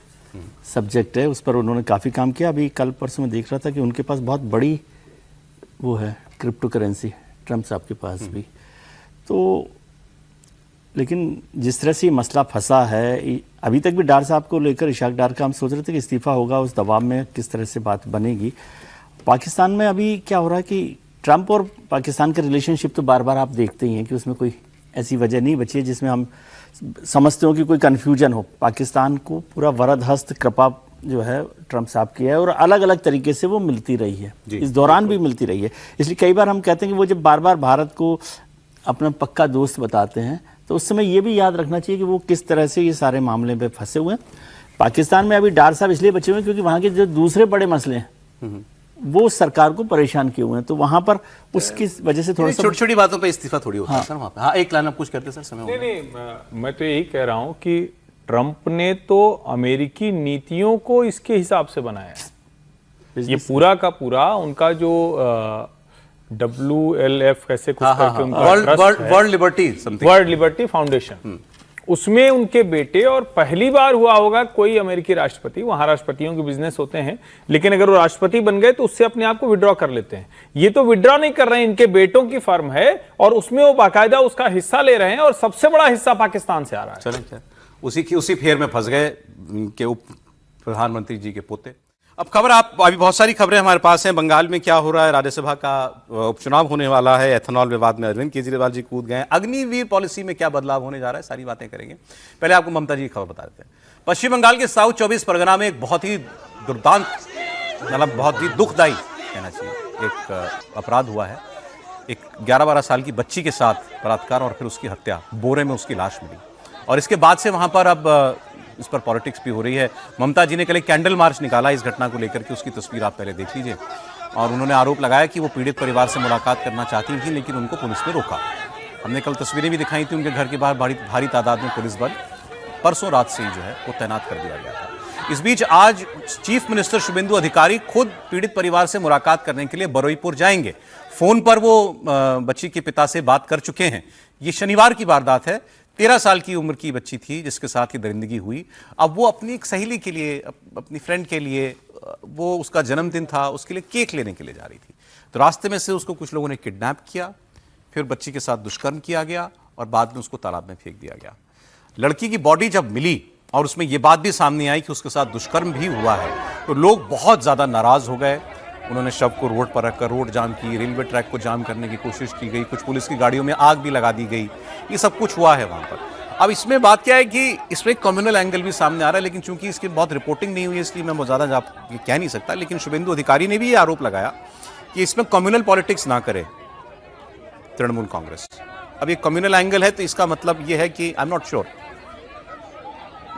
सब्जेक्ट है, उस पर उन्होंने काफ़ी काम किया। अभी कल परसों में देख रहा था कि उनके पास बहुत बड़ी वो है क्रिप्टो करेंसी, ट्रंप साहब के पास भी। तो लेकिन जिस तरह से ये मसला फंसा है, अभी तक भी डार साहब को लेकर, इशाक डार का हम सोच रहे थे कि इस्तीफ़ा होगा, उस दबाव में किस तरह से बात बनेगी। पाकिस्तान में अभी क्या हो रहा है कि ट्रंप और पाकिस्तान का रिलेशनशिप तो बार बार आप देखते ही हैं कि उसमें कोई ऐसी वजह नहीं बची है जिसमें हम समझते हो कि कोई कन्फ्यूजन हो। पाकिस्तान को पूरा वरद हस्त कृपा जो है ट्रंप साहब की है और अलग अलग तरीके से वो मिलती रही है, इस दौरान भी मिलती रही है। इसलिए कई बार हम कहते हैं कि वो जब बार बार भारत को अपना पक्का दोस्त बताते हैं तो उस समय ये भी याद रखना चाहिए कि वो किस तरह से ये सारे मामले पे फंसे हुए हैं। पाकिस्तान में अभी डार साहब इसलिए बचे हुए हैं क्योंकि वहाँ के जो दूसरे बड़े मसले हैं वो सरकार को परेशान किए हुए हैं, तो वहां पर उसकी वजह से थोड़ा सा छोटी छोटी बातों पे इस्तीफा थोड़ी होता है सर वहां पे। हाँ, एक लाइन आप कुछ करते सर, समय नहीं, मैं तो यही कह रहा हूं कि ट्रंप ने तो अमेरिकी नीतियों को इसके हिसाब से बनाया है। ये पूरा का पूरा उनका जो WLF ऐसे कुछ करके उनका वर्ल्ड लिबर्टी फाउंडेशन, उसमें उनके बेटे, और पहली बार हुआ होगा कोई अमेरिकी राष्ट्रपति, वहां राष्ट्रपतियों के बिजनेस होते हैं, लेकिन अगर वो राष्ट्रपति बन गए तो उससे अपने आप को विड्रॉ कर लेते हैं। ये तो विड्रॉ नहीं कर रहे हैं, इनके बेटों की फर्म है और उसमें वो बाकायदा उसका हिस्सा ले रहे हैं और सबसे बड़ा हिस्सा पाकिस्तान से आ रहा है। चलें, उसी फेर में फंस गए के उप प्रधानमंत्री जी के पोते। अब खबर अभी बहुत सारी खबरें हमारे पास हैं। बंगाल में क्या हो रहा है, राज्यसभा का उपचुनाव होने वाला है, एथेनॉल विवाद में अरविंद केजरीवाल जी कूद गए, अग्निवीर पॉलिसी में क्या बदलाव होने जा रहा है, सारी बातें करेंगे। पहले आपको ममता जी की खबर बता देते हैं। पश्चिम बंगाल के साउथ 24 परगना में एक बहुत ही दुर्दांत, मतलब बहुत ही दुखदायी कहना चाहिए, एक अपराध हुआ है। एक 11-12 साल की बच्ची के साथ बलात्कार और फिर उसकी हत्या, बोरे में उसकी लाश मिली और इसके बाद से वहां पर अब इस पर पॉलिटिक्स भी हो रही है। ममता जी ने कल एक कैंडल मार्च निकाला इस घटना को लेकर के, उसकी तस्वीर आप पहले देख लीजिए। और उन्होंने आरोप लगाया कि वो पीड़ित परिवार से मुलाकात करना चाहती थी लेकिन उनको पुलिस ने रोका। हमने कल तस्वीरें भी दिखाई थी, उनके घर के बाहर भारी तादाद में पुलिस बल परसों रात से ही जो है वो तैनात कर दिया गया था। इस बीच आज चीफ मिनिस्टर शुभेंदु अधिकारी खुद पीड़ित परिवार से मुलाकात करने के लिए बरुईपुर जाएंगे। फोन पर वो बच्ची के पिता से बात कर चुके हैं। ये शनिवार की वारदात है। 13 साल की उम्र की बच्ची थी जिसके साथ ये दरिंदगी हुई। अब वो अपनी एक सहेली के लिए, अपनी फ्रेंड के लिए, वो उसका जन्मदिन था, उसके लिए केक लेने के लिए जा रही थी। तो रास्ते में से उसको कुछ लोगों ने किडनैप किया, फिर बच्ची के साथ दुष्कर्म किया गया और बाद में उसको तालाब में फेंक दिया गया। लड़की की बॉडी जब मिली और उसमें यह बात भी सामने आई कि उसके साथ दुष्कर्म भी हुआ है, तो लोग बहुत ज्यादा नाराज हो गए। उन्होंने शव को रोड पर रखकर रोड जाम की, रेलवे ट्रैक को जाम करने की कोशिश की गई, कुछ पुलिस की गाड़ियों में आग भी लगा दी गई। ये सब कुछ हुआ है वहां पर। अब इसमें बात क्या है कि इसमें कम्युनल एंगल भी सामने आ रहा है, लेकिन चूंकि इसकी बहुत रिपोर्टिंग नहीं हुई है इसलिए मैं बहुत ज्यादा कह नहीं सकता। लेकिन शुभेंदु अधिकारी ने भी ये आरोप लगाया कि इसमें कम्युनल पॉलिटिक्स ना करे तृणमूल कांग्रेस। अब ये कम्युनल एंगल है तो इसका मतलब ये है कि आई एम नॉट श्योर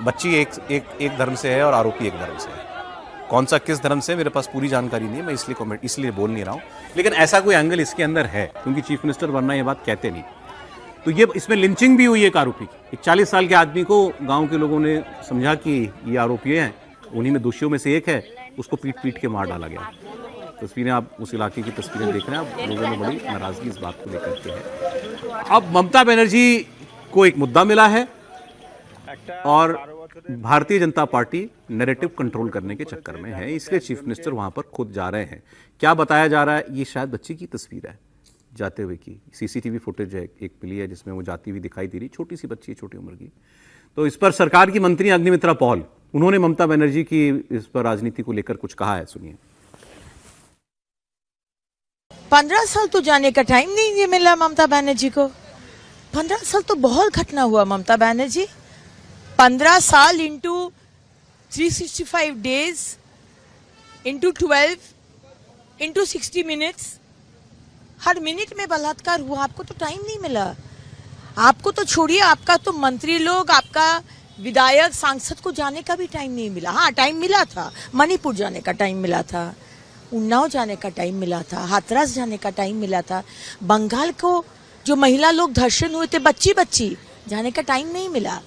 बच्ची एक धर्म से है और आरोपी एक धर्म से है। कौन सा किस धर्म से मेरे पास पूरी जानकारी नहीं है, मैं इसलिए बोल नहीं रहा हूं। लेकिन ऐसा कोई एंगल इसके अंदर है, क्योंकि चीफ मिनिस्टर वरना ये बात कहते नहीं। तो ये इसमें लिंचिंग भी हुई एक आरोपी की। एक 40 साल के आदमी को गांव के लोगों ने समझा कि ये आरोपी हैं, उन्हीं में दोषियों में से एक है, उसको पीट के मार डाला गया। तस्वीरें आप उस इलाके की तस्वीरें देख रहे हैं। अब लोगों में बड़ी नाराजगी इस बात को लेकर के है। अब ममता बनर्जी को एक मुद्दा मिला है और Bharatiya Janata party narrative control करने के चक्कर में है, इसलिए चीफ मिनिस्टर वहां पर खुद जा रहे हैं। क्या बताया जा रहा है, ये शायद बच्ची की तस्वीर है जाते हुए की, सीसीटीवी फुटेज है एक मिली है जिसमें वो जाती हुई दिखाई दे रही, छोटी सी बच्ची, छोटी उम्र की। तो इस पर सरकार की मंत्री अग्निमित्रा पॉल, उन्होंने ममता बनर्जी की इस पर राजनीति को लेकर कुछ कहा है, सुनिए। 15 साल तो जाने का टाइम नहीं मिला ममता बनर्जी को। 15 साल तो बहुत घटना हुआ ममता बनर्जी। 15 साल into 365 days into 12 into 60 minutes, हर मिनट में बलात्कार हुआ। आपको तो टाइम नहीं मिला। आपको तो छोड़िए, आपका तो मंत्री लोग, आपका विधायक, सांसद को जाने का भी टाइम नहीं मिला। हाँ, टाइम मिला था, मणिपुर जाने का टाइम मिला था, उन्नाव जाने का टाइम मिला था, हाथरस जाने का टाइम मिला था। बंगाल को जो महिला लोग धर्षण हुए थे, बच्ची जाने का टाइम नहीं मिला।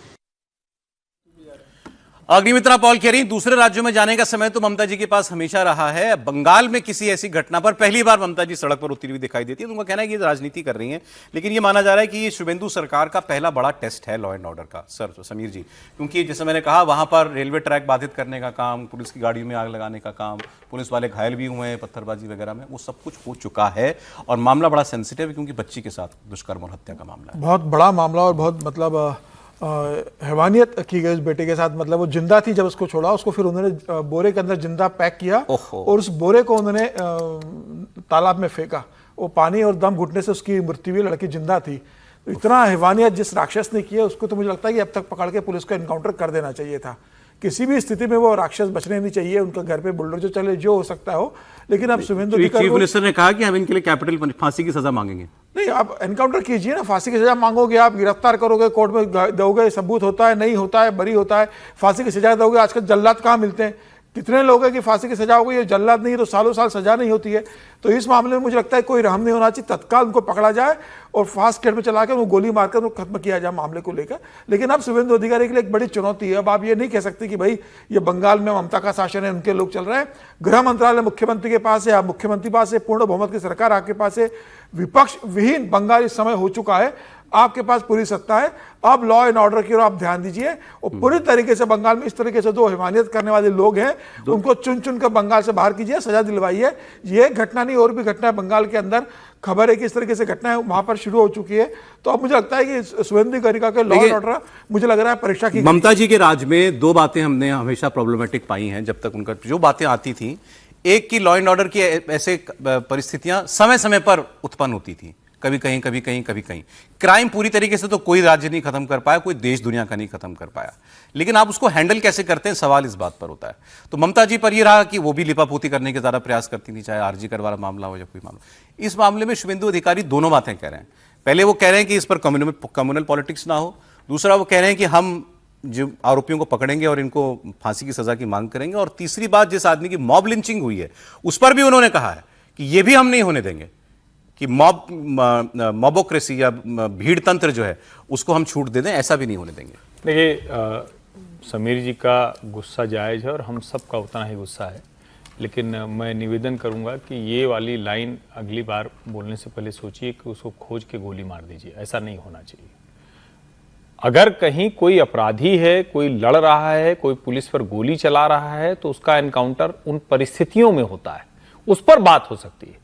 अग्निमित्रा पॉल कह रही, दूसरे राज्यों में जाने का समय तो ममता जी के पास हमेशा रहा है। बंगाल में किसी ऐसी घटना पर पहली बार ममता जी सड़क पर उतरी हुई दिखाई देती है। तो उनका कहना है कि राजनीति कर रही हैं, लेकिन ये माना जा रहा है कि ये शुभेंदु सरकार का पहला बड़ा टेस्ट है लॉ एंड ऑर्डर का। सर समीर जी, क्योंकि जैसे मैंने कहा, वहां पर रेलवे ट्रैक बाधित करने का काम, पुलिस की गाड़ियों में आग लगाने का काम, पुलिस वाले घायल भी हुए हैं पत्थरबाजी वगैरह में, वो सब कुछ हो चुका है और मामला बड़ा सेंसिटिव है क्योंकि बच्ची के साथ दुष्कर्म और हत्या का मामला है। बहुत बड़ा मामला और बहुत मतलब हैवानियत की गई उस बेटे के साथ। मतलब वो जिंदा थी, जब उसको छोड़ा, उसको फिर उन्होंने बोरे के अंदर जिंदा पैक किया और उस बोरे को उन्होंने तालाब में फेंका। वो पानी और दम घुटने से उसकी मृत्यु हुई, लड़की जिंदा थी। तो इतना हैवानियत जिस राक्षस ने किया, उसको तो मुझे लगता है कि अब तक पकड़ के पुलिस को एनकाउंटर कर देना चाहिए था। किसी भी स्थिति में वो राक्षस बचने नहीं चाहिए। उनका घर पे बुलडोजर चले, जो हो सकता हो। लेकिन अब शुभेंदु चीफ मिनिस्टर ने कहा कि हम इनके लिए कैपिटल फांसी की सजा मांगेंगे। नहीं, आप एनकाउंटर कीजिए ना, फांसी की सजा मांगोगे, आप गिरफ्तार करोगे, कोर्ट में दोगे, सबूत होता है, नहीं होता है, बरी होता है, फांसी की सजा दोगे। आजकल जल्लाद कहाँ मिलते हैं? कितने लोग हैं कि फांसी की सजा हो गई, ये जल्लाद नहीं है तो सालों साल सजा नहीं होती है। तो इस मामले में मुझे लगता है कोई रहम नहीं होना चाहिए, तत्काल उनको पकड़ा जाए और फास्ट ट्रैक में चला कर उनको गोली मारकर उनको खत्म किया जाए मामले को लेकर। लेकिन अब शुभेंदु अधिकारी के लिए एक बड़ी चुनौती है। अब आप ये नहीं कह सकते कि भाई ये बंगाल में ममता का शासन है, उनके लोग चल रहे हैं। गृह मंत्रालय मुख्यमंत्री के पास है, आप मुख्यमंत्री पास है, पूर्ण बहुमत की सरकार आपके पास है, विपक्ष विहीन बंगाल इस समय हो चुका है, आपके पास पूरी सत्ता है। अब लॉ एंड ऑर्डर की ओर आप ध्यान दीजिए और पूरी तरीके से बंगाल में इस तरीके से जो हैवानियत करने वाले लोग हैं उनको चुन चुन कर बंगाल से बाहर कीजिए, सजा दिलवाइए। ये घटना नहीं, और भी घटना है बंगाल के अंदर। खबर है कि इस तरीके से घटनाएं वहां पर शुरू हो चुकी है। तो अब मुझे लगता है कि शुभेंदु अधिकारी का लॉ एंड ऑर्डर मुझे लग रहा है परीक्षा की। ममता जी के राज में दो बातें हमने हमेशा प्रॉब्लमेटिक पाई हैं जब तक उनका जो बातें आती थी। एक की लॉ एंड ऑर्डर की ऐसे परिस्थितियां समय समय पर उत्पन्न होती थी, कभी कहीं कभी कहीं कभी कहीं। क्राइम पूरी तरीके से तो कोई राज्य नहीं खत्म कर पाया, कोई देश दुनिया का नहीं खत्म कर पाया, लेकिन आप उसको हैंडल कैसे करते हैं, सवाल इस बात पर होता है। तो ममता जी पर यह रहा कि वो भी लिपापोती करने के ज्यादा प्रयास करती थी, चाहे आरजी कर वाला मामला हो या कोई मामला। इस मामले में शुभेंदु अधिकारी दोनों बातें कह रहे हैं। पहले वो कह रहे हैं कि इस पर कम्युनल पॉलिटिक्स ना हो, दूसरा वो कह रहे हैं कि हम जो आरोपियों को पकड़ेंगे और इनको फांसी की सजा की मांग करेंगे, और तीसरी बात, जिस आदमी की मॉब लिंचिंग हुई है उस पर भी उन्होंने कहा है कि ये भी हम नहीं होने देंगे, कि मॉबोक्रेसी या भीड़ तंत्र जो है उसको हम छूट दे दें, ऐसा भी नहीं होने देंगे। देखिए, समीर जी का गुस्सा जायज है और हम सबका उतना ही गुस्सा है, लेकिन मैं निवेदन करूंगा कि ये वाली लाइन अगली बार बोलने से पहले सोचिए कि उसको खोज के गोली मार दीजिए। ऐसा नहीं होना चाहिए। अगर कहीं कोई अपराधी है, कोई लड़ रहा है, कोई पुलिस पर गोली चला रहा है, तो उसका एनकाउंटर उन परिस्थितियों में होता है, उस पर बात हो सकती है।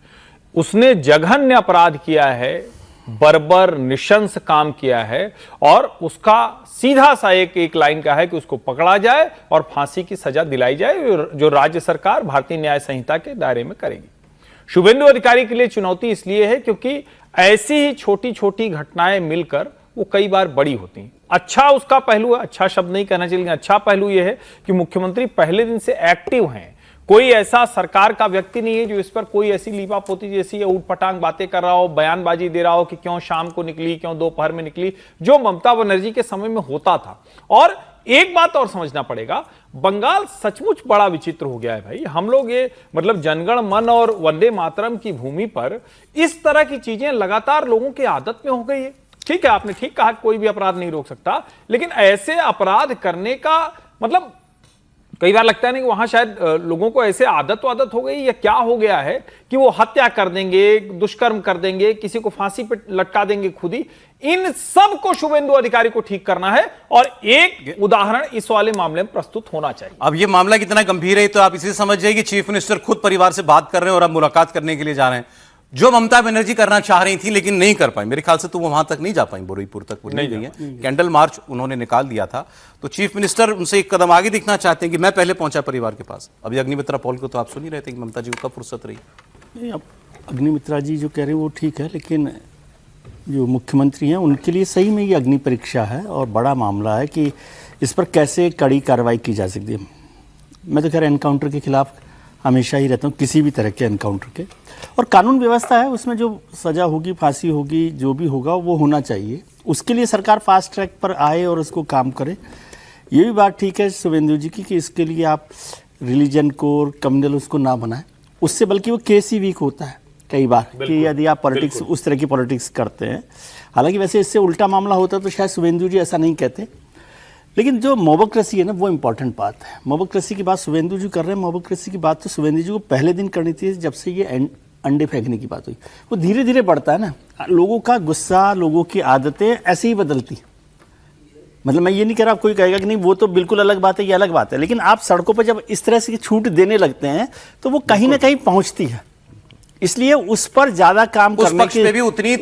उसने जघन्य अपराध किया है, बर्बर निशंस काम किया है, और उसका सीधा सा एक लाइन का है कि उसको पकड़ा जाए और फांसी की सजा दिलाई जाए, जो राज्य सरकार भारतीय न्याय संहिता के दायरे में करेगी। शुभेंदु अधिकारी के लिए चुनौती इसलिए है क्योंकि ऐसी ही छोटी छोटी घटनाएं मिलकर वो कई बार बड़ी होती हैं। अच्छा उसका पहलू है, अच्छा शब्द नहीं कहना चाहिए, अच्छा पहलू यह है कि मुख्यमंत्री पहले दिन से एक्टिव हैं। कोई ऐसा सरकार का व्यक्ति नहीं है जो इस पर कोई ऐसी लीपापोती जैसी ऊट पटांग बातें कर रहा हो, बयानबाजी दे रहा हो कि क्यों शाम को निकली, क्यों दोपहर में निकली, जो ममता बनर्जी के समय में होता था। और एक बात और समझना पड़ेगा, बंगाल सचमुच बड़ा विचित्र हो गया है भाई। हम लोग ये मतलब जनगण मन और वंदे मातरम की भूमि पर इस तरह की चीजें लगातार लोगों की आदत में हो गई है। ठीक है, आपने ठीक कहा, कोई भी अपराध नहीं रोक सकता, लेकिन ऐसे अपराध करने का मतलब कई बार लगता है नहीं कि वहां शायद लोगों को ऐसे आदत हो गई या क्या हो गया है कि वो हत्या कर देंगे, दुष्कर्म कर देंगे, किसी को फांसी पे लटका देंगे खुद ही। इन सब को शुभेंदु अधिकारी को ठीक करना है और एक उदाहरण इस वाले मामले में प्रस्तुत होना चाहिए। अब ये मामला कितना गंभीर है तो आप इसे समझिए कि चीफ मिनिस्टर खुद परिवार से बात कर रहे हैं और अब मुलाकात करने के लिए जा रहे हैं। जो ममता बनर्जी करना चाह रही थी लेकिन नहीं कर पाई, मेरे ख्याल से तो वो वहां तक नहीं जा पाई, बोरीपुर तक वो नहीं गई है। कैंडल मार्च उन्होंने निकाल दिया था, तो चीफ मिनिस्टर उनसे एक कदम आगे दिखना चाहते हैं कि मैं पहले पहुंचा परिवार के पास। अभी अग्निमित्रा पॉल को तो आप सुन ही रहे थे कि ममता जी को कब फुर्सत रही। नहीं, अब अग्निमित्रा जी जो कह रहे हैं वो ठीक है, लेकिन जो मुख्यमंत्री हैं उनके लिए सही में ये अग्नि परीक्षा है और बड़ा मामला है कि इस पर कैसे कड़ी कार्रवाई की जा सकती है। मैं तो कह रहा एनकाउंटर के खिलाफ हमेशा ही रहता हूँ, किसी भी तरह के एनकाउंटर के, और कानून व्यवस्था है उसमें जो सजा होगी, फांसी होगी, जो भी होगा वो होना चाहिए। उसके लिए सरकार फास्ट ट्रैक पर आए और उसको काम करे। ये भी बात ठीक है शुभेंदु जी की कि इसके लिए आप रिलीजन को और कम्युनल उसको ना बनाएं, उससे बल्कि वो केस ही वीक होता है कई बार कि यदि आप पॉलिटिक्स उस तरह की पॉलिटिक्स करते हैं। हालांकि वैसे इससे उल्टा मामला होता तो शायद शुभेंदु जी ऐसा नहीं कहते, लेकिन जो मोबोक्रेसी है ना वो इम्पोर्टेंट बात है। मोबोक्रेसी की बात शुभेंदु जी कर रहे हैं, मोबोक्रेसी की बात तो शुभेंदु जी को पहले दिन करनी थी जब से ये अंडे फेंकने की बात हुई। वो धीरे धीरे बढ़ता है ना, लोगों का गुस्सा, लोगों की आदतें ऐसे ही बदलती। मतलब मैं ये नहीं कह रहा, कोई कहेगा कि नहीं वो तो बिल्कुल अलग बात है, ये अलग बात है, लेकिन आप सड़कों पर जब इस तरह से छूट देने लगते हैं तो वो कहीं ना कहीं पहुंचती है। इसलिए उस पर ज्यादा काम करने की भी उतनी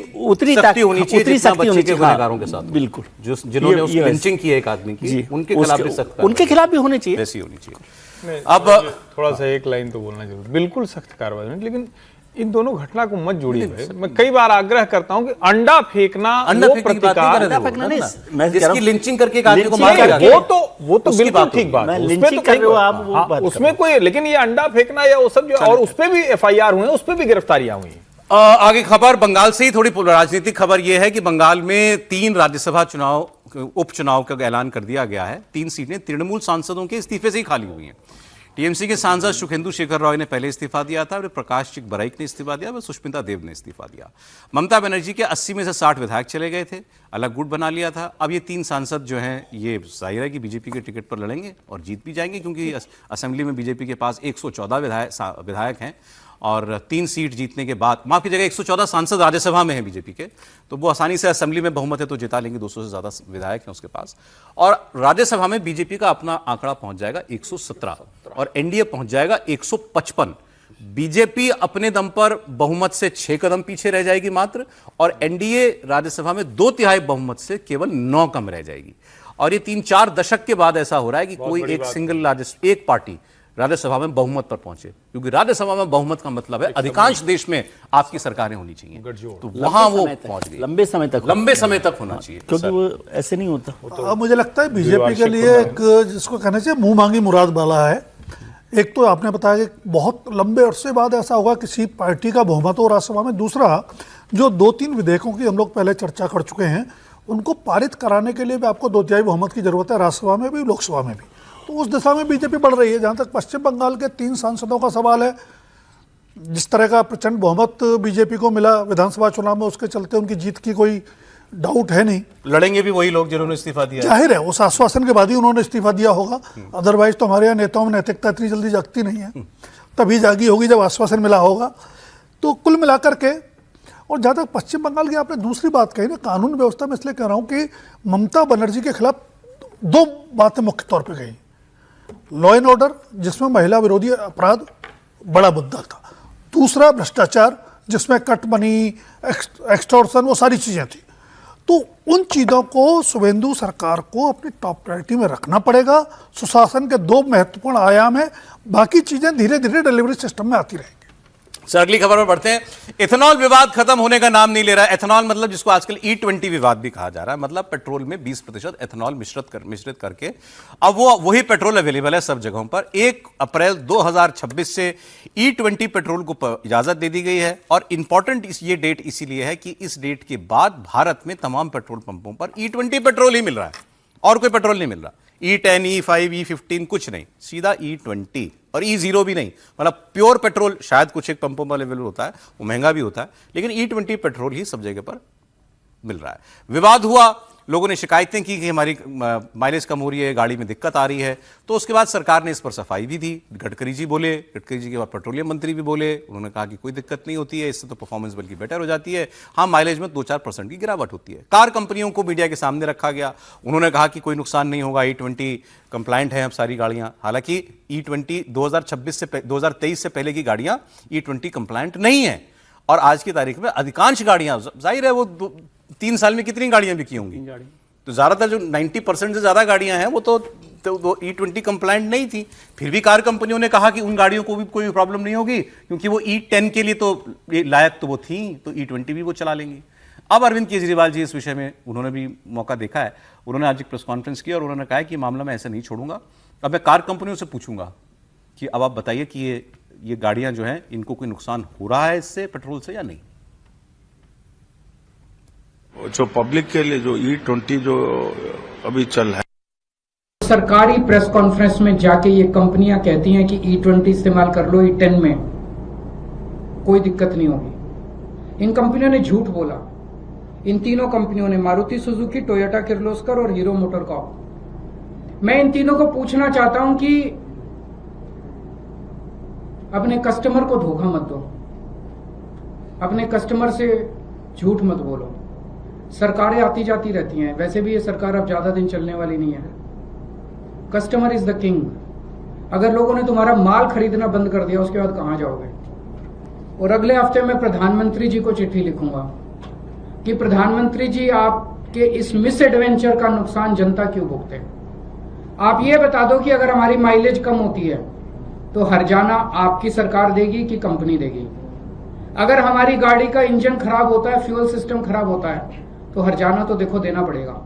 सख्ती होनी चाहिए जितना बच्चे के गुनहगारों के साथ। बिल्कुल, जिन्होंने उसकी लिंचिंग की एक आदमी की, उनके खिलाफ भी सख्त, उनके खिलाफ भी होनी चाहिए, वैसी होनी चाहिए। अब थोड़ा सा एक लाइन तो बोलना जरूर, बिल्कुल सख्त कार्रवाई, लेकिन इन दोनों घटना को मत जोड़िए भाई। मैं कई बार आग्रह करता हूं कि अंडा फेंकना, जिसकी लिंचिंग करके एक आदमी को मारा गया, वो तो बिल्कुल ठीक बात है, उसमें कोई, लेकिन ये अंडा फेंकना या वो सब जो, और उस पर भी FIR हुए, उस पर भी गिरफ्तारियां हुई। आगे खबर बंगाल से ही थोड़ी राजनीतिक खबर यह है कि बंगाल में 3 राज्यसभा चुनाव, उपचुनाव का ऐलान कर दिया गया है। 3 सीटें तृणमूल सांसदों के इस्तीफे से ही खाली हुई हैं। टीएमसी के सांसद सुखेंदु शेखर रॉय ने पहले इस्तीफा दिया था, फिर प्रकाश चिकबराइक ने इस्तीफा दिया, फिर सुष्मिता देव ने इस्तीफा दिया। ममता बनर्जी के 80 में से 60 विधायक चले गए थे, अलग गुट बना लिया था। अब ये 3 सांसद जो हैं ये जाहिर है कि बीजेपी के टिकट पर लड़ेंगे और जीत भी जाएंगे, क्योंकि असेंबली में बीजेपी के पास 114 विधायक हैं और 3 सीट जीतने के बाद, माफ कीजिएगा 114 सांसद राज्यसभा में हैं बीजेपी के, तो वो आसानी से असेंबली में बहुमत है तो जिता लेंगे, 200 से ज्यादा विधायक हैं उसके पास। और राज्यसभा में बीजेपी का अपना आंकड़ा पहुंच जाएगा 117 और एनडीए पहुंच जाएगा 155। बीजेपी अपने दम पर बहुमत से 6 कदम पीछे रह जाएगी मात्र, और एनडीए राज्यसभा में 2/3 बहुमत से केवल 9 कम रह जाएगी। और ये 3-4 दशक के बाद ऐसा हो रहा है कि कोई एक सिंगल एक पार्टी राज्यसभा में बहुमत पर पहुंचे, क्योंकि राज्यसभा में बहुमत का मतलब है अधिकांश देश में आपकी सरकारें होनी चाहिए, तो वहां वो पहुंच गई। लंबे समय तक होना चाहिए, क्योंकि वो ऐसे नहीं होता। अब मुझे लगता है बीजेपी के लिए एक जिसको कहना चाहिए मुंह मांगी मुराद वाला है। एक तो आपने बताया कि बहुत लंबे अरसे बाद ऐसा होगा किसी पार्टी का बहुमत हो राज्यसभा में। दूसरा, जो 2-3 विधेयकों की हम लोग पहले चर्चा कर चुके हैं, उनको पारित कराने के लिए भी आपको 2/3 बहुमत की जरूरत है, राज्यसभा में भी, लोकसभा में भी। तो उस दिशा में बीजेपी बढ़ रही है। जहां तक पश्चिम बंगाल के 3 सांसदों का सवाल है, जिस तरह का प्रचंड बहुमत बीजेपी को मिला विधानसभा चुनाव में, उसके चलते उनकी जीत की कोई डाउट है नहीं। लड़ेंगे भी वही लोग जिन्होंने इस्तीफा दिया, जाहिर है उस आश्वासन के बाद ही उन्होंने इस्तीफा दिया होगा, अदरवाइज तो हमारे यहाँ नेताओं में नैतिकता इतनी जल्दी जगती नहीं है। तभी जागी होगी जब आश्वासन मिला होगा। तो कुल मिलाकर के, और जहाँ तक पश्चिम बंगाल की आपने दूसरी बात कही ना, कानून व्यवस्था में इसलिए कह रहा हूँ कि ममता बनर्जी के खिलाफ दो बातें मुख्य तौर पे कही। लॉ एंड ऑर्डर, जिसमें महिला विरोधी अपराध बड़ा मुद्दा था। दूसरा भ्रष्टाचार, जिसमें कट मनी, एक्सटॉर्शन, वो सारी चीज़ें थी। तो उन चीज़ों को शुभेंदु सरकार को अपनी टॉप प्रायोरिटी में रखना पड़ेगा। सुशासन के दो महत्वपूर्ण आयाम है, बाकी चीज़ें धीरे धीरे डिलीवरी सिस्टम में आती रहेंगी। सर, अगली खबर पर बढ़ते हैं। इथेनॉल विवाद खत्म होने का नाम नहीं ले रहा है। इथेनॉल मतलब जिसको आजकल E20 विवाद भी कहा जा रहा है, मतलब पेट्रोल में 20% इथेनॉल मिश्रित करके अब वही पेट्रोल अवेलेबल है सब जगहों पर। 1 अप्रैल 2026 से E20 पेट्रोल को इजाजत दे दी गई है। और इंपॉर्टेंट ये डेट इसीलिए है कि इस डेट के बाद भारत में तमाम पेट्रोल पंपों पर E20 पेट्रोल ही मिल रहा है और कोई पेट्रोल नहीं मिल रहा। E10, E5, E15 कुछ नहीं, सीधा E20 और E0 भी नहीं। मतलब प्योर पेट्रोल शायद कुछ एक पंपों पर अवेलेबल होता है, वो महंगा भी होता है, लेकिन E20 पेट्रोल ही सब जगह पर मिल रहा है। विवाद हुआ, लोगों ने शिकायतें की कि हमारी माइलेज कम हो रही है, गाड़ी में दिक्कत आ रही है। तो उसके बाद सरकार ने इस पर सफाई भी दी। गडकरी जी बोले, गडकरी जी के बाद पेट्रोलियम मंत्री भी बोले, उन्होंने कहा कि कोई दिक्कत नहीं होती है, इससे तो परफॉर्मेंस बल्कि बेटर हो जाती है। हाँ, माइलेज में 2-4% की गिरावट होती है। कार कंपनियों को मीडिया के सामने रखा गया, उन्होंने कहा कि कोई नुकसान नहीं होगा, E20 कंप्लाइंट है अब सारी गाड़ियां। हालांकि E20 2023 से पहले की गाड़ियां E20 कंप्लाइंट नहीं है। और आज की तारीख में अधिकांश गाड़ियां, जाहिर है वो 3 साल में कितनी गाड़ियां बिकी होंगी, तो ज्यादातर जो 90% से ज्यादा गाड़ियां हैं वो तो E20 कंप्लाइंट नहीं थी। फिर भी कार कंपनियों ने कहा कि उन गाड़ियों को भी कोई प्रॉब्लम नहीं होगी, क्योंकि वो E10 के लिए तो लायक तो वो थी, तो E20 भी वो चला लेंगी। अब अरविंद केजरीवाल जी इस विषय में उन्होंने भी मौका देखा है। उन्होंने आज एक प्रेस कॉन्फ्रेंस की और उन्होंने कहा कि मामला मैं ऐसे नहीं छोड़ूंगा। अब मैं कार कंपनियों से पूछूंगा कि अब आप बताइए कि ये गाड़ियां जो हैं, इनको कोई नुकसान हो रहा है इससे, पेट्रोल से, या नहीं। जो पब्लिक के लिए जो E20 जो अभी चल रहा है, सरकारी प्रेस कॉन्फ्रेंस में जाके ये कंपनियां कहती हैं कि E20 इस्तेमाल कर लो, E10 में कोई दिक्कत नहीं होगी। इन कंपनियों ने झूठ बोला। इन तीनों कंपनियों ने, मारुति सुजुकी, टोयोटा किर्लोस्कर और हीरो मोटरकॉर्प। मैं इन तीनों को पूछना चाहता हूं कि अपने कस्टमर को धोखा मत दो, अपने कस्टमर से झूठ मत बोलो। सरकारें आती जाती रहती हैं, वैसे भी ये सरकार अब ज्यादा दिन चलने वाली नहीं है। Customer is the king. अगर लोगों ने तुम्हारा माल खरीदना बंद कर दिया, उसके बाद कहां जाओगे। और अगले हफ्ते मैं प्रधानमंत्री जी को चिट्ठी लिखूंगा कि प्रधानमंत्री जी, आपके इस मिस एडवेंचर का नुकसान जनता क्यों भुगते। आप ये बता दो कि अगर हमारी माइलेज कम होती है तो हर्जाना आपकी सरकार देगी कि कंपनी देगी। अगर हमारी गाड़ी का इंजन खराब होता है, फ्यूल सिस्टम खराब होता है, तो हर्जाना तो देखो देना पड़ेगा।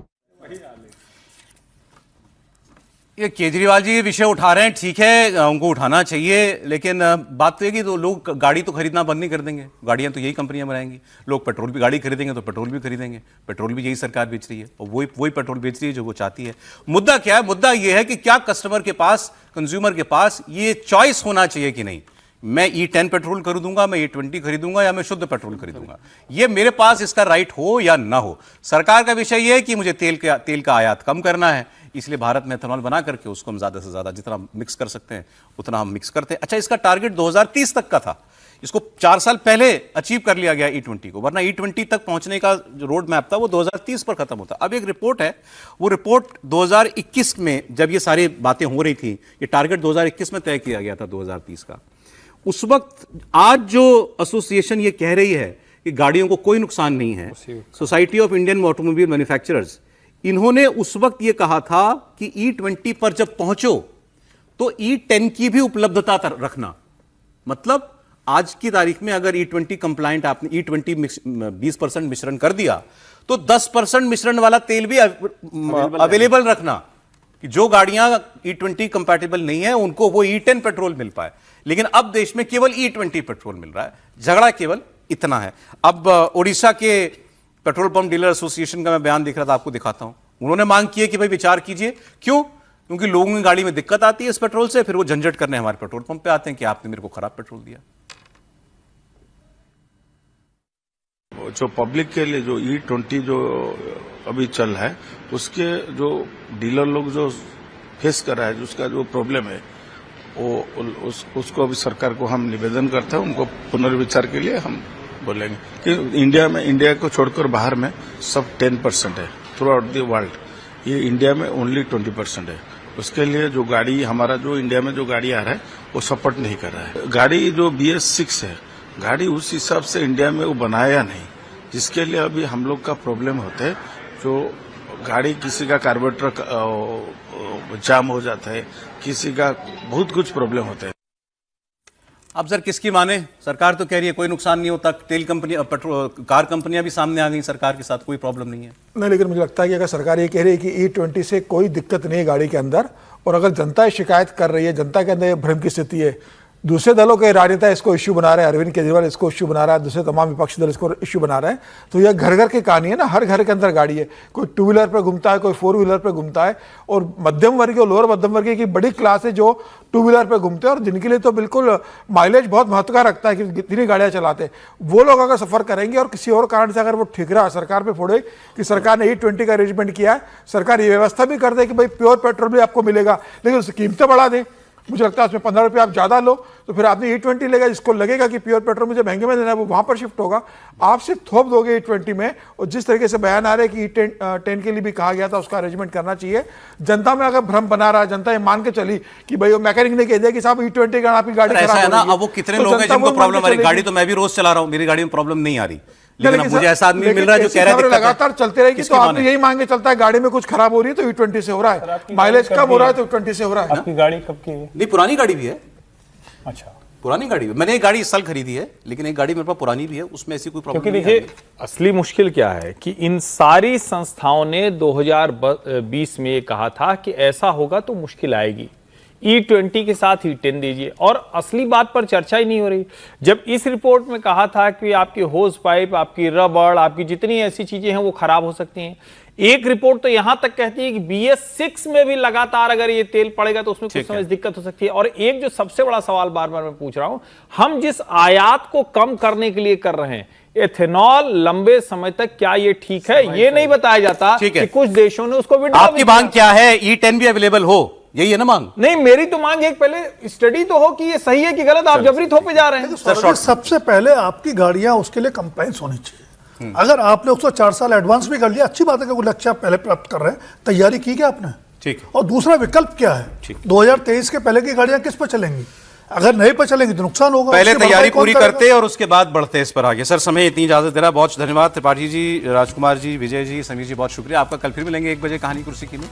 ये केजरीवाल जी ये विषय उठा रहे हैं, ठीक है, उनको उठाना चाहिए, लेकिन बात तो है कि तो लोग गाड़ी तो खरीदना बंद नहीं कर देंगे। गाड़ियां तो यही कंपनियां बनाएंगी। लोग पेट्रोल भी, गाड़ी खरीदेंगे तो पेट्रोल भी खरीदेंगे। पेट्रोल भी यही सरकार बेच रही है और वही पेट्रोल बेच रही है जो वो चाहती है। मुद्दा क्या है? मुद्दा ये है कि क्या कस्टमर के पास, कंज्यूमर के पास ये चॉइस होना चाहिए कि नहीं, मैं E10 पेट्रोल खरीदूंगा, मैं E20 खरीदूंगा, या मैं शुद्ध पेट्रोल खरीदूंगा। ये मेरे पास इसका राइट हो या ना हो। सरकार का विषय यह है कि मुझे तेल का आयात कम करना है, इसलिए भारत में एथेनॉल बना करके उसको हम ज्यादा से ज्यादा जितना मिक्स कर सकते हैं उतना हम मिक्स करते हैं। अच्छा, इसका टारगेट 2030 तक का था, इसको 4 साल पहले अचीव कर लिया गया E20 को, वरना E20 तक पहुंचने का जो रोड मैप था वो 2030 पर खत्म होता। अब एक रिपोर्ट है, वो रिपोर्ट 2021 में जब ये सारी बातें हो रही थी, ये टारगेट 2021 में तय किया गया था 2030 का। उस वक्त आज जो एसोसिएशन ये कह रही है कि गाड़ियों को कोई नुकसान नहीं है, society of Indian automobile manufacturers, इन्होंने उस वक्त ये कहा था कि E20 पर जब पहुंचो तो E10 की भी उपलब्धता रखना। मतलब आज की तारीख में अगर E20 कंप्लाइंट आपने E20 20% मिश्रण कर दिया तो 10% मिश्रण वाला तेल भी अवेलेबल रखना, कि जो गाड़ियां E20 कंपैटिबल नहीं है उनको वो E10 पेट्रोल मिल पाए। लेकिन अब देश में केवल E20 पेट्रोल मिल रहा है। झगड़ा केवल इतना है। अब ओडिशा के पेट्रोल पंप डीलर एसोसिएशन का मैं बयान देख रहा था, आपको दिखाता हूं। उन्होंने मांग की है कि भाई विचार कीजिए। क्यों? क्योंकि लोगों की गाड़ी में दिक्कत आती है इस पेट्रोल से, फिर वो झंझट करने हमारे पेट्रोल पंप पे आते हैं कि आपने मेरे को खराब पेट्रोल दिया। जो पब्लिक के लिए जो E20 जो अभी चल रहा है, उसके जो डीलर लोग जो फेस कर रहा है, उसका जो प्रॉब्लम है, उसको अभी सरकार को हम निवेदन करते हैं, उनको पुनर्विचार के लिए हम बोलेंगे कि इंडिया को छोड़कर बाहर में सब 10% है थ्रू आउट द वर्ल्ड, ये इंडिया में ओनली 20% है। उसके लिए जो गाड़ी हमारा जो इंडिया में जो गाड़ी आ रहा है वो सपोर्ट नहीं कर रहा है। गाड़ी जो BS6 है, गाड़ी उस हिसाब से इंडिया में वो बनाया नहीं, जिसके लिए अभी हम लोग का प्रॉब्लम होता है। जो गाड़ी किसी का कार्बोरेटर जाम हो जाता है, किसी का बहुत कुछ प्रॉब्लम होता है। अब सर किसकी माने? सरकार तो कह रही है कोई नुकसान नहीं होता, तेल कंपनी पेट्रोल कार कंपनियां भी सामने आ गई, सरकार के साथ कोई प्रॉब्लम नहीं है। नहीं, लेकिन मुझे लगता है कि अगर सरकार ये कह रही है कि E20 से कोई दिक्कत नहीं है गाड़ी के अंदर, और अगर जनता शिकायत कर रही है, जनता के अंदर ये भ्रम की स्थिति है, दूसरे दलों के राजनेता इसको इश्यू बना रहे हैं, अरविंद केजरीवाल इसको इश्यू बना रहा है, दूसरे तमाम विपक्षी दल इसको इश्यू बना रहे हैं, तो यह घर घर की कहानी है ना। हर घर के अंदर गाड़ी है, कोई 2 व्हीलर पर घूमता है, कोई 4 व्हीलर पर घूमता है, और मध्यम वर्गीय और लोअर मध्यम वर्गीय की बड़ी क्लास है जो 2 व्हीलर पर घूमते हैं और जिनके लिए तो बिल्कुल माइलेज बहुत महत्व का रखता है कि कितनी गाड़ियां चलाते हैं। वो लोग अगर सफर करेंगे और किसी और कारण से अगर वो ठिकरा सरकार पे फोड़े कि सरकार ने E20 का अरेंजमेंट किया है, सरकार ये व्यवस्था भी कर दे कि भाई प्योर पेट्रोल भी आपको मिलेगा, लेकिन उसकी कीमतें बढ़ा दें, मुझे लगता है उसमें 15 रुपये आप ज़्यादा लो, तो फिर आपने E20 लेगा, जिसको लगेगा कि प्योर पेट्रोल मुझे महंगे में देना है वो वहाँ पर शिफ्ट होगा। आप सिर्फ थोप दोगे E20 में, और जिस तरीके से बयान आ रहे हैं कि E10 के लिए भी कहा गया था उसका अरेंजमेंट करना चाहिए। जनता में अगर भ्रम बना रहा है, जनता ये मान के चली कि भाई वो मैकेनिक ने कह दिया कि साहब E20 का आपकी गाड़ी खराब है हो ना। रही है, अब वो कितने लोग हैं जिनको प्रॉब्लम आ रही है? गाड़ी तो मैं भी रोज चला रहा हूँ, मेरी गाड़ी में प्रॉब्लम नहीं आ रही, लेकिन अब मुझे ऐसा आदमी मिल रहा है जो कह रहा है लगातार चलते रहेगी तो आपने यही मांगे चलता है गाड़ी में कुछ खराब हो रही है तो E20 से हो रहा है, माइलेज कम हो रहा है तो E20 से हो रहा है। आपकी गाड़ी कब की है? नहीं, पुरानी गाड़ी भी है। अच्छा, पुरानी गाड़ी भी, मैंने एक गाड़ी इस साल खरीदी है, लेकिन एक गाड़ी मेरे पास पुरानी भी है, उसमें ऐसी कोई प्रॉब्लम क्योंकि नहीं है। देखिए असली मुश्किल क्या है कि इन सारी संस्थाओं ने 2020 में ये कहा था कि ऐसा होगा तो मुश्किल आएगी, E20 के साथ E10 दीजिए, और असली बात पर चर्चा ही नहीं हो रही। जब इस रिपोर्ट में कहा था कि आपकी होज पाइप, आपकी रबड़, आपकी जितनी ऐसी चीजें हैं वो खराब हो सकती हैं, एक रिपोर्ट तो यहां तक कहती है कि BS6 में भी लगातार अगर ये तेल पड़ेगा तो उसमें कुछ समय दिक्कत हो सकती है। और एक जो सबसे बड़ा सवाल बार बार मैं पूछ रहा हूं, हम जिस आयात को कम करने के लिए कर रहे हैं, एथेनॉल, लंबे समय तक क्या ये ठीक है? ये नहीं बताया जाता कि कुछ देशों ने उसको विड्रॉ। आपकी मांग क्या है? E10 भी अवेलेबल हो, यही है ना मांग? नहीं, मेरी तो मांग एक पहले स्टडी तो हो कि ये सही है कि गलत, आप जबरी थोपे जा रहे हैं। सबसे पहले आपकी गाड़ियां उसके लिए कंप्लायंस होनी चाहिए। अगर आपने उसको 4 साल एडवांस भी कर लिया, अच्छी बात है कि वो लक्ष्य आप पहले प्राप्त कर रहे हैं, तैयारी की क्या आपने? ठीक। और दूसरा विकल्प क्या है? 2023 के पहले की गाड़ियां किस पर चलेंगी? अगर नहीं पर चलेंगी तो नुकसान होगा। पहले तैयारी पूरी करते और उसके बाद बढ़ते इस पर आगे। सर, समय इतनी इजाजत दे रहा, बहुत धन्यवाद। त्रिपाठी जी, राजकुमार जी, विजय जी, समीर जी, बहुत शुक्रिया आपका। कल फिर मिलेंगे 1 बजे कहानी कुर्सी की में।